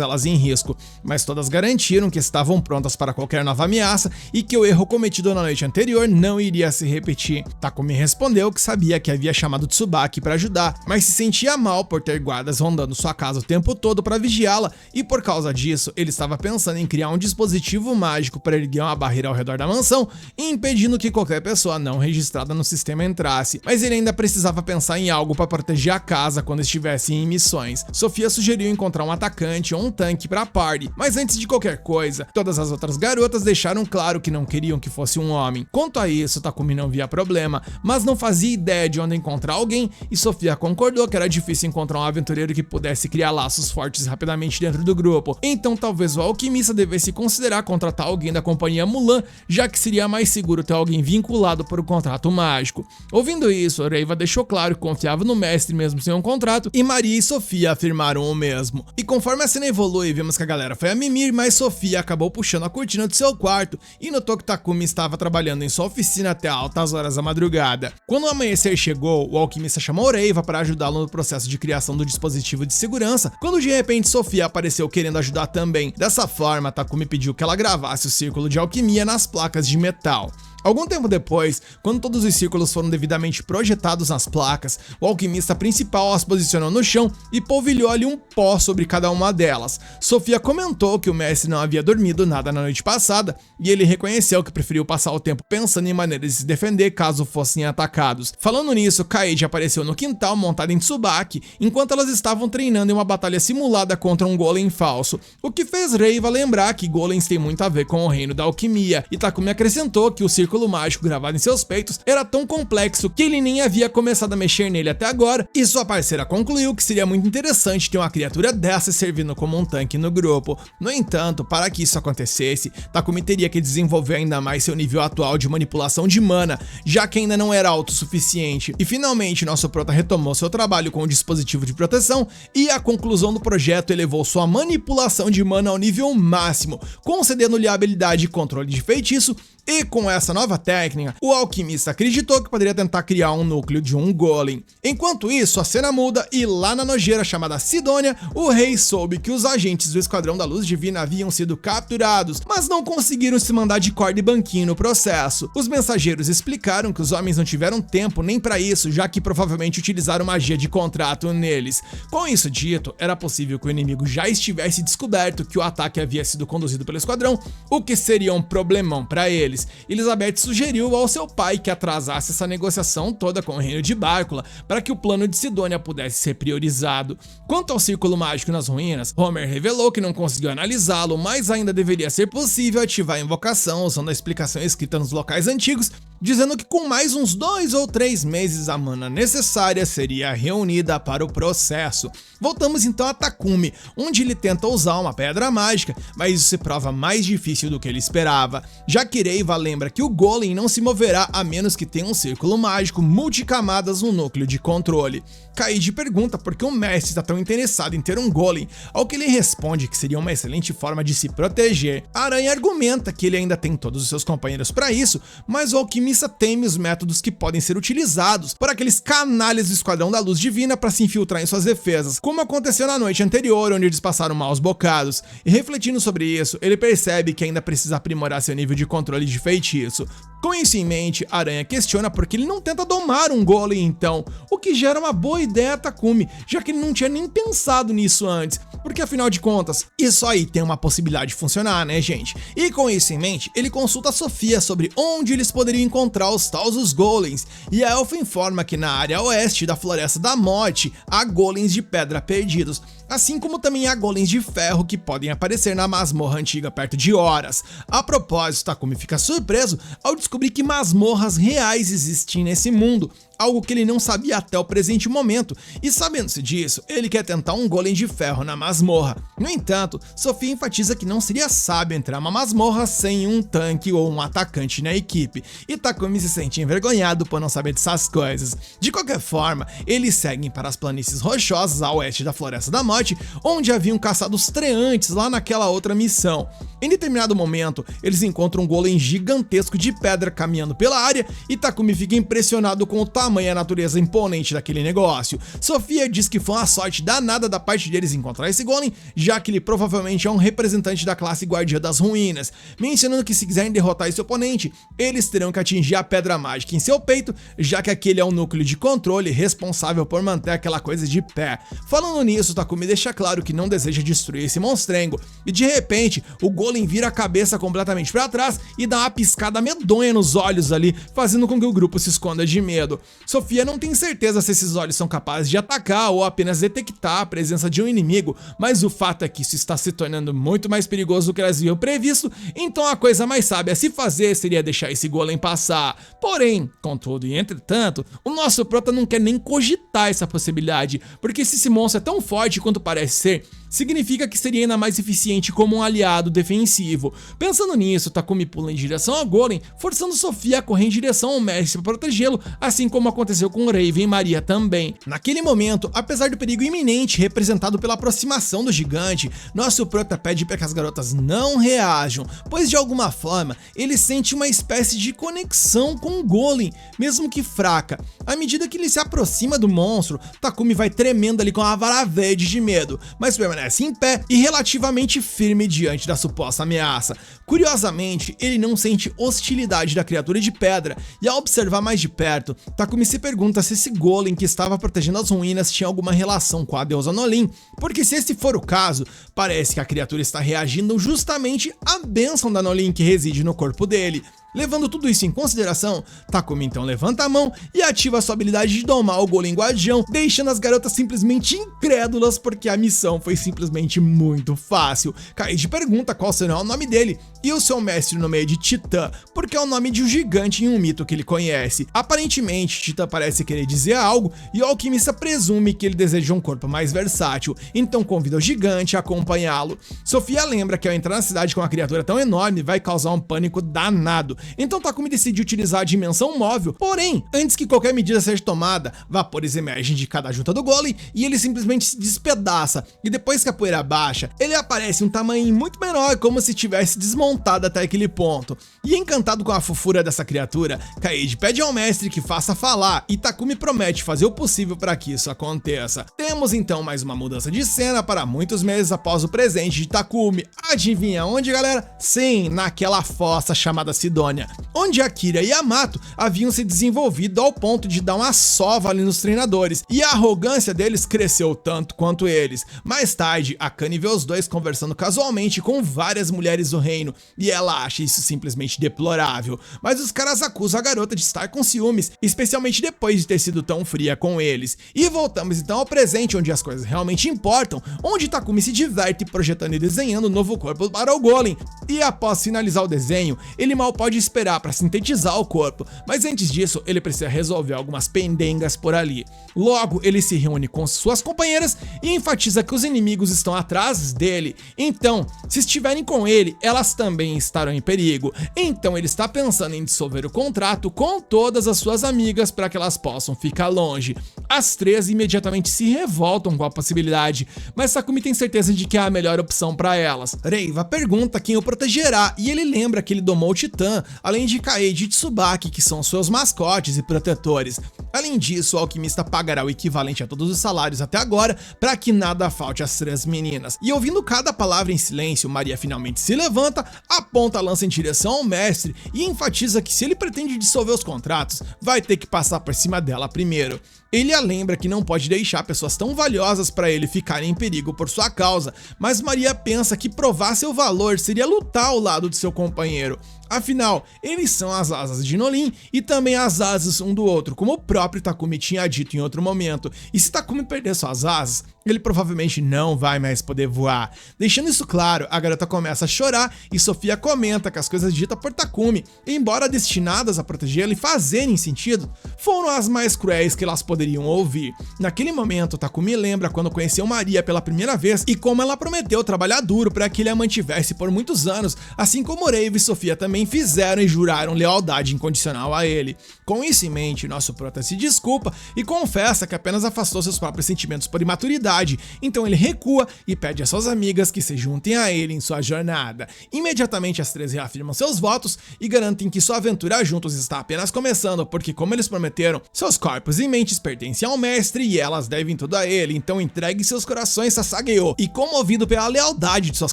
elas em risco, mas todas garantiram que estavam prontas para qualquer nova ameaça e que o erro cometido na noite anterior não iria se repetir. Takumi respondeu que sabia que havia chamado Tsubaki para ajudar, mas se sentia mal por ter guardas rondando sua casa o tempo todo para vigiá-la e por causa disso ele estava pensando em criar um dispositivo mágico para erguer uma barreira ao redor da mansão, impedindo que qualquer pessoa não registrada no sistema entrasse, mas ele ainda precisava pensar em algo para proteger a casa quando estivesse em missões. Sofia sugeriu encontrar um atacante ou um tanque para a party, mas antes de qualquer coisa, todas as outras garotas deixaram claro que não queriam que fosse um homem. Quanto a isso, Takumi não via problema, mas não fazia ideia de onde encontrar alguém e Sofia concordou que era difícil encontrar um aventureiro que pudesse criar laços fortes rapidamente dentro do grupo, então talvez o alquimista devesse considerar contratar alguém da companhia Mulan, já que seria mais seguro ter alguém vinculado por um contrato mágico. Ouvindo isso, Reiva deixou claro que confiava no mestre mesmo sem um contrato, e Maria e Sofia afirmaram o mesmo. E conforme a cena evolui, vimos que a galera foi a mimir, mas Sofia acabou puxando a cortina do seu quarto e notou que Takumi estava trabalhando em sua oficina até altas horas da madrugada. Quando o amanhecer chegou, o alquimista chamou Reiva para ajudá-lo no processo de criação do dispositivo de segurança, quando de repente Sofia apareceu querendo ajudar também. Dessa forma, Takumi pediu que ela gravasse o círculo de alquimia nas placas de metal. Algum tempo depois, quando todos os círculos foram devidamente projetados nas placas, o alquimista principal as posicionou no chão e polvilhou-lhe um pó sobre cada uma delas. Sofia comentou que o mestre não havia dormido nada na noite passada e ele reconheceu que preferiu passar o tempo pensando em maneiras de se defender caso fossem atacados. Falando nisso, Kaede apareceu no quintal montada em Tsubaki, enquanto elas estavam treinando em uma batalha simulada contra um golem falso, o que fez Reiva lembrar que golems têm muito a ver com o reino da alquimia, e Takumi acrescentou que o círculo mágico gravado em seus peitos era tão complexo que ele nem havia começado a mexer nele até agora, e sua parceira concluiu que seria muito interessante ter uma criatura dessa servindo como um tanque no grupo. No entanto, para que isso acontecesse, Takumi teria que desenvolver ainda mais seu nível atual de manipulação de mana, já que ainda não era autossuficiente. E finalmente, nosso prota retomou seu trabalho com o dispositivo de proteção, e a conclusão do projeto elevou sua manipulação de mana ao nível máximo, concedendo-lhe a habilidade de controle de feitiço. E com essa nova técnica, o alquimista acreditou que poderia tentar criar um núcleo de um golem. Enquanto isso, a cena muda e lá na nojeira chamada Sidônia, o rei soube que os agentes do Esquadrão da Luz Divina haviam sido capturados, mas não conseguiram se mandar de corda e banquinho no processo. Os mensageiros explicaram que os homens não tiveram tempo nem para isso, já que provavelmente utilizaram magia de contrato neles. Com isso dito, era possível que o inimigo já estivesse descoberto que o ataque havia sido conduzido pelo Esquadrão, o que seria um problemão para eles. Elizabeth sugeriu ao seu pai que atrasasse essa negociação toda com o reino de Bácula para que o plano de Sidônia pudesse ser priorizado. Quanto ao círculo mágico nas ruínas, Homer revelou que não conseguiu analisá-lo, mas ainda deveria ser possível ativar a invocação usando a explicação escrita nos locais antigos, dizendo que com mais uns 2 ou 3 meses a mana necessária seria reunida para o processo. Voltamos então a Takumi, onde ele tenta usar uma pedra mágica, mas isso se prova mais difícil do que ele esperava, já que Reiva lembra que o golem não se moverá a menos que tenha um círculo mágico multicamadas no núcleo de controle. Kaede pergunta por que o mestre está tão interessado em ter um golem, ao que ele responde que seria uma excelente forma de se proteger. A Aranha argumenta que ele ainda tem todos os seus companheiros para isso, mas o alquimista teme os métodos que podem ser utilizados por aqueles canalhas do Esquadrão da Luz Divina para se infiltrar em suas defesas, como aconteceu na noite anterior, onde eles passaram maus bocados. E refletindo sobre isso, ele percebe que ainda precisa aprimorar seu nível de controle de feitiço. Com isso em mente, Aranha questiona por que ele não tenta domar um golem então, o que gera uma boa ideia a Takumi, já que ele não tinha nem pensado nisso antes, porque afinal de contas, isso aí tem uma possibilidade de funcionar, né gente? E com isso em mente, ele consulta a Sofia sobre onde eles poderiam encontrar os tais golems, e a elfa informa que na área oeste da Floresta da Morte há golems de pedra perdidos, assim como também há golems de ferro que podem aparecer na masmorra antiga perto de Horas. A propósito, Takumi fica surpreso ao descobrir que masmorras reais existem nesse mundo, algo que ele não sabia até o presente momento, e sabendo-se disso, ele quer tentar um golem de ferro na masmorra. No entanto, Sofia enfatiza que não seria sábio entrar numa masmorra sem um tanque ou um atacante na equipe, e Takumi se sente envergonhado por não saber dessas coisas. De qualquer forma, eles seguem para as planícies rochosas a oeste da Floresta da Morte, onde haviam caçado os treantes lá naquela outra missão. Em determinado momento, eles encontram um golem gigantesco de pedra caminhando pela área, e Takumi fica impressionado com o tamanho tamanha natureza imponente daquele negócio. Sofia diz que foi uma sorte danada da parte deles encontrar esse golem, já que ele provavelmente é um representante da classe Guardiã das Ruínas, mencionando que se quiserem derrotar esse oponente, eles terão que atingir a pedra mágica em seu peito, já que aquele é o núcleo de controle responsável por manter aquela coisa de pé. Falando nisso, Takumi deixa claro que não deseja destruir esse monstrengo, e de repente o golem vira a cabeça completamente para trás e dá uma piscada medonha nos olhos ali, fazendo com que o grupo se esconda de medo. Sofia não tem certeza se esses olhos são capazes de atacar ou apenas detectar a presença de um inimigo, mas o fato é que isso está se tornando muito mais perigoso do que elas haviam previsto, então a coisa mais sábia a se fazer seria deixar esse golem passar. Porém, contudo e entretanto, o nosso prota não quer nem cogitar essa possibilidade, porque se esse monstro é tão forte quanto parece ser, significa que seria ainda mais eficiente como um aliado defensivo. Pensando nisso, Takumi pula em direção ao golem, forçando Sofia a correr em direção ao mestre para protegê-lo, assim como aconteceu com Raven e Maria também. Naquele momento, apesar do perigo iminente representado pela aproximação do gigante, nosso prota pede para que as garotas não reajam, pois de alguma forma ele sente uma espécie de conexão com o golem, mesmo que fraca. À medida que ele se aproxima do monstro, Takumi vai tremendo ali com a vara verde de medo, mas permanece em pé e relativamente firme diante da suposta ameaça. Curiosamente, ele não sente hostilidade da criatura de pedra, e ao observar mais de perto, Takumi se pergunta se esse golem que estava protegendo as ruínas tinha alguma relação com a deusa Nolin, porque se esse for o caso, parece que a criatura está reagindo justamente à bênção da Nolin que reside no corpo dele. Levando tudo isso em consideração, Takumi então levanta a mão e ativa a sua habilidade de domar o golem guardião, deixando as garotas simplesmente incrédulas porque a missão foi simplesmente muito fácil. Kaede pergunta qual será o nome dele e o seu mestre nomeia de Titã, porque é o nome de um gigante em um mito que ele conhece. Aparentemente, Titã parece querer dizer algo e o alquimista presume que ele deseja um corpo mais versátil, então convida o gigante a acompanhá-lo. Sofia lembra que ao entrar na cidade com uma criatura tão enorme vai causar um pânico danado, então Takumi decide utilizar a dimensão móvel, porém, antes que qualquer medida seja tomada, vapores emergem de cada junta do golem e ele simplesmente se despedaça, e depois que a poeira baixa, ele aparece um tamanho muito menor, como se tivesse desmontado até aquele ponto. E encantado com a fofura dessa criatura, Kaede pede ao mestre que faça falar, e Takumi promete fazer o possível para que isso aconteça. Temos então mais uma mudança de cena para muitos meses após o presente de Takumi. Adivinha onde, galera? Sim, naquela fossa chamada Sidônia, onde Akira e Yamato haviam se desenvolvido ao ponto de dar uma sova ali nos treinadores, e a arrogância deles cresceu tanto quanto eles. Mais tarde, Akane vê os dois conversando casualmente com várias mulheres do reino, e ela acha isso simplesmente deplorável, mas os caras acusam a garota de estar com ciúmes, especialmente depois de ter sido tão fria com eles. E voltamos então ao presente, onde as coisas realmente importam, onde Takumi se diverte projetando e desenhando um novo corpo para o golem, e após finalizar o desenho, ele mal pode esperar para sintetizar o corpo, mas antes disso ele precisa resolver algumas pendengas por ali. Logo, ele se reúne com suas companheiras e enfatiza que os inimigos estão atrás dele, então, se estiverem com ele, elas também estarão em perigo. Então ele está pensando em dissolver o contrato com todas as suas amigas para que elas possam ficar longe. As três imediatamente se revoltam com a possibilidade, mas Takumi tem certeza de que é a melhor opção para elas. Reiva pergunta quem o protegerá e ele lembra que ele domou o Titã, além de Kaede e Tsubaki, que são seus mascotes e protetores. Além disso, o alquimista pagará o equivalente a todos os salários até agora para que nada falte às três meninas. E ouvindo cada palavra em silêncio, Maria finalmente se levanta, aponta a lança em direção ao mestre e enfatiza que se ele pretende dissolver os contratos, vai ter que passar por cima dela primeiro. Ele a lembra que não pode deixar pessoas tão valiosas para ele ficarem em perigo por sua causa, mas Maria pensa que provar seu valor seria lutar ao lado de seu companheiro. Afinal, eles são as asas de Nolin e também as asas um do outro, como o próprio Takumi tinha dito em outro momento. E se Takumi perder suas asas, ele provavelmente não vai mais poder voar. Deixando isso claro, a garota começa a chorar e Sofia comenta que as coisas ditas por Takumi, embora destinadas a protegê-la e fazerem sentido, foram as mais cruéis que elas poderiam ouvir. Naquele momento, Takumi lembra quando conheceu Maria pela primeira vez e como ela prometeu trabalhar duro para que ele a mantivesse por muitos anos, assim como Reiva e Sofia também fizeram e juraram lealdade incondicional a ele. Com isso em mente, nosso prota se se desculpa e confessa que apenas afastou seus próprios sentimentos por imaturidade, então ele recua e pede às suas amigas que se juntem a ele em sua jornada. Imediatamente as três reafirmam seus votos e garantem que sua aventura juntos está apenas começando, porque como eles prometeram, seus corpos e mentes pertencem ao mestre e elas devem tudo a ele, então entregue seus corações Sasageyo. E comovido pela lealdade de suas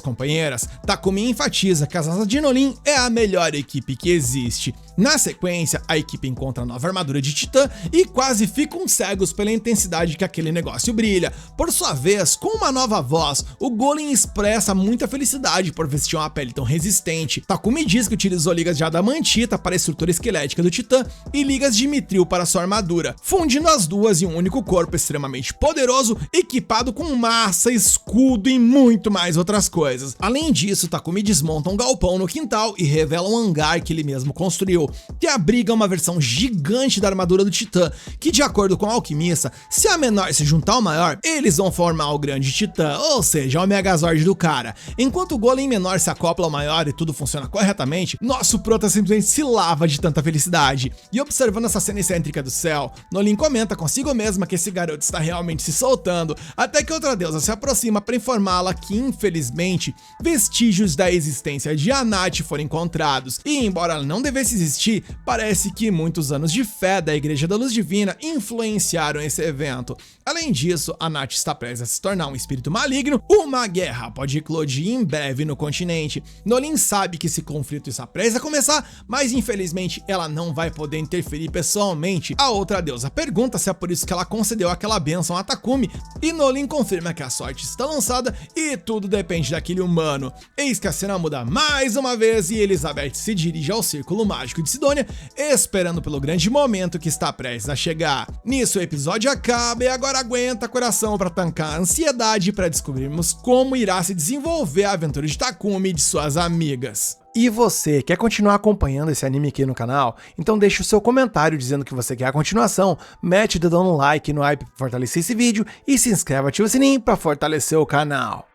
companheiras, Takumi enfatiza que a Zaza de Norin é a melhor equipe que existe. Na sequência, a equipe encontra a nova armadura de Titã e quase ficam cegos pela intensidade que aquele negócio brilha. Por sua vez, com uma nova voz, o Golem expressa muita felicidade por vestir uma pele tão resistente. Takumi diz que utilizou ligas de adamantita para a estrutura esquelética do Titã e ligas de mitril para sua armadura, fundindo as duas em um único corpo extremamente poderoso, equipado com massa, escudo e muito mais outras coisas. Além disso, Takumi desmonta um galpão no quintal e revela um hangar que ele mesmo construiu, que abriga uma versão gigante da armadura do Titã, que de acordo com o alquimista, se a menor se juntar ao maior, eles vão formar o grande Titã, ou seja, o Megazord do cara. Enquanto o Golem menor se acopla ao maior e tudo funciona corretamente, nosso prota simplesmente se lava de tanta felicidade. E observando essa cena excêntrica do céu, Norin comenta consigo mesma que esse garoto está realmente se soltando, até que outra deusa se aproxima para informá-la que, infelizmente, vestígios da existência de Anat foram encontrados, e embora ela não devesse existir, parece que muitos anos de fé da Igreja da Luz Divina influenciaram esse evento. Além disso, Anat está prestes a se tornar um espírito maligno, uma guerra pode eclodir em breve no continente. Norin sabe que esse conflito está prestes a começar, mas infelizmente ela não vai poder interferir pessoalmente. A outra deusa pergunta se é por isso que ela concedeu aquela bênção a Takumi, e Norin confirma que a sorte está lançada e tudo depende daquele humano. Eis que a cena muda mais uma vez e Elizabeth se dirige ao Círculo Mágico de Sidônia, esperando pelo grande momento que está prestes a chegar. Nisso o episódio acaba e agora aguenta coração para tancar a ansiedade para descobrirmos como irá se desenvolver a aventura de Takumi e de suas amigas. E você, quer continuar acompanhando esse anime aqui no canal? Então deixe o seu comentário dizendo que você quer a continuação, mete o dedão no like no hype para fortalecer esse vídeo e se inscreva, ativa o sininho para fortalecer o canal.